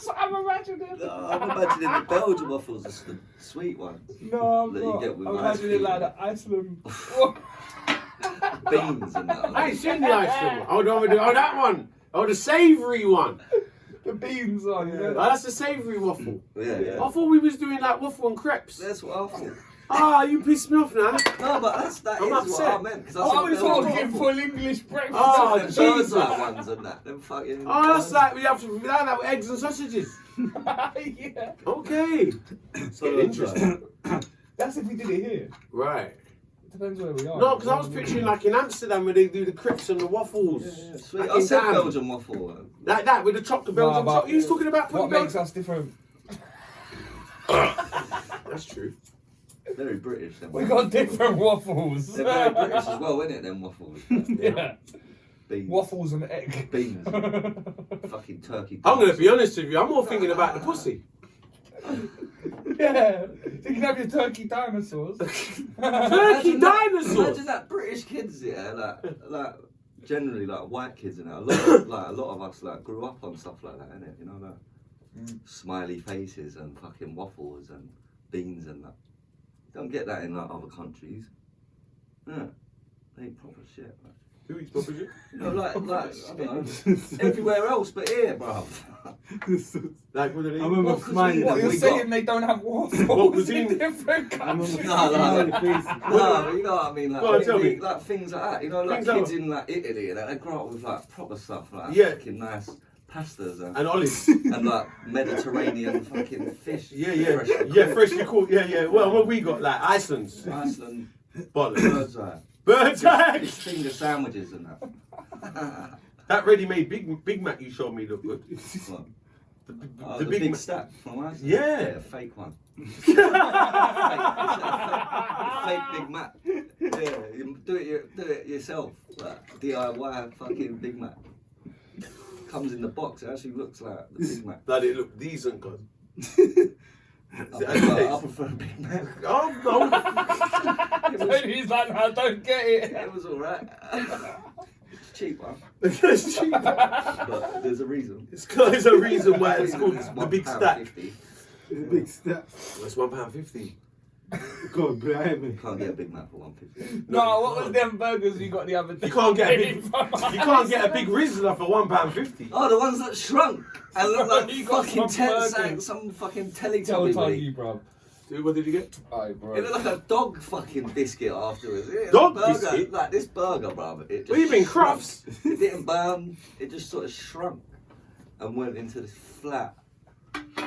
That's what I'm imagining. No, I'm imagining the Belgian waffles, the sweet ones. No, I'm That you not. get with I'm ice imagining cream. like the Iceland. Beans and that. I ain't seen the ice cream. Oh, that one. Oh, the savoury one. The beans on, Oh, yeah. that's the savoury waffle. Yeah. I thought we was doing like waffle and crepes. That's what I thought. Ah, you pissed me off now. No, but that I'm is upset. what I meant. Because I was talking full English breakfast. Oh, them Jesus. birds like ones and that. Them fucking. Oh, that's like we have that with eggs and sausages. Yeah. Okay. So interesting. That's if we did it here. Right. Depends where we are. No, because I was picturing like in Amsterdam where they do the crepes and the waffles. Yeah, sweet. Like I in said Dam. Belgian waffle. Like that with the chocolate Belgian but chocolate. He's talking about what putting makes Belgian. us different? That's true. Very British. Them We waffles. got different waffles. They're very British as well, innit? Them waffles. Yeah. Beans. Waffles and egg. Beans. Fucking turkey. I'm gonna pies. be honest with you. I'm more thinking about the pussy. Yeah. You can have your turkey dinosaurs. Turkey Imagine dinosaurs. Imagine that British kids, yeah, like generally like white kids and that. A lot of us like grew up on stuff like that, innit? You know, like smiley faces and fucking waffles and beans and that. Don't get that in like other countries. Yeah, they eat proper shit. Man. Who eats proper shit? You know, like I don't know, everywhere else but here, bruv. Like what do they I eat? remember What cuisine smiling. have What, you're we saying got? they don't have waffles What cuisine? in different I remember countries? No, smiling faces. No, you know what I mean, like, Go on, tell me. like things like that. You know, like Things like kids in like Italy and that, they grow up with like proper stuff, like Yeah. fucking nice pastas And olives. and like Mediterranean fucking fish. Yeah, freshly caught. Yeah. Well, what we got like Iceland's Iceland, bollocks. bird's eye, Bird's fish eye. finger sandwiches and that. That ready-made Big Mac you showed me look good. What? The The Big big Mac. stack from Iceland. Yeah. Fake one. Fake Big Mac. Yeah, you do it yourself. Like DIY fucking Big Mac. Comes in the box. It actually looks like the Big Mac. That it looked decent, cuz. I prefer Big Mac. Oh no! He's like, I don't get it. It was alright. It's cheap, man. It's cheap. But there's a reason. There's a reason why it's called It's the Big £1.50. Stack. The big step. It's £1.50. God, behind me. Can't get a Big Mac for £1.50. No, what was them burgers you got the other day? You can't get a big. You can't get a big Rizzler for £1.50. Oh, the ones that shrunk and look like You got fucking some burgers. some fucking Tell Teletubby. Tuggy, bro. Dude, what did you get? Aye, bro. It looked like a dog fucking biscuit afterwards. It was Dog a burger, biscuit? Like this burger, bruv. It just What do you mean, shrunk. Crufts? It didn't burn. It just sort of shrunk and went into this flat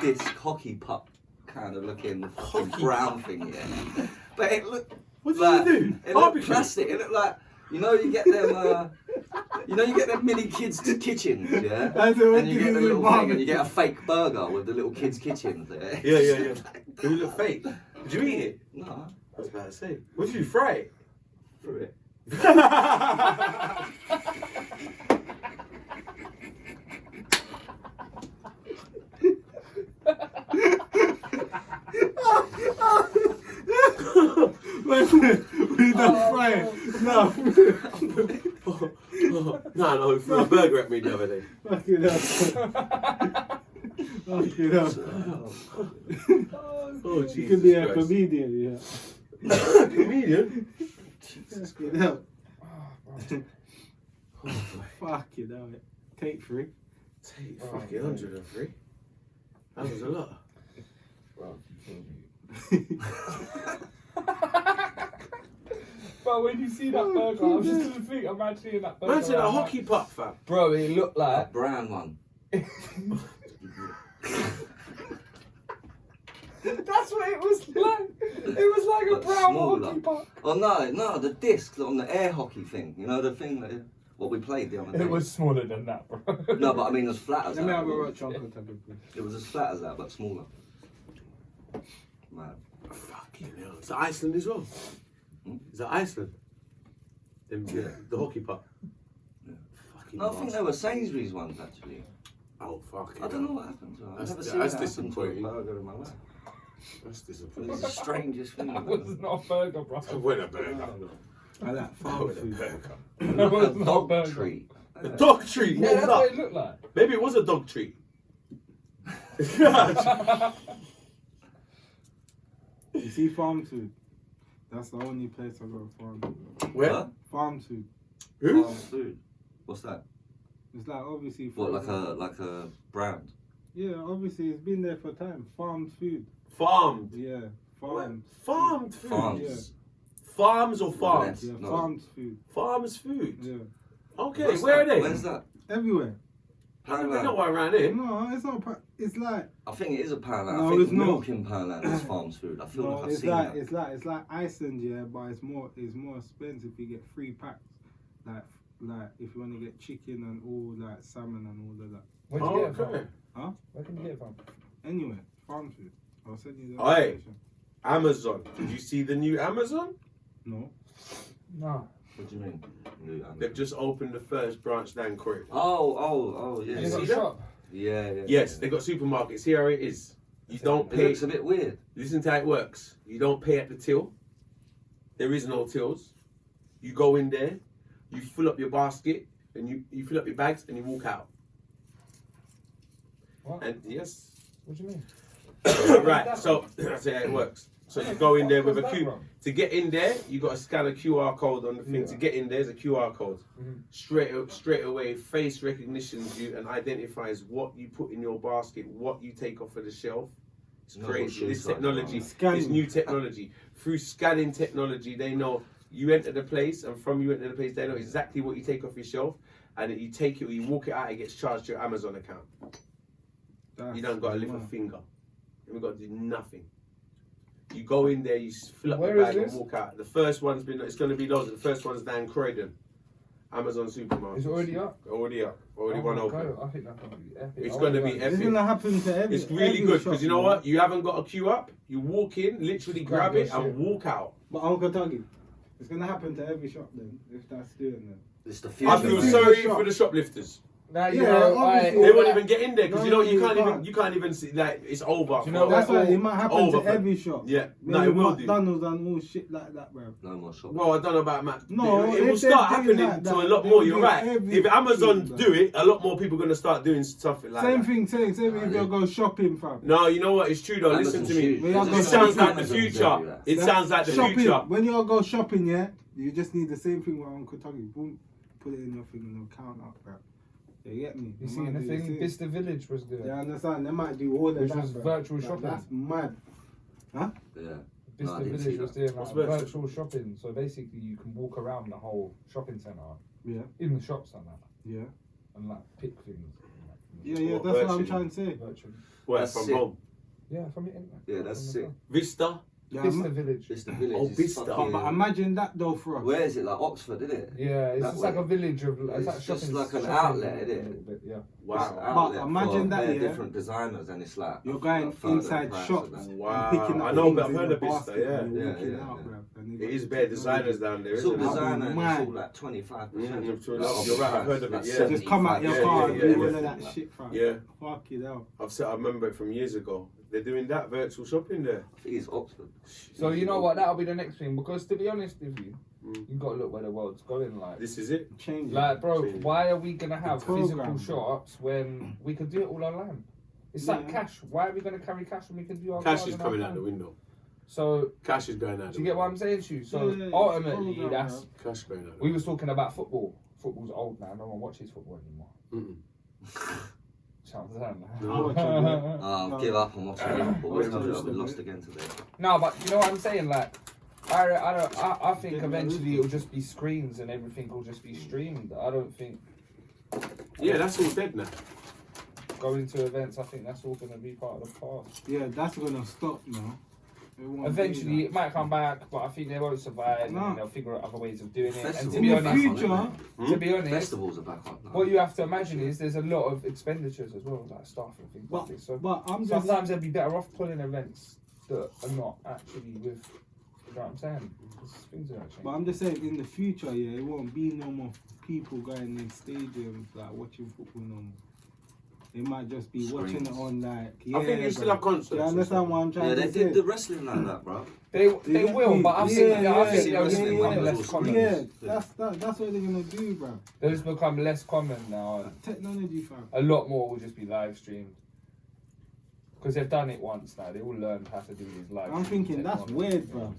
disc hockey puck kind of looking fucking Hockey brown thing, yeah. But it looked What did like, you do? It looked Barbecue? plastic. It looked like, you know, you get them. You get them mini kids' kitchens, yeah. That's what And you get the little thing, and you get a fake burger with the little kids' kitchens there. Yeah. It look fake. Did you eat it? No, I was about to say. What did you fry it? threw it. We don't fry it. No. No, he threw a burger at me the other day. Fucking hell. Fucking hell. Oh, You Jesus could be a Christ. comedian, yeah. Comedian? Fucking hell. Fucking hell. Take 3. Take fucking 103. That was a lot. Bro, when you see that burger, I was just gonna think, imagine that burger. Imagine a hockey puck, fam. Bro, it looked A like. brown one. That's what it was like. It was like a But brown smaller. hockey puck. Oh no, the disc on the air hockey thing. You know the thing that what we played the other day. It was smaller than that, bro. No, but I mean as flat as Let me that. have a right chocolate tablet, please. It was as flat as that, but smaller. Man. Fucking hell. Is that Iceland as well? Is that Iceland? The hockey puck. Yeah. Fucking No, I think bastard. they were Sainsbury's ones actually. Oh, fucking I don't know what happened to them. I've That's- never seen that's that happen to a disappointing. burger in my life. That's It was disappointing. the strangest thing. That was not a burger, bro. I want a burger. I like I fast want a food. burger. That was A not a dog burger. treat. A dog treat? Yeah, What that's was what that? it looked like. Maybe it was a dog treat. You see farm food? That's the only place I go farm food. Where? Huh? Farm food. Who? Farm food. What's that? It's like obviously. What, frozen. like a brand? Yeah, obviously it's been there for time. Farmed food. Farmed. Yeah, farmed. Farmed food. Farms. Farms or farms? Yeah, No. farmed food. Farms food. Yeah, Okay, What's where that? are they? Where's that? everywhere. They're not right around here. No, it's not. It's like I think it is a Poundland. No, I think it's not. milk in Poundland is farms food. I feel no, like I've it's seen like that. it's like Iceland, yeah, but it's more expensive. You get 3 packs, like if you want to get chicken and all like salmon and all of that. Where'd you get it from? Okay. Huh? Where can you get it from? Anyway, farm food. I'll send you the Aye. information. Amazon. Did you see the new Amazon? No. No. What do you mean? They've just opened the first branch down Croydon. Oh, yeah. You got see a that? shop? Yeah. Yes, they got supermarkets. Here how it is. You don't It pay. looks a bit weird. Listen to how it works. You don't pay at the till. There is no tills. You go in there, you fill up your basket, and you fill up your bags, and you walk out. What? And yes. What do you mean? Right, so that's how it works. So you go in there with a Where's that Q. from? To get in there, you got to scan a QR code on the thing. Yeah. To get in there is a QR code. Mhm. Straight away, face recognitions you and identifies what you put in your basket, what you take off of the shelf. It's You know what crazy. shoes This like technology, now. Scanning. this new technology. Through scanning technology, they know you enter the place, and from you enter the place, they know exactly what you take off your shelf, and then you take it or you walk it out, it gets charged to your Amazon account. You don't got to lift a mad. finger. You haven't got to do nothing. You go in there, you fill up Where the is bag and this? walk out. The first one's been, it's going to be loads. The first one's down Croydon. Amazon supermarket. Is it already up? Already up. Already Oh one my open. God, I think that's gonna be epic. It's I gonna wanna be go. epic. It's gonna happen to every. It's really every good shop, because you know man. what? You haven't got a queue up. You walk in, literally Just grab grab it your and shit. walk out. But Uncle Tuggy, it's gonna happen to every shop then if that's doing that. It's the I future. feel Every man. sorry shop. for the shoplifters. Now you Yeah, know, obviously. They won't even get in there because No, you know you you can't can't. even see like it's over. Do you know That's what? why it might happen Over to for- every shop. Yeah, no, Maybe it will do. McDonald's and all shit like that, bro. No more shop. Well, I don't know about Matt. No, it will if start they do happening like to a that, lot they more. will You're do right. every If Amazon shit, do it, a lot more people are gonna start doing stuff like Same that. thing, same if you go shopping, fam. No, you know what? It's true though. Listen Amazon's to me. huge. We are It gonna sounds like the Amazon's future. everywhere. It sounds like the shopping. future. When you all go shopping, yeah, you just need the same thing with Uncle Tuggy. Boom, put it in your thing and they'll count up, bro. You get me? You They see might the do thing same. Bicester Village was doing. You understand? They might do all of Which that, was bro. virtual Like, shopping. That's mad. Yeah. Bicester I didn't see Village was that. doing What's like virtual? virtual shopping. So basically, you can walk around the whole shopping centre Yeah, in the shops and that, yeah. and like pick things. Yeah, What, that's what I'm virtually? trying to say. Virtually. Where That's from sick. home? Yeah, from the internet. Yeah, that's From the sick. phone. Vista. Yeah, Bicester Village. It's the village. Oh, it's Bicester. fucking- but imagine that though for us. Where is it? Like Oxford, isn't it? Yeah, it's That just like way. a village of. It's It's like just shopping. like an shopping outlet, a isn't it? little bit, yeah. It's Wow. an outlet imagine for that, bare yeah. different designers, and it's like You're going a third of the inside price shops of that. and Wow. picking up I know, things but I've in heard the of Bicester, basket yeah. and you're Yeah, walking yeah, out, yeah. bruv, and It they is got bare technology. designers down there, It's all isn't it? designer and Mad. it's all like 25%. Mm, of you're the right, I've heard of price, it, like yeah. Just come out your Yeah, car yeah, and yeah, do all yeah. of that shit, fam. Yeah, Fuck it out. I remember it from years ago. They're doing that virtual shopping there. I think it's Oxford. So you know what? That'll be the next thing, because to be honest with you, Mm. you got to look where the world's going. Like, This is it. Change it. like, bro, Change. why are we gonna have program, physical bro. shops when we can do it all online? It's like Yeah. cash. Why are we gonna carry cash when we can do our Cash cards is on coming our out the phone? window. So Cash is going out do the you get what window. I'm saying to you? So Yeah, it's ultimately, program, that's bro. Cash going out the we was talking about football. Football's old now. No one watches football anymore. Mm-mm. Sounds like No. I'll give up on watching Liverpool. Wait, I told you just we a lost bit. again today. No, but you know what I'm saying? Like, I think Yeah, eventually it'll just be screens and everything will just be streamed. I don't think Yeah, that's all dead now. going to events. I think that's all going to be part of the past. Yeah, that's gonna stop now. It won't be Eventually, that. it might come back, but I think they won't survive, No. and they'll figure out other ways of doing it. And to Festivals be in are the back honest, on, future, to be honest, Festivals are back up now. what you have to imagine is there's a lot of expenditures as well, like staff and things like but, this. So but I'm just sometimes they'd be better off pulling events that are not actually with. You know what I'm saying? 'Cause things are gonna change. But I'm just saying, in the future, yeah, it won't be no more people going in stadiums like watching football no more. It might just be watching it Screens. on like. I think you still bro. have concerts. Do you understand what I'm trying Yeah, to they say? did the wrestling like that, bro. They Yeah, will, but I yeah, think yeah, I think yeah, they'll just yeah, become yeah. less common. Yeah, that's what they're gonna do, bro. They'll just become less common now. Technology, fam. A lot more will just be live streamed. because they've done it once now. They all learned how to do these live. I'm thinking that's technology, weird, bro.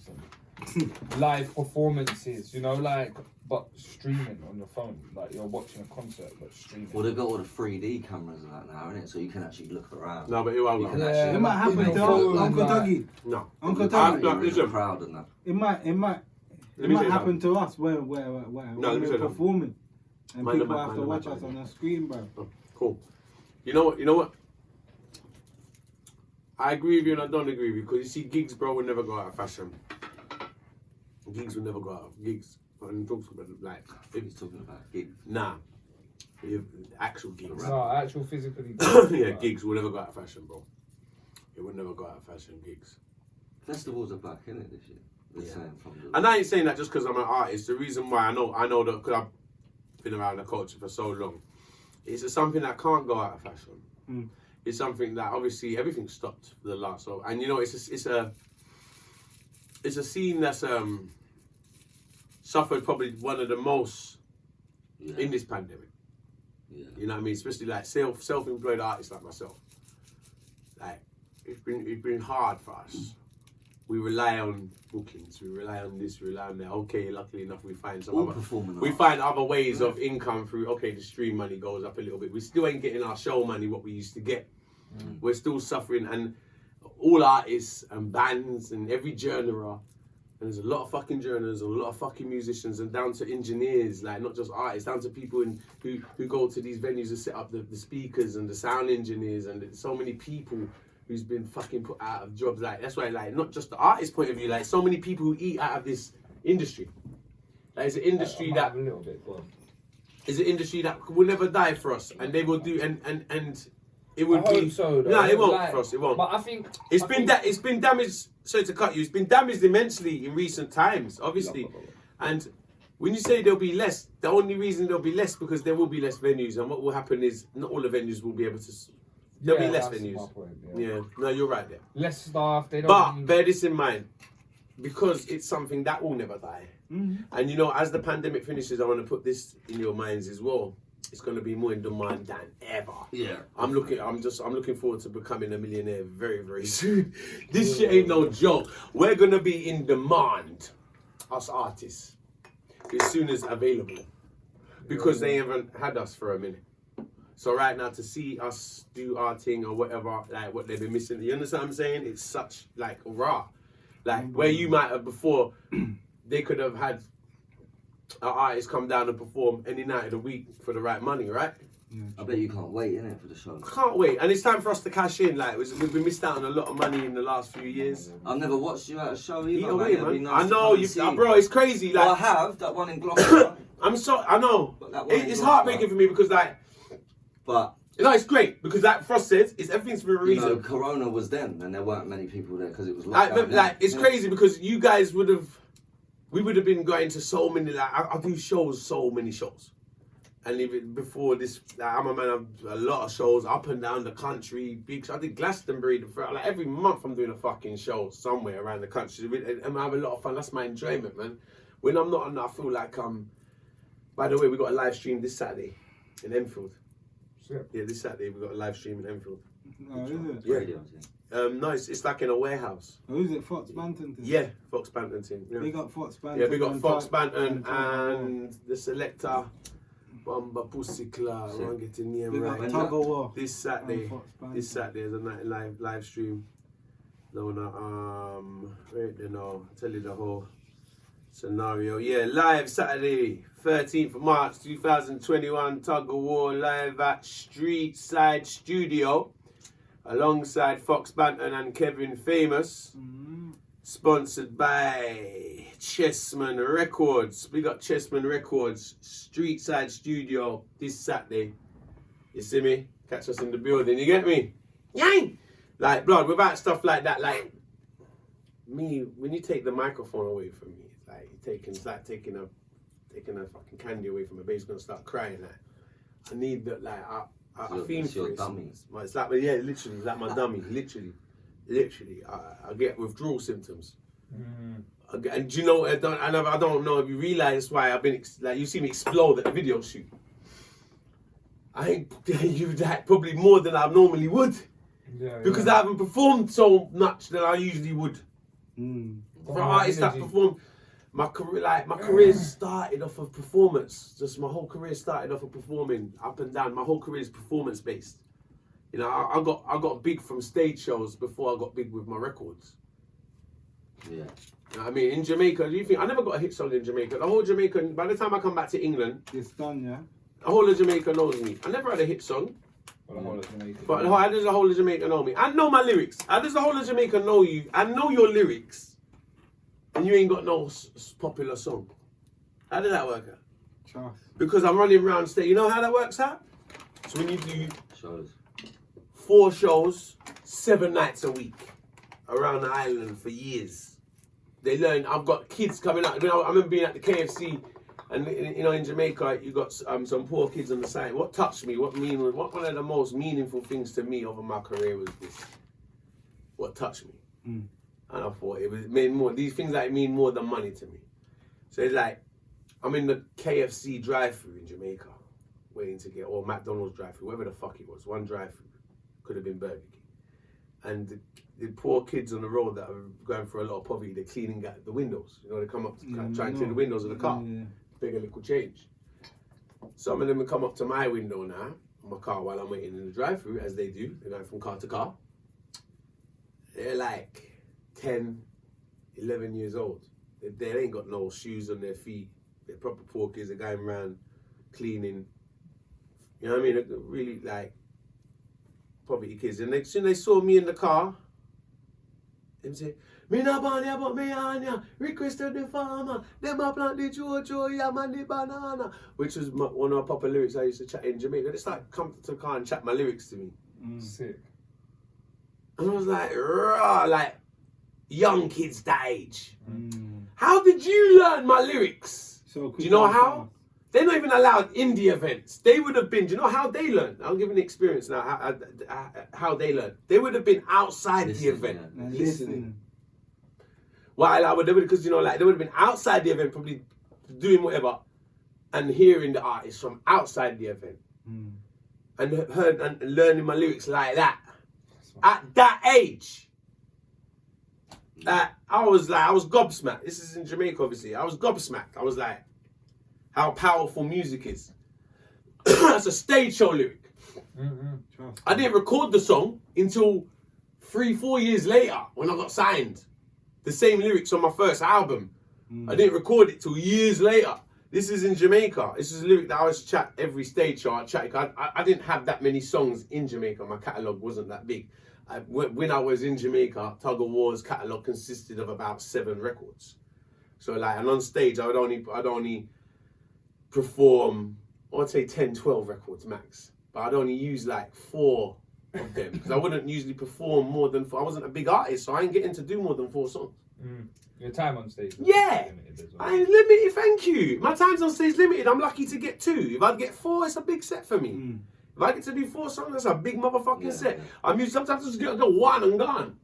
Live performances, you know, like, but streaming on your phone, like you're watching a concert but streaming. Well, they've got all the 3D cameras and that now, innit? So you can actually look around. No, but it won't. You can Yeah. actually It might happen make to photos. Uncle like- Dougie. No. Uncle I'm Dougie. no, listen. proud and that. It might Let me say happen something. to us where No, when let me we're say something. performing, and Mind the people mic, have mind to the watch mic, us mind on the screen, bro. Oh, cool. You know what? I agree with you and I don't agree with you because you see, gigs, bro, will never go out of fashion. Gigs will never go out of gigs. And talks about like, If he's talking about gigs. nah, actual gigs. No, actual physically. Yeah, gigs will never go out of fashion, bro. It will never go out of fashion, gigs. Festivals are back, innit, this year? They're Yeah. saying from the... And I ain't saying that just because I'm an artist. The reason why I know that because I've been around the culture for so long, it's something that can't go out of fashion. Mm. It's something that obviously everything stopped for the last. So, and you know, it's a scene that's suffered probably one of the most Yeah. in this pandemic. Yeah. You know what I mean? Especially like self-employed artists like myself. Like it's been hard for us. We rely on bookings. We rely on this. We rely on that. Okay, luckily enough, we find some All other. performing We arts. find other ways of income through. Okay, the stream money goes up a little bit. We still ain't getting our show money what we used to get. We're still suffering, and all artists and bands and every genre. And there's a lot of fucking journalists, a lot of fucking musicians, and down to engineers, like not just artists, down to people who go to these venues and set up the speakers and the sound engineers, and there's so many people who's been fucking put out of jobs. Like that's why, like not just the artist point of view, like so many people who eat out of this industry. Like it's an industry that a little bit, but is an industry that will never die for us, and they will do, and it would I be. hope so, though. No, it won't Like, for us. It won't. But I think It's been damaged. Sorry to cut you. It's been damaged immensely in recent times, obviously. And when you say there'll be less, the only reason there'll be less because there will be less venues, and what will happen is not all the venues will be able to. There'll be less that's my venues. point, Yeah. No, you're right there. Less staff. They don't. But need- bear this in mind, because it's something that will never die. Mm-hmm. And you know, as the pandemic finishes, I want to put this in your minds as well. It's going to be more in demand than ever. Yeah. I'm looking forward to becoming a millionaire very, very soon. This shit ain't no joke. We're gonna be in demand, us artists, as soon as available, because they haven't had us for a minute. So right now, to see us do our thing or whatever, like what they've been missing, you understand what I'm saying? It's such like raw, like where you might have before, they could have had an artist come down and perform any night of the week for the right money, right? I bet you can't wait, innit, for the show. Can't wait, and it's time for us to cash in. Like we've missed out on a lot of money in the last few years. I've never watched you at a show either, Eat man. away, It'd be man. nice I to know come and you, see. bro. It's crazy. Well, I Like have, that one in Gloucester. I'm so, I know. But that one in It's Gloucester. heartbreaking for me because like, But, no, it's great because like Frost says, it's everything's for a you know, reason. Corona was then, and there weren't many people there because it was Like, lockdown. but, like, it's Yeah. crazy because you guys we would have been going to so many. Like I do shows, so many shows. And even before this, like, I'm a man of a lot of shows up and down the country. Big, I did Glastonbury. Like every month, I'm doing a fucking show somewhere around the country, and I have a lot of fun. That's my enjoyment, man. When I'm not on, I feel like By the way, we got a live stream this Saturday in Enfield. Yeah, this Saturday we got a live stream in Enfield. Oh, is it? Yeah. Radio thing. No, it's like in a warehouse. Oh, is it Fox Banton? Yeah, Fox Banton team. Yeah. Big up Fox Banton. Yeah, we got and Fox Tug- Banton Tuggawar. and the selector, Bamba Pussycla. I won't get the name Big up right. Tuggawar. This Saturday, and Fox Banton. this Saturday is a night live stream. No, wait, you know, tell you the whole scenario. Yeah, live Saturday, 13th of March 2021. Tuggawar live at Street Side Studio, alongside Fox Banton and Kevin Famous. Mm. Sponsored by Chessman Records. We got Chessman Records, Street Side Studio this Saturday. You see me? Catch us in the building. You get me? Yang! Like, blood, without stuff like that, like, me, when you take the microphone away from me, it's like taking a fucking candy away from my baby's gonna start crying. Like, I need that, like, I feel It's for your it. dummy. It's like, yeah, literally, like my dummy, literally, I get withdrawal symptoms. And do you know? I don't know if you realize why I've been like you see me explode at the video shoot. I ain't you that probably more than I normally would. Yeah, because yeah. I haven't performed so much than I usually would. For artists that perform, my career started off of performance. Just my whole career started off of performing up and down. My whole career is performance based. You know, I got big from stage shows before I got big with my records. Yeah. You know what I mean? In Jamaica, do you think I never got a hit song in Jamaica? The whole Jamaican, by the time I come back to England, It's done, yeah. the whole of Jamaica knows me. I never had a hit song, Well, the whole of Jamaica. but how does the whole of Jamaica know me? I know my lyrics. How does the whole of Jamaica know you? I know your lyrics, and you ain't got no popular song. How did that work out? Trust. Because I'm running around state. You know how that works out? So when you do Shows. 4 shows, 7 nights a week around the island for years. They learn. I've got kids coming out. You know, I remember being at the KFC, and you know, in Jamaica, you got some poor kids on the side. What touched me? What one of the most meaningful things to me over my career was this. What touched me, and I thought it made more. These things like mean more than money to me. So it's like I'm in the KFC drive-thru in Jamaica, waiting to get, or McDonald's drive-thru, whatever the fuck it was. One drive-thru. Could have been Burger King. And the poor kids on the road that are going through a lot of poverty, they're cleaning out the windows. You know, they come up to try and clean the windows of the car, beg a little change. Some of them will come up to my window now, on my car, while I'm waiting in the drive-thru, as they do. They're going from car to car. They're like 10, 11 years old. They ain't got no shoes on their feet. They're proper poor kids. They're going around cleaning. You know what I mean? They're really like poverty kids. And next thing they saw me in the car, they say, "Me na born here, but me on ya. Requested the farmer. Them a plant the jojo, yam and the banana." Which was one of my popular lyrics I used to chat in Jamaica. They started come to the car and chat my lyrics to me. Sick. And I was like, raw, like young kids that age. How did you learn my lyrics? So Do you know how? They're not even allowed indie events. They would have been, do you know how they learned? I'll give you an experience now, how they learned. They would have been outside the event. Yeah. Listening. While I would, because, you know, like, they would have been outside the event, probably doing whatever, and hearing the artist from outside the event. And heard and learning my lyrics like that. At that age. I was gobsmacked. This is in Jamaica, obviously. I was gobsmacked. I was like, how powerful music is. That's a stage show lyric. I didn't record the song until 3-4 years later when I got signed. The same lyrics on my first album. I didn't record it till years later. This is in Jamaica. This is a lyric that I was chat every stage show. I didn't have that many songs in Jamaica. My catalogue wasn't that big. When I was in Jamaica, Tuggawar's catalogue consisted of about 7 records. So like, and on stage, I'd only perform, I'd say 10, 12 records max. But I'd only use like 4 of them. Because I wouldn't usually perform more than 4. I wasn't a big artist, so I ain't getting to do more than 4 songs. Your time on stage. Yeah. I'm limited, thank you. My time's on stage limited. I'm lucky to get 2. If I get 4, it's a big set for me. If I get to do 4 songs, that's a big motherfucking set. Sometimes I just get 1 and gone.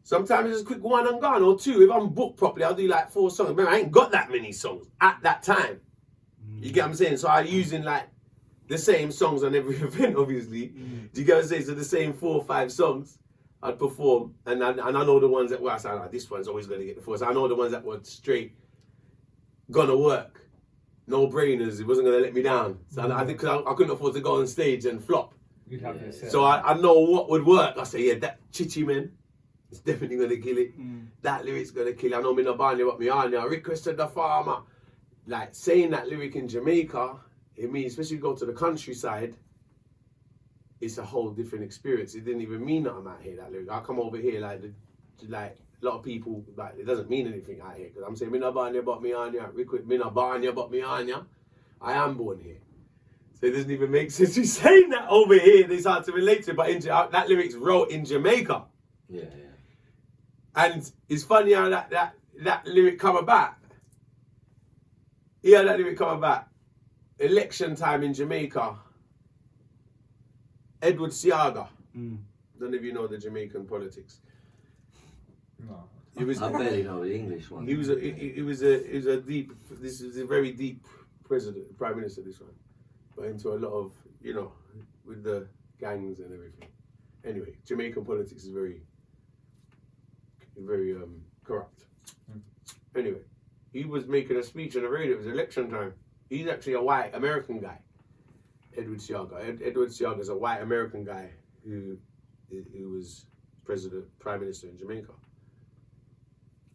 Sometimes it's just quick 1 and gone, or 2. If I'm booked properly, I'll do like 4 songs. Remember, I ain't got that many songs at that time. You get what I'm saying? So I'm using like the same songs on every event, obviously. Do you get what I'm saying? So the same 4 or 5 songs I'd perform, and I know the ones that were, I sound like, this one's always going to get the 4. So I know the ones that were straight gonna work. No brainers, it wasn't gonna let me down. So I think because I couldn't afford to go on stage and flop. You'd have this set. So I know what would work. I say, yeah, that Chichi man, it's definitely gonna kill it. That lyric's gonna kill it. I know me no barney what me on now. Requested the farmer. Like saying that lyric in Jamaica, it means, especially if you go to the countryside, it's a whole different experience. It didn't even mean that I'm out here, that lyric. I come over here like a lot of people, like, it doesn't mean anything out here, because I'm saying, me no born here, but me on ya. Me no born here, but me on ya. I am born here. So it doesn't even make sense you saying that over here. It's hard to relate to, but that lyric's wrote in Jamaica. Yeah. And it's funny how that lyric come about. Yeah, that lyric come about. Election time in Jamaica. Edward Siaga. Don't know if you know the Jamaican politics. No. I barely know the English one. He was a deep. This is a very deep prime minister. This one, but into a lot of, you know, with the gangs and everything. Anyway, Jamaican politics is very corrupt. Anyway, he was making a speech on the radio. It was election time. He's actually a white American guy, Edward Seaga. Edward Seaga is a white American guy who was prime minister in Jamaica.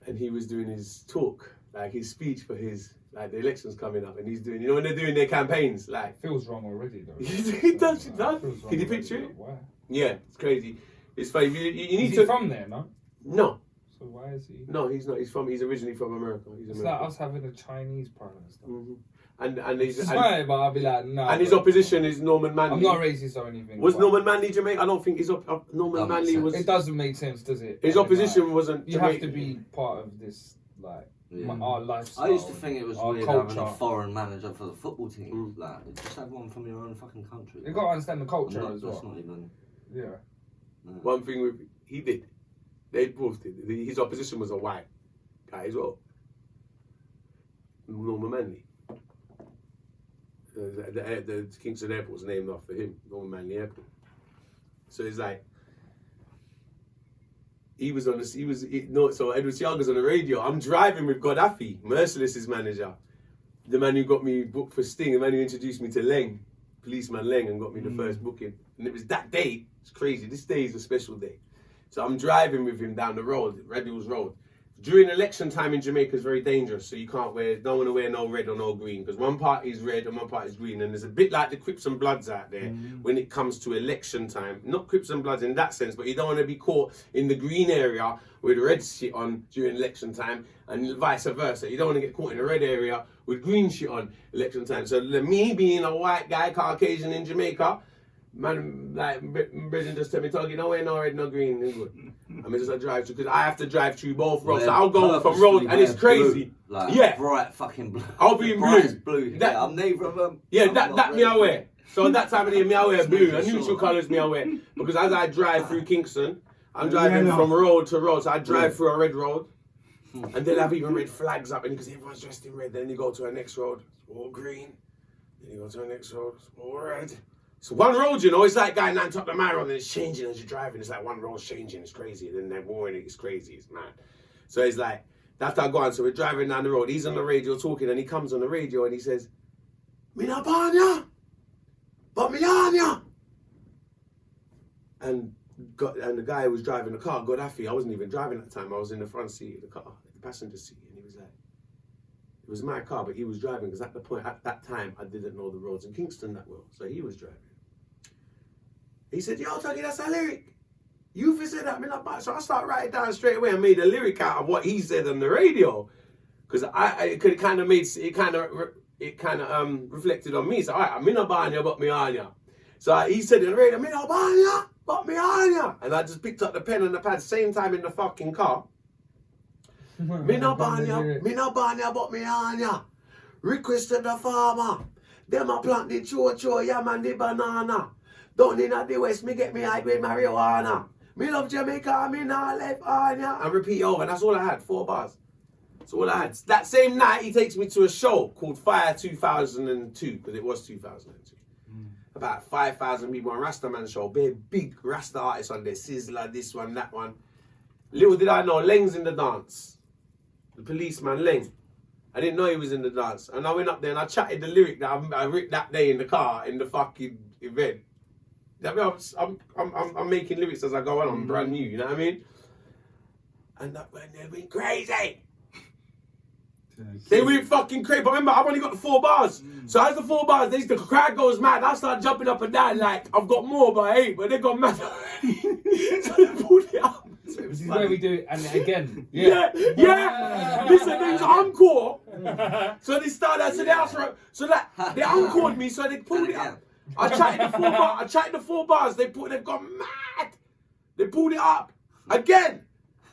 And he was doing his talk, like his speech for his, like the elections coming up, and he's doing, you know when they're doing their campaigns, like. Feels wrong already though. He does. Can you picture it? Why? Yeah, it's crazy. It's funny. You need Is to. he from there, no? No. So why is he? No, he's not. He's originally from America. It's like us having a Chinese prime minister. Mm-hmm. And he's It's right, but I'll be like, no. and his opposition is Norman Manley. I'm not racist or anything. Was but Norman Manley Jamaican? I don't think Norman Manley was. It doesn't make sense, does it? His And, opposition like, wasn't. You have Jamaican. to be part of this, like Yeah. our lifestyle. I used to think it was our weird culture. having a foreign manager for the football team. Like, just have one from your own fucking country. You got to understand the culture Not- as that's well. not even. Yeah. No. One thing he did. They both did. His opposition was a white guy as well. Norman Manley. The Kingston Airport was named after him, Norman Manley Airport. So it's like so Edward Seaga's on the radio. I'm driving with Gaddafi, Merciless's manager, the man who got me booked for Sting, the man who introduced me to Leng, policeman Leng, and got me the first booking. And it was that day. It's crazy. This day is a special day. So I'm driving with him down the road, Red Hills Road. During election time in Jamaica is very dangerous, so you don't want to wear no red or no green, because one part is red and one part is green, and there's a bit like the Crips and Bloods out there when it comes to election time. Not Crips and Bloods in that sense, but you don't want to be caught in the green area with red shit on during election time, and vice versa. You don't want to get caught in the red area with green shit on election time. So me being a white guy, Caucasian in Jamaica, man, like, Bridget just tell me, Tuggy, no way, no red, no green. I mean, just a drive through, because I have to drive through both roads. So I'll go from road, and it's crazy. Blue, like, yeah. Bright fucking blue. I'll be in Brightest blue. blue. That- Yeah, I'm neither of them. Yeah, I'm that not me I red. wear. So that time of the year, me I wear blue. making And neutral sure. colours me I wear. Because as I drive through Kingston, I'm driving no. from road to road. So I drive through a red road. And they'll have even red flags up. And because everyone's dressed in red, then you go to a next road, it's all green. Then you go to the next road, it's all red. So one road, you know, it's like going down top of the main road and it's changing as you're driving. It's like one road's changing, it's crazy. Then they're warning it, it's crazy, it's mad. So it's like, that's how I go on. So we're driving down the road. He's on the radio talking, and he comes on the radio and he says, "Me na banya, but me on ya." And the guy who was driving the car, Gaddafi, I wasn't even driving at the time. I was in the front seat of the car, the passenger seat, and he was like, it was my car, but he was driving, because at that time, I didn't know the roads in Kingston that well. So he was driving. He said, "Yo, Tuggy, that's a lyric. You fi said that, me not bad." So I start writing down straight away and made a lyric out of what he said on the radio, because it could kind of reflected on me. So alright, me not bad, but me on ya. So he said in the radio, "Me not bad, but me on ya," and I just picked up the pen and the pad same time in the fucking car. "Me no banya, but me on ya. Request to the farmer. Them a plant the cho-cho, yam and the banana. Down in the west, me get me high grade marijuana. Me love Jamaica, me not left on ya." And repeat over, and that's all I had, 4 bars. That's all I had. That same night, he takes me to a show called Fire 2002, because it was 2002. About 5,000 people on Rastaman show, big Rasta artists on there, Sizzler, this one, that one. Little did I know, Leng's in the dance. The policeman Leng. I didn't know he was in the dance. And I went up there and I chatted the lyric that I wrote that day in the car in the fucking event. I'm making lyrics as I go on. I'm brand new, you know what I mean? And that when they went crazy. They went fucking crazy. But remember, I've only got the 4 bars. So as the 4 bars, the crowd goes mad. I start jumping up and down like, I've got more, but I ain't. But they got mad already. So they pulled it up. So it was This is funny. where we do it, and again. Yeah. Listen, there's encore. So they started, so they asked for, so that they encored me, so they pulled it up. I chatted the 4 bars. They've gone mad. They pulled it up again.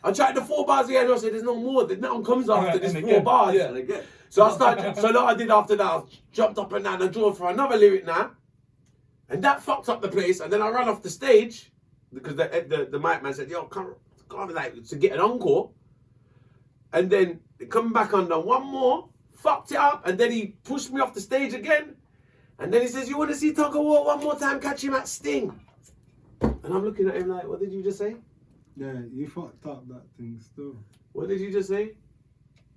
I tried the 4 bars again. And I said, "There's no more. Nothing comes after this 4 bars." Yeah, again. So I started. So what I did after that, I jumped up and down and drew for another lyric now, and that fucked up the place. And then I ran off the stage because the mic man said, "Yo, come like to get an encore." And then they come back on one more, fucked it up, and then he pushed me off the stage again. And then he says, "You want to see Tuggawar one more time? Catch him at Sting." And I'm looking at him like, what did you just say? Yeah, you fucked up that thing still. What did you just say?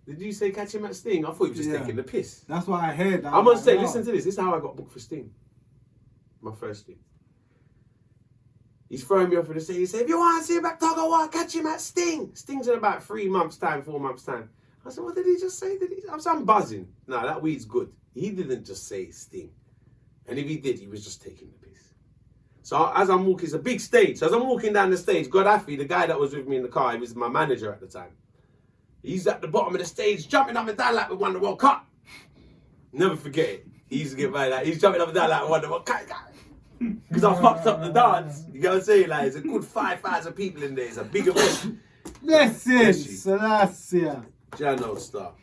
Did you say catch him at Sting? I thought you were just taking the piss. That's what I heard. I'm gonna say, listen to this. This is how I got booked for Sting. My first Sting. He's throwing me off in the stage. He said, if you want to see him at Tuggawar, catch him at Sting. Sting's in about 3 months' time, 4 months' time. I said, what did he just say? I'm buzzing. No, that weed's good. He didn't just say Sting. And if he did, he was just taking the piss. So as I'm walking, it's a big stage. So as I'm walking down the stage, Gaad, the guy that was with me in the car, he was my manager at the time. He's at the bottom of the stage, jumping up and down like we won the World Cup. Never forget it. He used to get by that. He's jumping up and down like we won the World Cup. Because I fucked up the dance. You get what I'm saying? Like, it's a good 5,000 people in there. It's a big event. Blessing, Selassie. Jano star.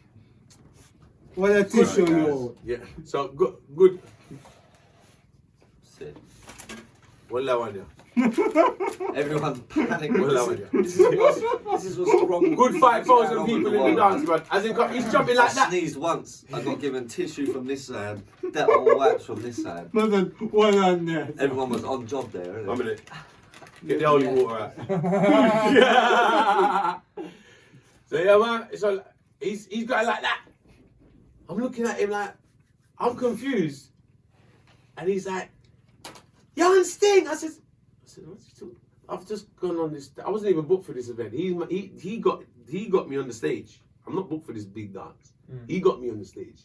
What a tissue you. Yeah. So, good. Sit. Wala wanya. Everyone's panicking. Wala wanya. This is what's wrong. Good 5,000 people in the dance, man. As in, he's jumping like I that. sneezed once. I got given tissue from this side, Dettol wipes from this side. Listen, one on there. Everyone was on job there. Isn't it? 1 minute. Get the holy water out. Yeah. So yeah, man. So he's going like that. I'm looking at him like I'm confused, and he's like, "Young Sting." I said, "What's he talking? I've just gone on this. I wasn't even booked for this event. He got me on the stage. I'm not booked for this big dance. He got me on the stage.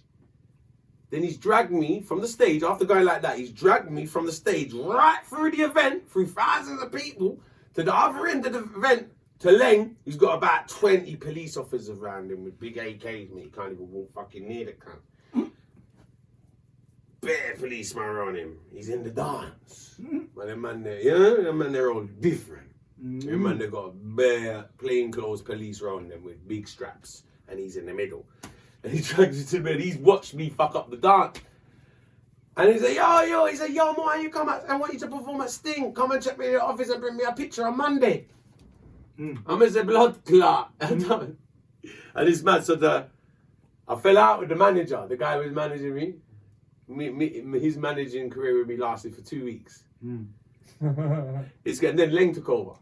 Then he's dragged me from the stage after going like that. He's dragged me from the stage right through the event, through thousands of people, to the other end of the event, to Leng, who's got about 20 police officers around him with big AKs, mate. He can't even walk fucking near the cunt. Bare policeman around him. He's in the dance. But them man there, them man they're all different. Them man they got bare plainclothes police around them with big straps, and he's in the middle. And he drags it to me, and he's watched me fuck up the dance. And he's like, he said, yo, man, you come out, I want you to perform at Sting. Come and check me in the office and bring me a picture on Monday. I'm as a blood clot. And it's mad. So I fell out with the manager, the guy who was managing me. His managing career with me lasted for 2 weeks. It's getting then Leng took over.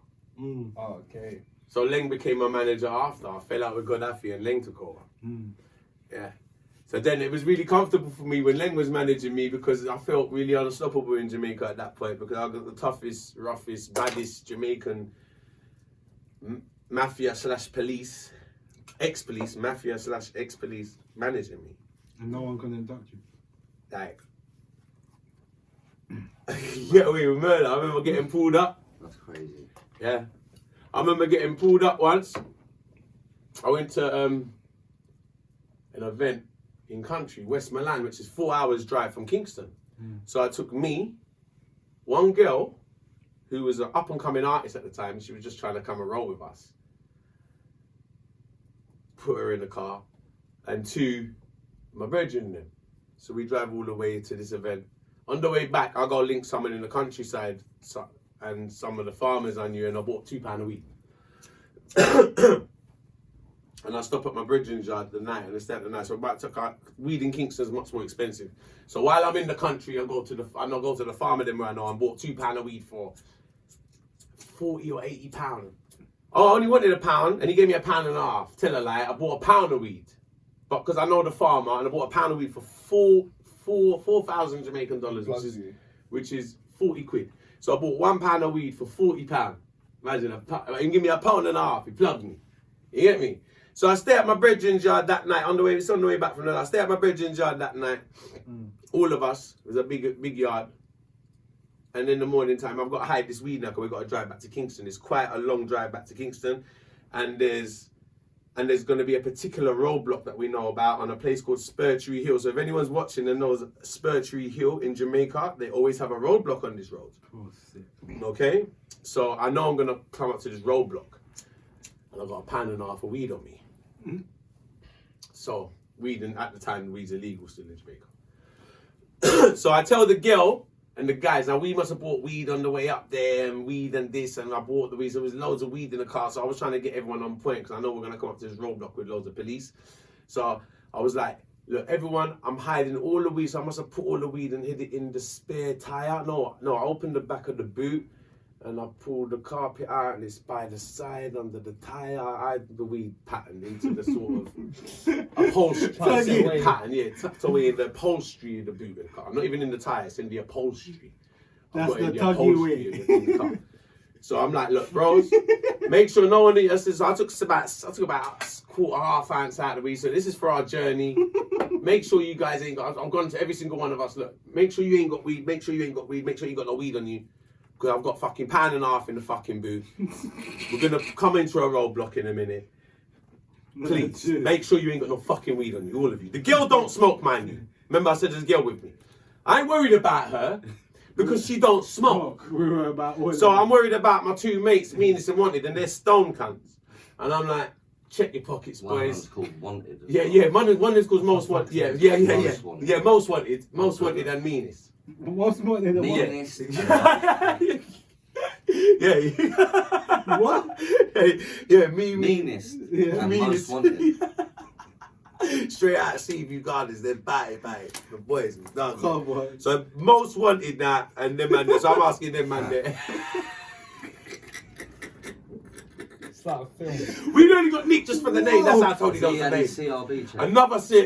Oh, okay. So Leng became my manager after. I fell out with Gaddafi and Leng took over. Yeah. So then it was really comfortable for me when Leng was managing me because I felt really unstoppable in Jamaica at that point because I got the toughest, roughest, baddest Jamaican mafia/police, ex-police, mafia/ex-police managing me. And no one can induct you. Like, get away with murder. I remember getting pulled up. That's crazy. Yeah. I remember getting pulled up once. I went to an event in country, West Milan, which is 4 hours drive from Kingston. So I took me, one girl, who was an up-and-coming artist at the time. She was just trying to come and roll with us. Put her in the car. And 2, my brethren then. So we drive all the way to this event. On the way back, I go link someone in the countryside and some of the farmers I knew, and I bought £2 a week. And I stop at my brethren's yard the night, and I stay at the night. So about to weed in Kingston is much more expensive. So while I'm in the country, I go to the farmer them where I know and bought £2 a weed for 40 or 80 pounds. Oh, I only wanted £1, and he gave me £1.50. Tell a lie, I bought £1 of weed. But because I know the farmer, and I bought £1 of weed for 4,000 Jamaican dollars, which is 40 quid. So I bought £1 of weed for £40. Imagine, he give me £1.50. He plugged me. You get me? So I stay at my brethren's yard that night. It's on the way back from the night. I stay at my brethren's yard that night. All of us. It was a big yard. And in the morning time, I've got to hide this weed now because we've got to drive back to Kingston. It's quite a long drive back to Kingston. And there's going to be a particular roadblock that we know about on a place called Spurtree Hill. So if anyone's watching and knows Spurtree Hill in Jamaica, they always have a roadblock on this road. Okay? So I know I'm going to come up to this roadblock. And I've got £1.50 of weed on me. So weed, at the time, weed's illegal still in Jamaica. So I tell the girl and the guys, now we must have bought weed on the way up there and weed and this, and I bought the weed. So there was loads of weed in the car. So I was trying to get everyone on point because I know we're going to come up to this roadblock with loads of police. So I was like, look, everyone, I'm hiding all the weed. So I must have put all the weed and hid it in the spare tire. No, I opened the back of the boot and I pulled the carpet out and it's by the side under the tyre. I had the weed pattern into the sort of upholstery pattern, tucked away in the upholstery of the boot of the car. Not even in the tyre, it's in the upholstery. That's the tuggy weed. In the car. So I'm like, look, bros, make sure no one eats this. I took about quarter, half ounce out of the weed. So this is for our journey. Make sure you guys ain't got. I've gone to every single one of us. Look, make sure you ain't got weed. Make sure you ain't got weed. Make sure you got no weed on you. Because I've got fucking £1.5 in the fucking boot. We're gonna come into a roadblock in a minute. Please, make sure you ain't got no fucking weed on you, all of you. The girl don't smoke, mind you. Remember I said there's a girl with me. I ain't worried about her because she don't smoke. We were about all So I'm worried about my two mates, Meanest and Wanted, and they're stone cunts. And I'm like, check your pockets, One of boys. them's called Wanted. as Yeah, well. yeah, one is called Most Wanted. Yeah. Most Wanted. Yeah, Most Wanted. Most Wanted and Meanest. What's more than the one? Meanest. Yeah. What? Yeah, me. Meanest. Yeah, And Meanest. Most Wanted. Straight out of Seaview Gardens, they're batty. The boys, done. Come on. So Most Wanted now, and them man there. So I'm asking them man there. It's like a film. We only got nicked just for the name. That's how I told you that was He the had name. his CRB check.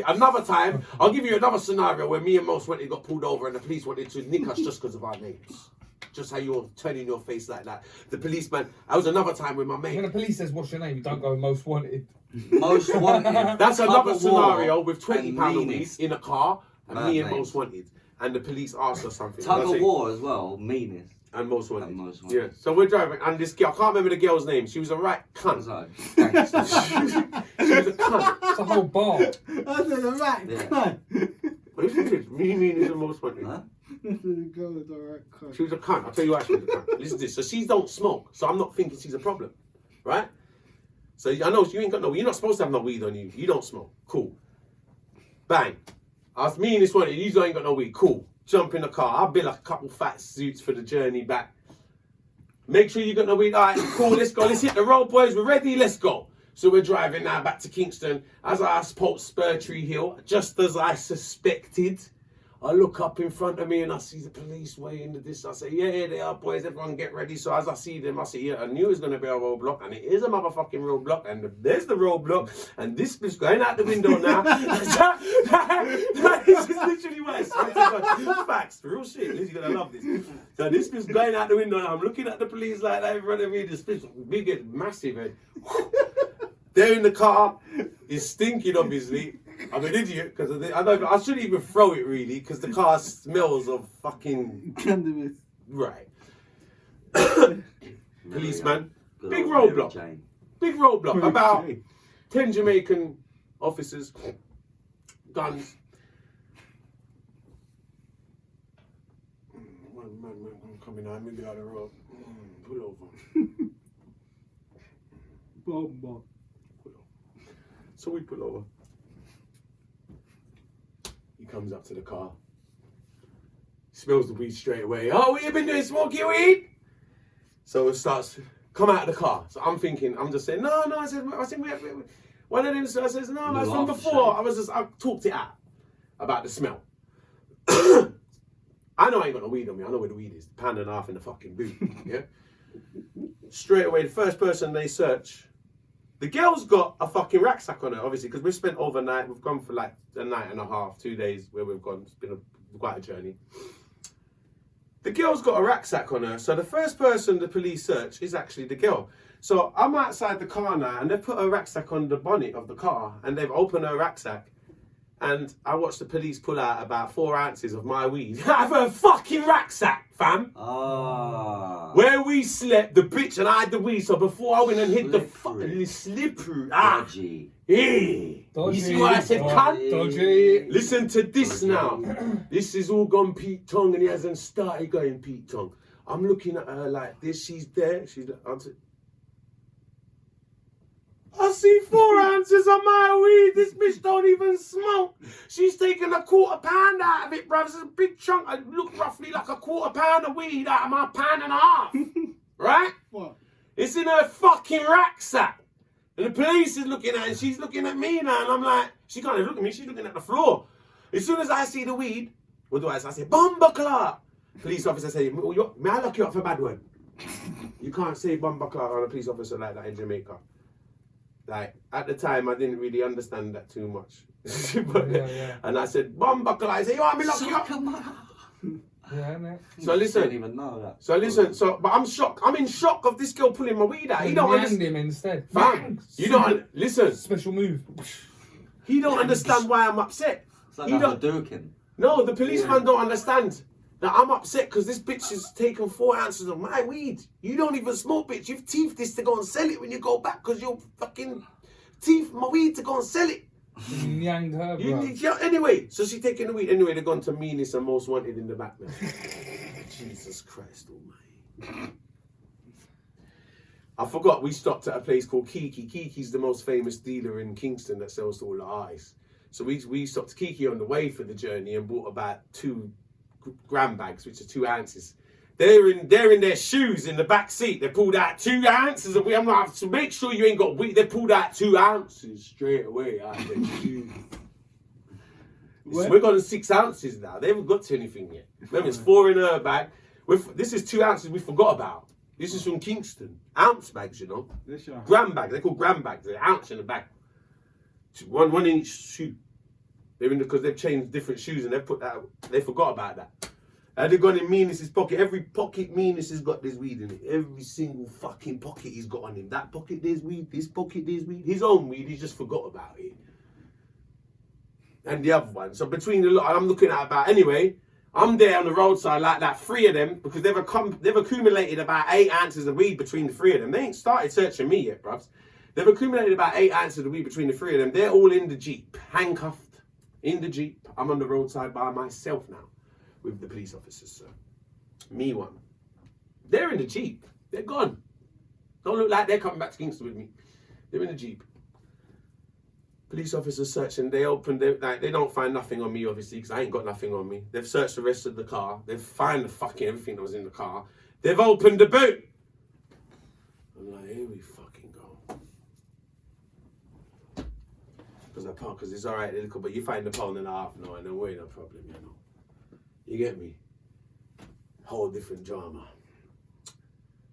Another time, I'll give you another scenario where me and Most Wanted got pulled over and the police wanted to nick us just because of our names. Just how you're turning your face like that. The policeman, that was another time with my When mate. the police says what's your name, you don't go Most Wanted. Most Wanted. That's another Tuggawar scenario with £20 and of weed Meanest. in a car and Mad me and names. Most Wanted. And the police asked us something. Tug And I of say, War as well, Meanest. And Most Wanted. And Most Wanted. Yeah. So we're driving and this girl, I can't remember the girl's name. She was a right Was cunt. that gangster? She was a cunt. It's a whole bar. I said the right Yeah. cunt. But this is me, Meanest and Most Wanted. Huh? The girl is the right cunt. She was a cunt. I'll tell you why she was a cunt. Listen to this. So she don't smoke. So I'm not thinking she's a problem. Right? So I know you ain't got no weed. You're not supposed to have no weed on you. You don't smoke. Cool. Bang. I was me and this one. You ain't got no weed. Cool. Jump in the car. I'll be like a couple fat suits for the journey back. Make sure you got no weed. All right, cool. Let's go. Let's hit the road, boys. We're ready. Let's go. So we're driving now back to Kingston. As I spot Spur Tree Hill, just as I suspected, I look up in front of me and I see the police way in the distance. I say, yeah, they are, boys. Everyone get ready. So as I see them, I say, yeah, I knew it was going to be a roadblock. And it is a motherfucking roadblock. And there's the roadblock. And this bitch going out the window now. This is literally what I said. Facts. Real shit. Liz, you're going to love this. So this bitch going out the window now. I'm looking at the police like that in front of me. This bitch big and massive. And they're in the car. It's stinking, obviously. I'm an idiot because I shouldn't even throw it really because the car smells of fucking Cannabis. right. Policeman, Good big old Mary roadblock, Jane. big roadblock. About 10 Jamaican officers, guns. Man, I'm coming out. Maybe out of the road. Pull over. Bomba. Pull over. So we pull over. He comes up to the car. Smells the weed straight away. Oh, what you been doing, smoking weed? So it starts, come out of the car. So I'm thinking, I'm just saying, no. I said we have, one of them says, no, that's from before. I talked it out about the smell. I know I ain't got no weed on me. I know where the weed is. £1.5 in the fucking boot. Yeah. Straight away, the first person they search, the girl's got a fucking rucksack on her, obviously, because we've spent overnight. We've gone for like a night and a half, 2 days where we've gone. It's been quite a journey. The girl's got a rucksack on her, so the first person the police search is actually the girl. So I'm outside the car now, and they've put her rucksack on the bonnet of the car, and they've opened her rucksack, and I watched the police pull out about 4 ounces of my weed out of her fucking rucksack, fam. Ah. Where we slept, the bitch and I had the weed, so before I went and hit the fucking slippery. Dodgy. Hey. Dodgy. You see what I said, cunt? Dodgy. Listen to this Dodgy. now. This is all gone Pete Tong and he hasn't started going Pete Tong. I'm looking at her like this. She's there. I see 4 ounces of my weed. This bitch don't even smoke. She's taking a £1/4 out of it, bruv. It's a big chunk. I look roughly like a £1/4 of weed out of my £1.5. Right? What? It's in her fucking rucksack. And the police is looking at it, and she's looking at me now, and I'm like, she can't even look at me, she's looking at the floor. As soon as I see the weed, what do I say? I say, Bomba Clark. Police officer say, may I lock you up for bad word? You can't say bumbuckler on a police officer like that in Jamaica. Like, at the time, I didn't really understand that too much. But, and I said, bumbuckler. I said, you want me lock you up? Yeah, mate. So I listen. don't even know that. So listen. But I'm shocked. I'm in shock of this girl pulling my weed out. He don't understand. him instead. Fam, you don't listen. Special move. He don't understand why I'm upset. It's like He that don't. Hadouken. No, the policeman don't understand that I'm upset because this bitch has taken 4 ounces of my weed. You don't even smoke, bitch. You've teethed this to go and sell it when you go back because you're fucking teethed my weed to go and sell it. Nyanged her, bro. Anyway, so she's taking the weed. Anyway, they're gone to meanest and most wanted in the back now. Jesus Christ almighty. I forgot we stopped at a place called Kiki. Kiki's the most famous dealer in Kingston that sells to all the artists. So we stopped Kiki on the way for the journey and bought about 2 gram bags, which are 2 ounces. They're in their shoes in the back seat. They pulled out 2 ounces of weed. I'm like, so make sure you ain't got weed. They pulled out 2 ounces straight away out of their shoes. We've got 6 ounces now. They haven't got to anything yet. Remember, it's 4 in her bag. This is 2 ounces we forgot about. This is from Kingston. Ounce bags, you know. Gram bags. They're called gram bags. They're ounce in the bag. One in each shoe. Because they've changed different shoes and they've put that. They forgot about that. And they've gone in Meanest's pocket. Every pocket Meanest has got this weed in it. Every single fucking pocket he's got on him. That pocket there's weed. This pocket there's weed. His own weed. He just forgot about it. And the other one. So between the lot, I'm looking at about anyway. I'm there on the roadside like that. 3 of them because they've accumulated about 8 ounces of weed between the 3 of them. They ain't started searching me yet, bruvs. They've accumulated about 8 ounces of weed between the 3 of them. They're all in the Jeep, handcuffed in the Jeep. I'm on the roadside by myself now with the police officers, sir. Me one. They're in the Jeep. They're gone. Don't look like they're coming back to Kingston with me. They're in the Jeep. Police officers searching. They opened it. Like, they don't find nothing on me, obviously, because I ain't got nothing on me. They've searched the rest of the car. They've found the fucking everything that was in the car. They've opened the boot. I'm like, here we fucking go. Because it's alright, but you find the pound and a half now, and then we ain't no problem, you know. You get me? Whole different drama.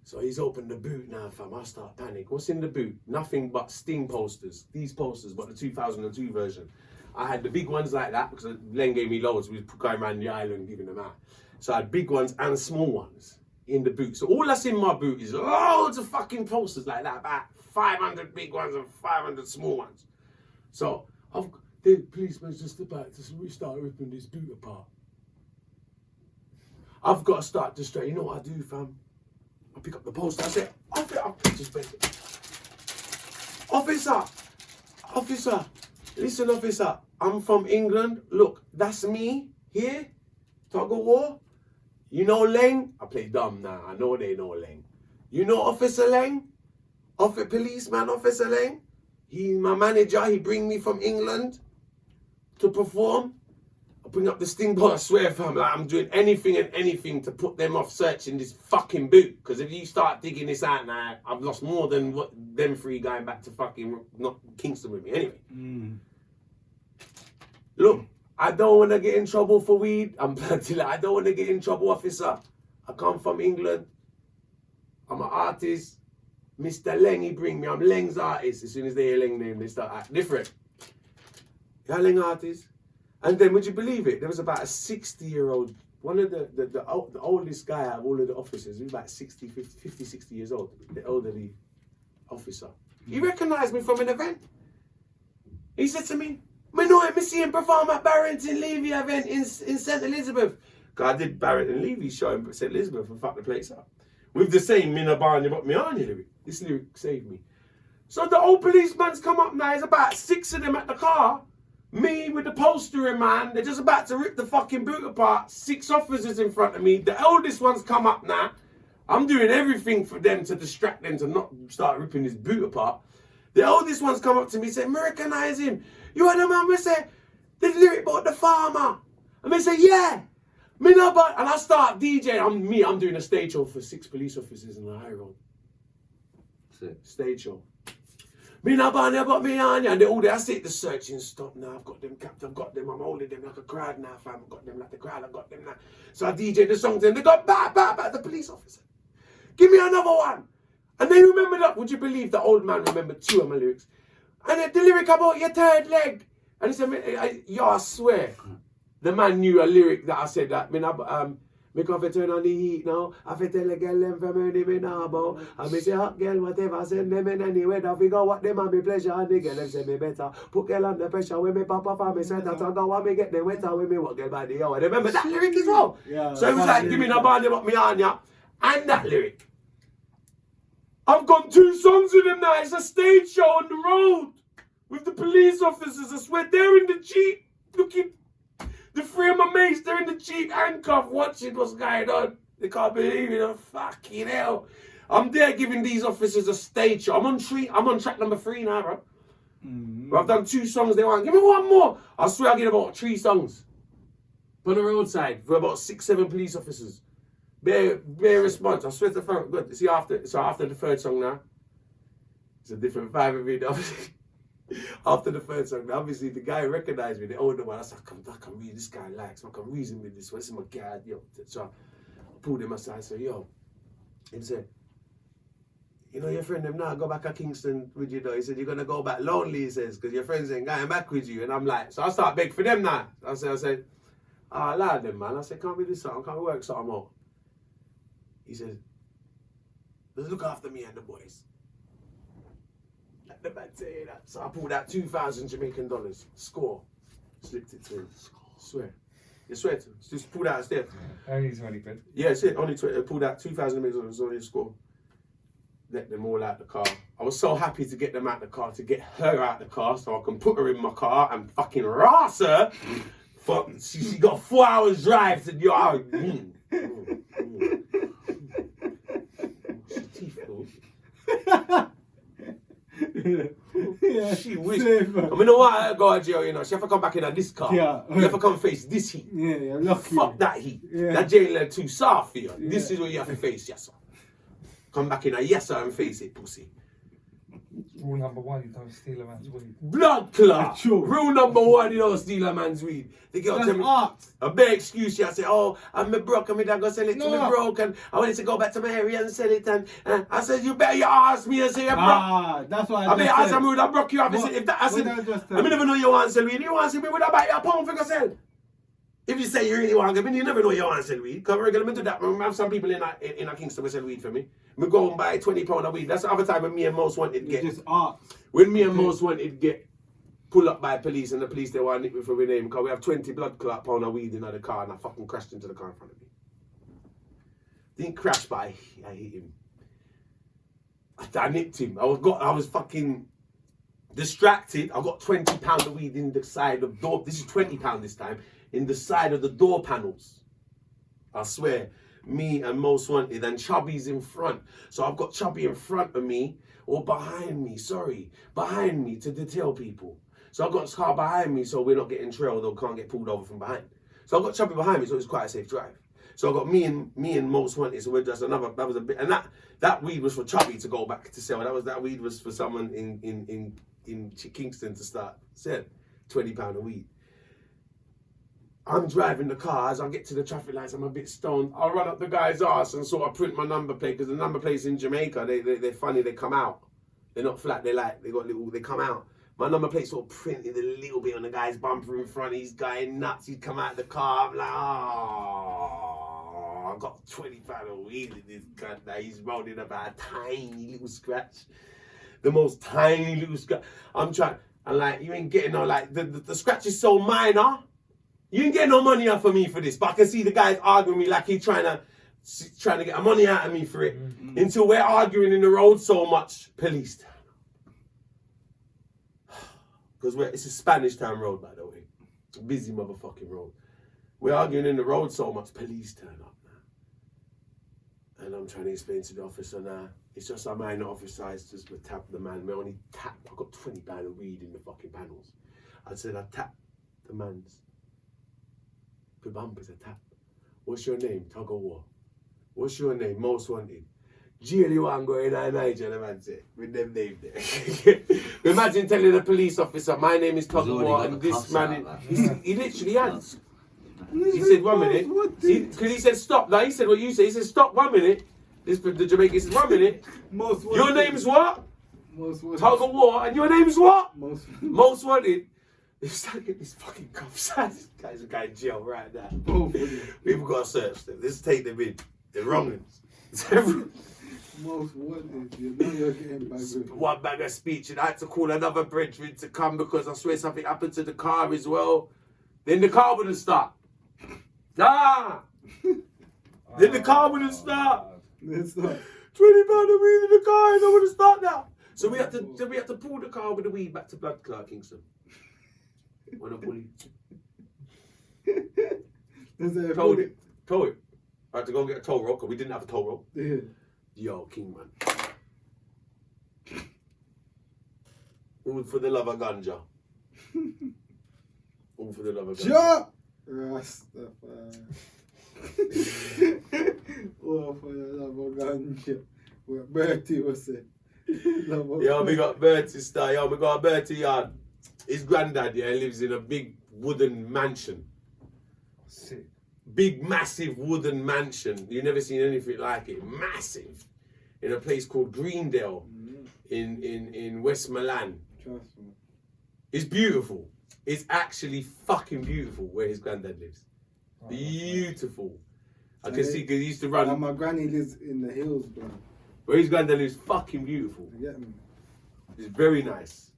So he's opened the boot now, fam. I start panic. What's in the boot? Nothing but Sting posters. These posters, but the 2002 version. I had the big ones like that because Len gave me loads. We was going around the island giving them out. So I had big ones and small ones in the boot. So all that's in my boot is loads of fucking posters like that. About 500 big ones and 500 small ones. So the policeman's just about to start ripping this boot apart. I've got to start to straight. You know what I do, fam? I pick up the poster. I say, Officer, listen, officer. I'm from England. Look, that's me here. Tuggawar. You know Leng? I play dumb now. I know they know Leng. You know Officer Leng? Policeman Officer Leng? He's my manager. He bring me from England to perform. I bring up the Sting ball. I swear, fam, like I'm doing anything and anything to put them off searching this fucking boot. Because if you start digging this out now, I've lost more than what them 3 going back to fucking not Kingston with me. Anyway. Look, I don't want to get in trouble for weed. I don't want to get in trouble, officer. I come from England. I'm an artist. Mr. Leng, he bring me. I'm Leng's artist. As soon as they hear Leng name, they start acting different. Yeah, Leng artist. And then, would you believe it? There was about a 60-year-old, one of the oldest guy out of all of the officers. He was about 50, 60 years old, the elderly officer. He recognised me from an event. He said to me, I know him, I see him perform at Barrington Levy event in St. Elizabeth. Because I did Barrington Levy show in St. Elizabeth and fucked the place up. With the same Minna Barney but me on you lyric. This lyric saved me. So the old policeman's come up now, there's about 6 of them at the car. Me with the poster in man, they're just about to rip the fucking boot apart. 6 officers in front of me. The eldest one's come up now. I'm doing everything for them to distract them to not start ripping this boot apart. The oldest one's come up to me and said, recognize him. You are the man, we say, the lyric about the farmer. And they say, yeah. Me no but, and I start DJing. I'm doing a stage show for 6 police officers in the high road. Stage show. Me no but, I got me on you. And they all there, I say, the searching stop now. I've got them capped, I've got them. I'm holding them like a crowd now, fam. I've got them like the crowd, I've got them now. So I DJ the songs and they got back, the police officer. Give me another one. And they remembered that. Would you believe the old man remembered 2 of my lyrics? And the lyric about your third leg. And he said, I swear, the man knew a lyric that I said that. Me come fi turn on the heat now. I fi tell a girl them from early me now about. And me say hot girl whatever send them in any weather. We go what them and me pleasure and the girl them say me better. Put girl under pressure when me pop up and me sweater. Tugga want me get them wetter when me what girl by the hour. Remember that lyric as well? Yeah, so it was like give me the band up me on ya. And that lyric. I've got 2 songs with him now. It's a stage show on the road with the police officers. I swear they're in the Jeep looking. The 3 of my mates, they're in the Jeep handcuffed watching what's going on. They can't believe it. Oh, fucking hell. I'm there giving these officers a stage show. I'm on track number 3 now, bro. I've done 2 songs. They want, give me one more. I swear I get about 3 songs. On the roadside for about 6, 7 police officers. Bare response. I swear to God. Good. See after the 3rd song now. It's a different vibe of it. Obviously. After the 3rd song, obviously the guy recognized me, the older one. I said, I can read this guy likes, I can reason with this one. This is my Gaad, yo. So I pulled him aside, I said, yo. He said, you know your friend them now go back to Kingston with you though. He said, you're gonna go back lonely, he says, because your friends ain't going back with you. And I'm like, so I start begging for them now. I said, lad them man. I said, can't we do something? Can't we work something out? He said, let's look after me and the boys. The man saying that. So I pulled out 2,000 Jamaican dollars. Score. Slipped it to him. Swear. You swear to him. Just pulled out a step. Only 20 quid. Yeah, that's it. Only 20. I pulled out 2,000 Jamaican dollars. Only a score. Let them all out the car. I was so happy to get them out the car, to get her out the car so I can put her in my car and fucking rass her. She got 4 hours drive to the yard. She teeth though. Yeah, she wish. safe, I mean, know what I go to jail, you know. She have to come back in this car. Yeah. You have to come face this heat. Yeah, lucky. Fuck that heat. Yeah. That jail too soft for you. Yeah. This is what you have to face, yes sir. Come back in a yes sir and face it, pussy. Rule number 1, you don't steal a man's weed. Blood clot. True. Rule number 1, you don't steal a man's weed. The girl That's tell me art. a big excuse. I say, oh, I'm broke and me dad go sell it to me broke and I wanted to go back to my area and sell it and I said, you better ask me and say you're broke. That's why I mean, just as said. I'm rude, I broke you up. I said, if that, I said, I never know you want to sell weed. You want to sell weed, would I buy you a pound for sell? If you say you really want to, you never know you want to sell weed. Because we're going to do that. I have some people in a Kingston who sell weed for me. We go and buy £20 of weed. That's the other time when me and Most Wanted It's get. just art. When me and Most Wanted get pulled up by police and the police they want to nick me for my name because we have 20 blood clot pound of weed in the car and I fucking crashed into the car in front of me. Didn't crash, but I hit him. I nipped him. I was fucking distracted. I got £20 of weed in the side of door. This is £20 this time. In the side of the door panels. I swear. Me and Most Wanted and Chubby's in front. So I've got Chubby in front of me or behind me, behind me to detail people. So I've got this car behind me so we're not getting trailed or can't get pulled over from behind. So I've got Chubby behind me so it's quite a safe drive. So I got me and Most Wanted, so we're just another, that was a bit, and that weed was for Chubby to go back to sell. That weed was for someone in Kingston to start selling £20 a weed. I'm driving the car. As I get to the traffic lights, I'm a bit stoned. I'll run up the guy's ass and sort of print my number plate because the number plates in Jamaica, they're funny. They come out. They're not flat. They come out. My number plate sort of printed a little bit on the guy's bumper in front. He's going nuts. He's come out the car. I'm like, oh, I got £20 of weed in this gun. Now he's rolling about a tiny little scratch, the most tiny little scratch. I'm trying. And like, you ain't getting no like the scratch is so minor. You ain't getting no money out for me for this, but I can see the guys arguing me like he's trying to get money out of me for it. Until we're arguing in the road so much, police turn up. Because it's a Spanish town road, by the way. It's a busy motherfucking road. We're arguing in the road so much, police turn up now. And I'm trying to explain to the officer now, it's just a minor officer, it's just we tap the man. We only tap, I got £20 of weed in the fucking panels. I said I tapped the man's. The bumpers a tap. What's your name? Tuggawar. What's your name? Most Wanted. Jail you want going in Niger, the man said. With them names there. Imagine telling a police officer, my name is Tuggawar and this man, he literally had. He said 1 minute. Because he said stop. Now he said what you said. He said stop 1 minute. This the Jamaicans is rubbing it. Most wanted. Your name's what? Most wanted. Tuggawar, and your name's what? Most. Most wanted. It's like these fucking cuffs. This guy's a guy in jail right now. Both of them. We've got to search them. Let's take them in. They're wrong. Most wanted. You know you're getting back with. One bag of speech, and I had to call another brethren to come because I swear something happened to the car as well. Then the car wouldn't start. Ah! Then the car wouldn't start. It's not. £20 of weed in the car, I don't want to start now. So we had to pull the car with the weed back to Blood Clot Kingston. When I pull it. Told it. I had to go and get a toll roll because we didn't have a toll roll. Yeah. Yo, King man. All for the love of ganja. All for the love of ganja. Shut! Rastafari. Oh, for the love of ganja. What Bertie was saying. Yo, we got Bertie star. Yo, we got Bertie yard. His granddad, yeah, lives in a big wooden mansion. Sick. Big, massive wooden mansion. You've never seen anything like it. Massive. In a place called Greendale in West Milan. Trust me. It's beautiful. It's actually fucking beautiful where his granddad lives. Oh, Beautiful. I can see because he used to run. And my granny lives in the hills, bro. Where his granddad lives, fucking beautiful. You get me? It's very nice.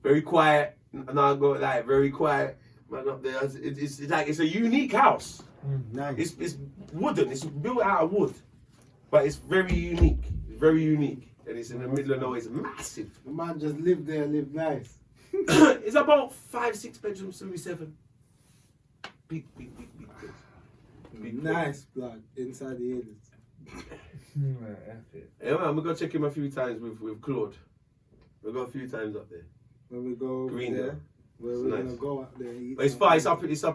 Very quiet. And I go like very quiet. Man up there. It's like it's a unique house. Nice. It's wooden. It's built out of wood, but it's very unique. It's very unique, and it's in the middle of nowhere. It's massive. The man just lived there, lived nice. It's about 5-6 bedrooms, maybe 7. Big place. Big place. Nice, blood, inside the aliens. Epic. Yeah, man, we got to check him a few times with Claude. We got a few times up there. When we go over Greendale. there, where It's we're nice. gonna go up there. Eat But it's some far.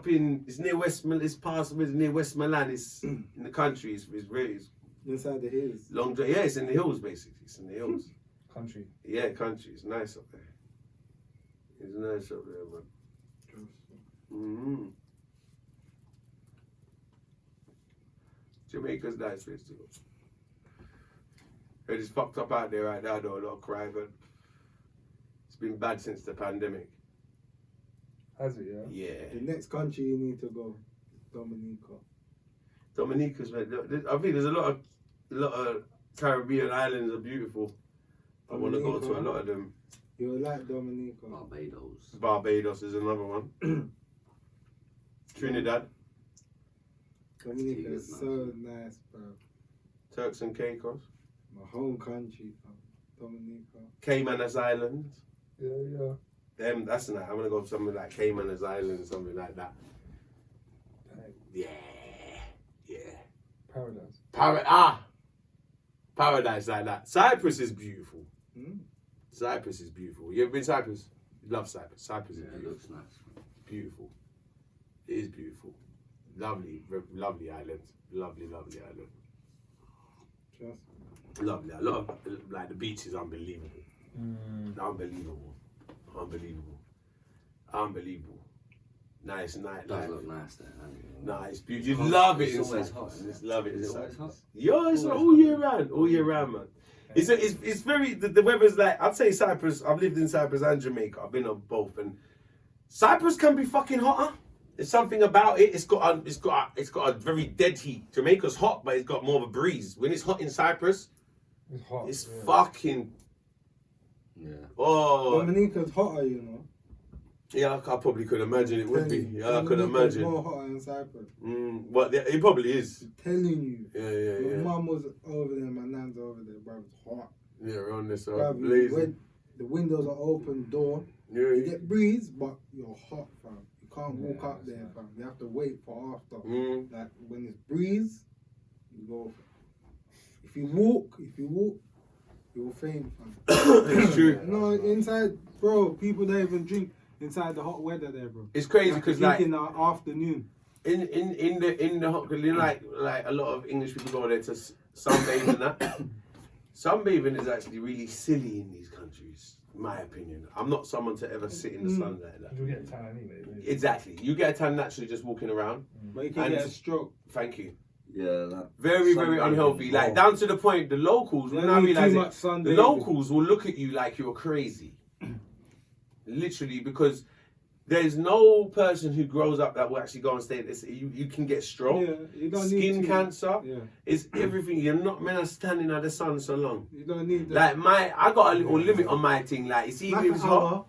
food. It's near West. It's past near West Milan. It's in the country. It's really Inside the hills. long drive. Yeah, it's in the hills basically. It's in the hills. Country. Yeah, country. It's nice up there. It's nice up there, man. Mm-hmm. Jamaica's nice place to go. It is fucked up out there right now, though. A lot of crime, and it's been bad since the pandemic. Has it, yeah? Yeah. The next country you need to go, Dominica. Dominica's, man. I think there's a lot of Caribbean islands are beautiful. I want to go to a lot of them. You'll like Dominica. Barbados is another one. Trinidad, Dominica is so nice, bro. Turks and Caicos, My home country, fam. Dominica. Caymanas Islands. Yeah. Them, that's nice. I want to go to something like Caymanas Islands, something like that. Yeah. Paradise. Paradise like that. Cyprus is beautiful. Hmm? Cyprus is beautiful. You ever been to Cyprus? You love Cyprus. Cyprus is Yeah, it beautiful. looks nice. Beautiful. It is beautiful. Lovely, lovely island. Lovely island. Trust Lovely. A lot of, like, the beach is unbelievable. Unbelievable. Nice night It does life. look nice there, doesn't it? Nah, it's beautiful. You love it It's inside. always hot, isn't it? Just love it Is it inside. always hot? Yo, it's Always all hot. year round. All year round, man. It's very the weather's like, I'd say Cyprus. I've lived in Cyprus and Jamaica. I've been on both, and Cyprus can be fucking hotter. There's something about it. It's got a very dead heat. Jamaica's hot, but it's got more of a breeze. When it's hot in Cyprus, It's hot. it's yeah. fucking oh Dominica's hotter, you know. yeah. I probably could imagine it would be. Yeah, I could Dominica's imagine. more hotter than Cyprus. But it probably is. I'm telling you. Yeah. My mum was over there, my nan's over there, bro. It's hot. Yeah, we're on this Bruv, blazing. when the windows are open, door, you Yeah. get breeze, but you're hot, fam. You can't walk Yeah, up there, that's fam. You have to wait for after. Mm. Like when it's breeze, you go. If you walk, you will faint, fam. It's true. No, inside, bro. People don't even drink inside the hot weather there, bro. It's crazy You have to because drink like in the afternoon. in the hot, cause you know, like a lot of English people go there to sunbathe and that. Sunbathing is actually really silly in these countries, in my opinion. I'm not someone to ever sit in the sun like that. You'll get a tan anyway. Maybe. Exactly. You get a tan naturally just walking around. But you can And- get a stroke. Thank you. Yeah, like Very, very sunbathing. unhealthy. Like Oh. down to the point, the locals, when I Too realize much it, sun, the baby. locals will look at you like you're crazy. Literally, because there's no person who grows up that will actually go and stay in this. You can get stroke, Yeah, you don't need skin to. cancer. Yeah, It's everything. You're not meant to stand in the sun so long. you don't need that. Like I got a little limit on my thing. Like you see, Like even if it's hot,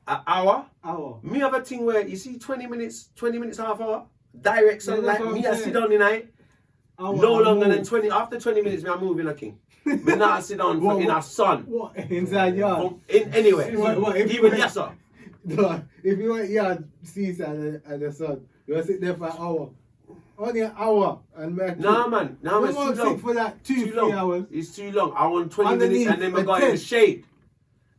an hour. hour. Me have a thing where you see 20 minutes, half hour, direct Yeah, sunlight. that's what Me I'm I sit saying. down in night. Hour No and longer more. than 20. After 20 minutes, me I'm moving a king. Me not sit down What, in what? a sun. What? Inside yard? In anywhere. What, if Even you- yes, sir. No, if you want yard, seaside and the sun, you will sit there for an hour. Only an hour and make Nah, man. Nah, man. You It's won't too long. sit for like Too 2-3 long. hours. It's too long. I want 20 Underneath minutes and then we a go in the tent. shade.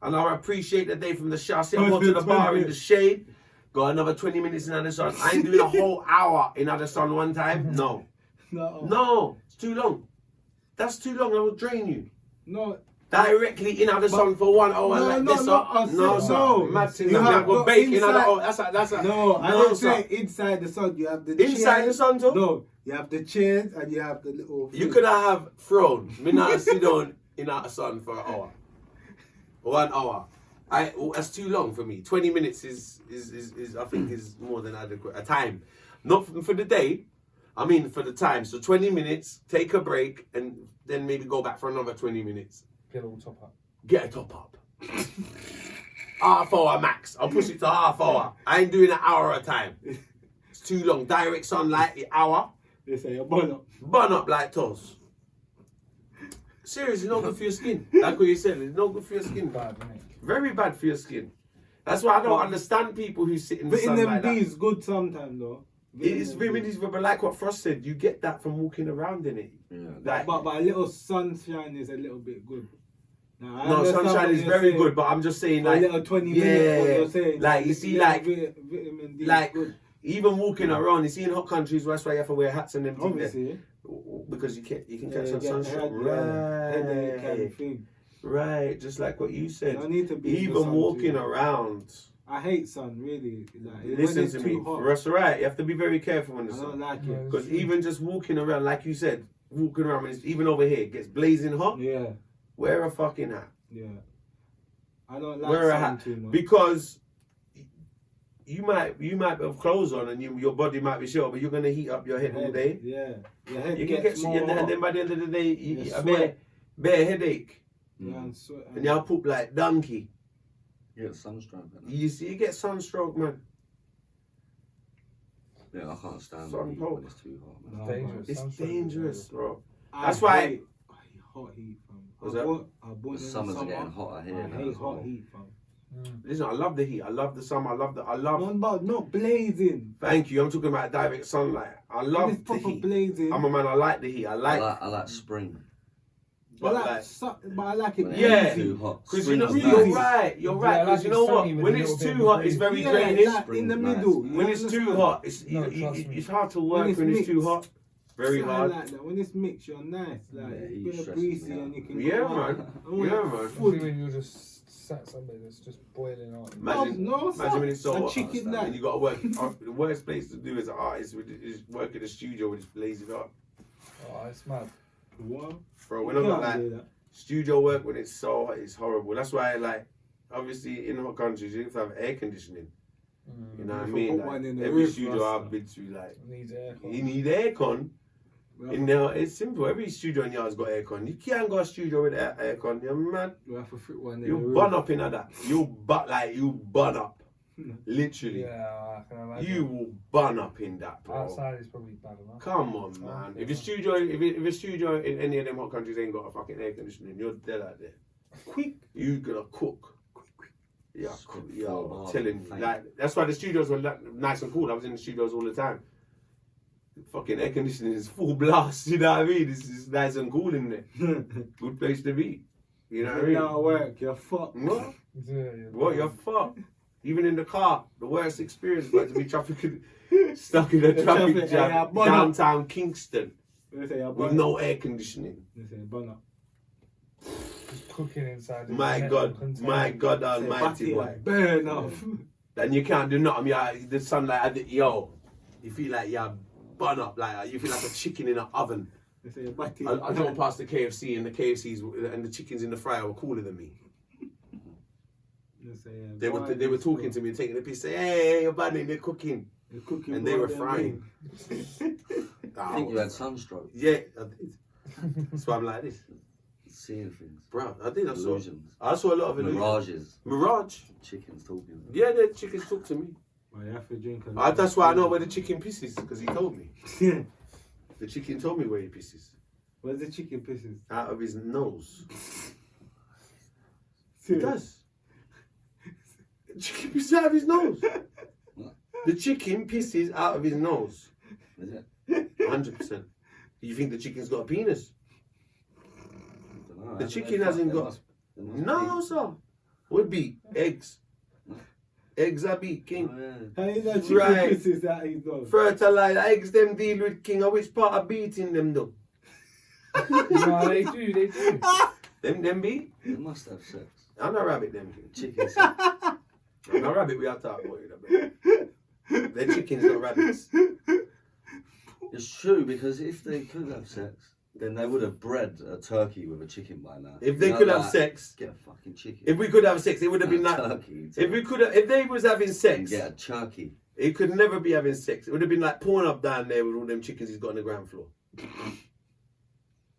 And I appreciate the day from the shower. Sit and go to the 20 bar in the minutes. shade. Go another 20 minutes in the sun. I ain't doing a whole hour in the sun one time. No. No. No. It's too long. That's too long. I will drain you. No. Directly in the sun for 1 hour No, like no, this. no, up. I No, said sir. no. Mad thing. You I'm have going to got bake in inside- another hour. That's a, No, I no, didn't sir. say inside the sun. You have the Inside chairs. the sun too? No, you have the chairs and you have the little. You could have thrown. Me not sit down in the sun for an hour. 1 hour. That's too long for me. 20 minutes is I think is more than adequate. A time. Not for the day. I mean for the time. So 20 minutes, take a break, and then maybe go back for another 20 minutes. Get all top up. Get a top up. Half hour max. I'll push it to half hour. I ain't doing an hour at a time. It's too long. Direct sunlight, the hour. They say a bonnet. Burn up like toast. Seriously, not good for your skin. Like what you said, it's not good for your skin. Bad, innit? Very bad for your skin. That's why I don't understand people who sit in the But in sun them like that. bees, good sometimes though. It's vitamin D, but like what Frost said, you get that from walking around in it. Yeah. Like, But a little sunshine is a little bit good. Now, I no, understand sunshine what is you're very saying. good, but I'm just saying, For a like, little 20 yeah, minutes, what you're saying. like you see, little like, vitamin D is like good. even walking around, you see in hot countries, that's why you have to wear hats and them things there. Obviously. Because you can Yeah, catch some you get sunshine. headache kind Right, of thing. right, just like what you You said. don't need to be in the Even sun walking too. around. I hate sun, really. Like, when Listen it's to too me. hot, That's right. You have to be very careful in the I don't sun. like Yeah. it. Because even just walking around, like you said, walking around, when it's, even over here, it gets blazing hot. Yeah, Wear a fucking hat. yeah. I don't like Wear a sun hat. too much. Because you might have clothes on and your body might be short, but you're gonna heat up your head all day. Yeah. Your head You can gets get more and hot. then by the end of the day, you You a sweat. bare headache, Yeah, and sweat. and you'll poop like donkey. You get sunstroke. innit? You see, you get sunstroke, man. Yeah, I can't stand Sun the heat poke. when it's too hot. Man. No, Dangerous. It's Sunstroke is dangerous, horrible. bro. I That's why- hate hot heat, fam. What's I that? born in The the summers are summer. getting hotter here I now hate as well. hot heat, fam. Listen, I love the heat. I love the summer. I love. No, but not blazing. Thank you. I'm talking about direct sunlight. I When love it's the proper heat. blazing. I'm a man. I like the heat. I like. I like spring. but I like, like- but I like it When Yeah. it's too hot. Because you know, Spring's you're nice. right. You're Yeah, right. I Because like you it know what? sunny with When a it's little bit too of hot, it's breeze. very Yeah, draining. like in the Spring's middle. nice. you When it's too understand? hot, No, trust me. it's hard to work When it's when it's mixed. too hot. Very Something hard. Like that. When it's mixed, you're nice. Like Yeah, a he bit of stresses breezy me out. and you can Yeah, go man. out. Yeah, man. Especially when you're just sat somewhere that's just boiling hot. Imagine, No, imagine when it's so a hot chicken and you got to work. The worst place to do as an artist is work in the studio when it's blazing hot. Oh, it's mad. What? Bro, when I got like do that. studio work when it's so hot, it's horrible. That's why, like, obviously in hot countries you have to have air conditioning. You know what I If I mean? put one in Like, the every roof, studio Rasta. I've been to, like, Needs aircon. you need aircon. We In there, it's simple. Every studio in yours got aircon. You can't go a studio with aircon. You're mad. have to fit one in You the roof. burn up in that. You burn up. Literally. Yeah, I can imagine. You will burn up in that, bro. Outside is probably bad enough. Come on, man. If a studio in any of them hot countries ain't got a fucking air conditioning, you're dead out there. Quick. You gonna cook. Yeah, Cook yeah, for I'm telling you. thank Like, that's why the studios were nice and cool. I was in the studios all the time. Fucking air conditioning is full blast, you know what I mean? This is nice and cool in there. Good place to be. You know what I mean? Now work, you're fucked. What? Yeah, What? You're fucked. Even in the car, the worst experience was to be stuck in a The traffic traffic, jam yeah, burn up. downtown Kingston They say you're with burn. no air conditioning. They say burn up. Just cooking inside. the My metal God, container. my God Say Almighty, batty boy. and burn off. Then you can't do nothing. Yeah, the sunlight, yo, you feel like you're bun up like you feel like a chicken in an oven. They say butty. I drove past the KFC and the KFCs and the chickens in the fryer were cooler than me. They say, They were talking to me, taking a piece, say, hey, you're bunning, they're cooking. They're cooking And they more were than frying. I think you had sunstroke. Yeah, I did. That's why I'm like this. Seeing things. Bro, I did. Illusions. I saw a lot of illusions. Mirages. Mirage. Chickens talking. Yeah, the chickens talk to me. Well, you have to drink a lot. That's why I know where the chicken pisses, because he told me. The chicken told me where he pisses. Where's the chicken pisses? Out of his nose. He does. The chicken pisses out of his nose. The chicken pisses out of his nose. Is it? 100%. You think the chicken's got a penis? Dunno, The chicken hasn't got. there must No, sir. Would be eggs. Eggs are be be. king. Oh, yeah. How you know chicken Right. pisses out his nose? Fertilize eggs them deal with king. Which part of beating them though? No, they do. Them be? They must have sex. I'm not rabbit them king. Chicken sex. I'm not rabbit we are talking about it. They're chickens, not rabbits. It's true, because if they could have sex, then they would have bred a turkey with a chicken by now. If they You know, could have like, sex, get a fucking chicken. if we could have sex, it would have been like. turkey. If they was having sex, Get a turkey. it could never be having sex. It would have been like Pornhub down there with all them chickens he's got on the ground floor.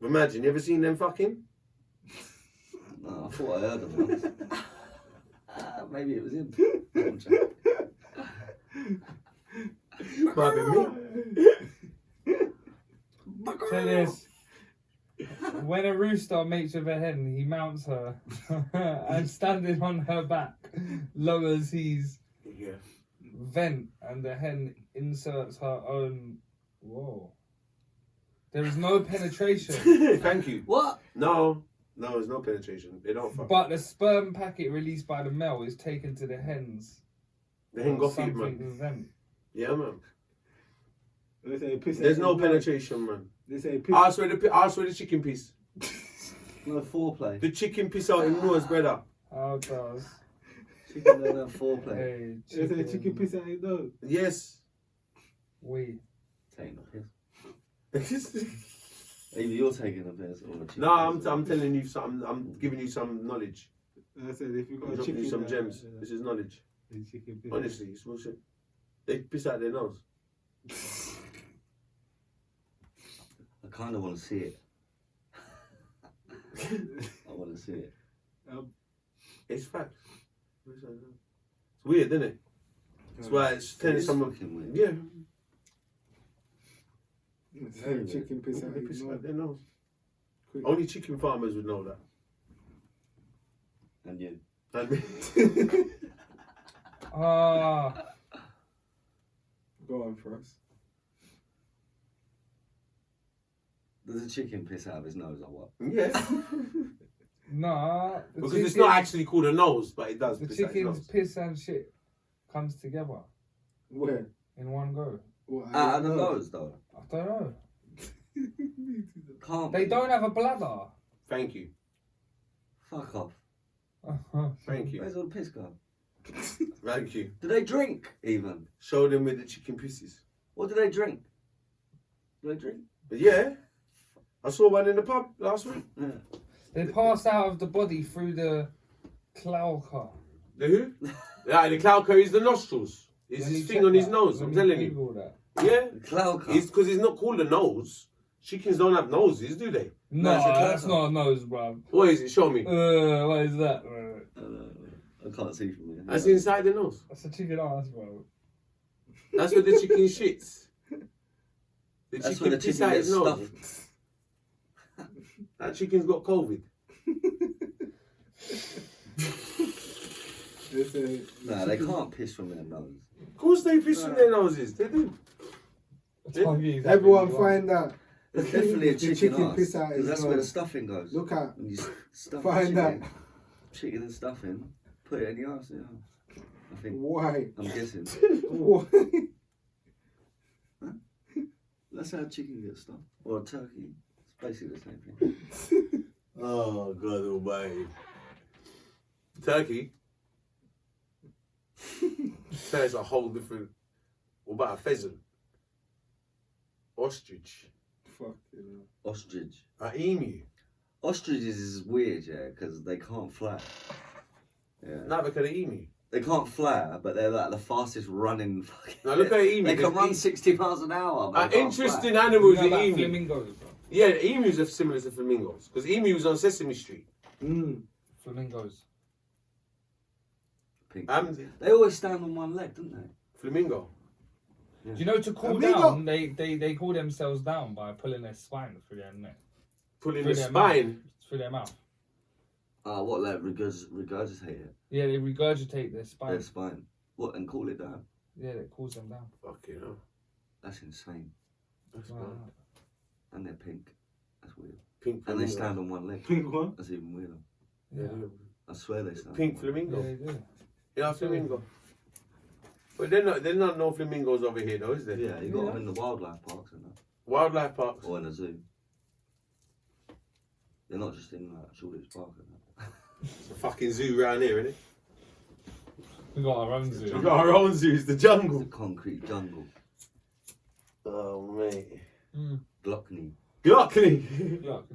Imagine, you ever seen them fucking? No, I thought I heard them once. Maybe it was him. No, I'm joking. Might be me. Say this. When a rooster mates with a hen, he mounts her and standing on her back, lowers his Yeah. vent and the hen inserts her own. Whoa. There is no penetration, Thank you. What? No, there's no penetration. They don't fuck. but the sperm packet released by the male is taken to the hens. They ain't got feet, Something man. vent. Yeah, man. They say piss There's out no his nose. penetration, man. They say piss. I swear the chicken piss. No foreplay. The chicken piss out in nose, brother. How does Chicken don't have foreplay. a They say chicken piss out his nose. Yes. we? Taking a piss. Either you're taking a piss or a chicken. No, I'm telling you something. I'm giving you some knowledge. I said if you I'm got a dropping chicken, you some gems. This is knowledge. chicken piss. Honestly, it's bullshit. They piss out their nose. I kind of want to see it. I want to see it. It's facts. It's weird, isn't it? That's why it's telling It's someone. fucking weird. Yeah. Say chicken piss out They his piss nose. out their nose. Quick. Only chicken farmers would know that. And you. And me. Ah, Go on for us. Does a chicken piss out of his nose or what? Yeah. nah. The Because chicken, it's not actually called a nose, but it does the piss out his chicken's nose. piss and shit comes together Where? in one go. What, Out of the nose, though. I don't know. Can't They be. don't have a bladder. Thank you. Fuck off. Thank you. Where's all the piss gone? Thank you. Do they drink, even? Show them with the chicken pieces. What do they drink? Do they drink? But yeah. I saw one in the pub last week. Yeah. They pass out of the body through the cloaca. The who? Yeah, the cloaca is the nostrils. It's Let me his thing check on his that. nose, Let I'm me telling you. Google that. Yeah. The cloud It's because it's not called a nose. Chickens don't have noses, do they? No, it's a that's cloaca. not a nose, bruv. What is it? Show me. What is that? I can't see from here. That's inside the nose. That's a chicken ass, bro. That's where the chicken shits. The That's chicken where the piss chicken out gets his nose. stuffed. That chicken's got COVID. They say Nah, they can't piss from their nose. Of course they piss in their noses. They do. everyone find out. There's definitely a The chicken, chicken ass. piss out 'cause his that's where the nose. stuffing goes. Look out. When you stuff Find the out. chicken, chicken and stuffing, put it in the arse. Yeah. I think. Why? I'm guessing. Why? That's how chicken gets stuffed. Or a turkey. It's basically the same thing. Oh, God almighty. Turkey. That is a whole different. What about a pheasant? Ostrich. Fuck you know. Ostrich. Emu. Ostriches is weird, yeah, because they can't fly. Yeah. Now look at the emu. They can't fly, but they're like the fastest running fucking. Now look at the emu. They can run There's 60 miles an hour. But they can't interesting fly. animals, You know the about emu. flamingos, bro. Yeah, the emus are similar to flamingos. Because emus on Sesame Street. Flamingos. Pink. They always stand on one leg, don't they? Flamingo. Yeah. Do you know to cool Flamingo. down, they cool themselves down by pulling their spine through their neck. Pulling Through the their spine. Mouth, through their mouth. What, like regurgitate it? Yeah, they regurgitate their spine. Their spine. What, and cool it down? Yeah, it cools them down. Fucking hell. That's insane. That's Wow. bad. And they're pink. That's weird. Pink And flamingo. they stand on one leg. Pink one. That's even weirder. Yeah. I swear they stand Pink on one leg. flamingo. Yeah, they do. Yeah, flamingo. But they're not no flamingos over here though, is there? Yeah, you got them in the wildlife parks and that. Wildlife parks. Or in a zoo. They're not just in like Shoreditch Park and that. It's a fucking zoo around here, isn't it? We got our own zoo. We got our own zoo, it's the jungle. The concrete jungle. Oh mate. Glockney. Glockney. Look,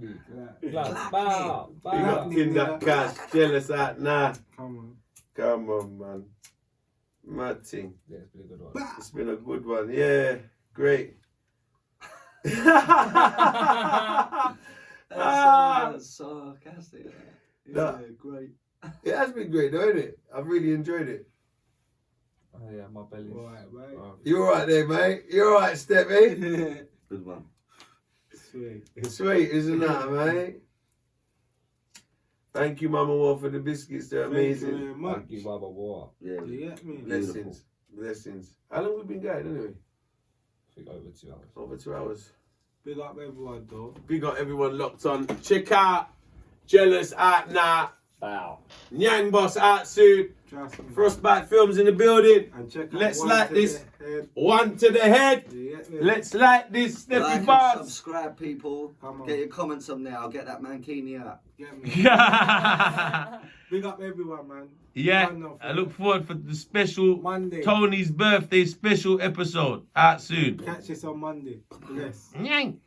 Yeah. look, bow, Big bow. up in that cash, jealous at nah. Come on. Come on, man. Mad thing. Yeah, it's been a good one. It's been a good one. Yeah, great. That's sarcastic. Yeah, great. It has been great, though, isn't it? I've really enjoyed it. Oh yeah, my belly's. Alright, mate. Oh, You alright there, mate? You alright, Steppy? Good one. Sweet. It's sweet, isn't that, mate? Thank you, Mama Wall, for the biscuits. They're Thank you amazing. very much. thank you, Baba War. Yeah. You get me? Blessings. Blessings. How long we been going, anyway? I think over 2 hours. Over 2 hours. Big up everyone, though. We got everyone locked on. Check out Jealous out now. Bow. Nyang Boss out soon. Trust me. Frostbite Films in the building. And check out Let's One light to this. the Head. One to the head. You get me? Let's light this Steppy Like and bars. subscribe, people. Come on. Get your comments up there. I'll get that mankini out. Get me? Yeah. Big up everyone, man. Yeah. Man, no, I look forward for the special Monday. Tony's birthday special episode out soon. Catch us on Monday. Yes. Nyang.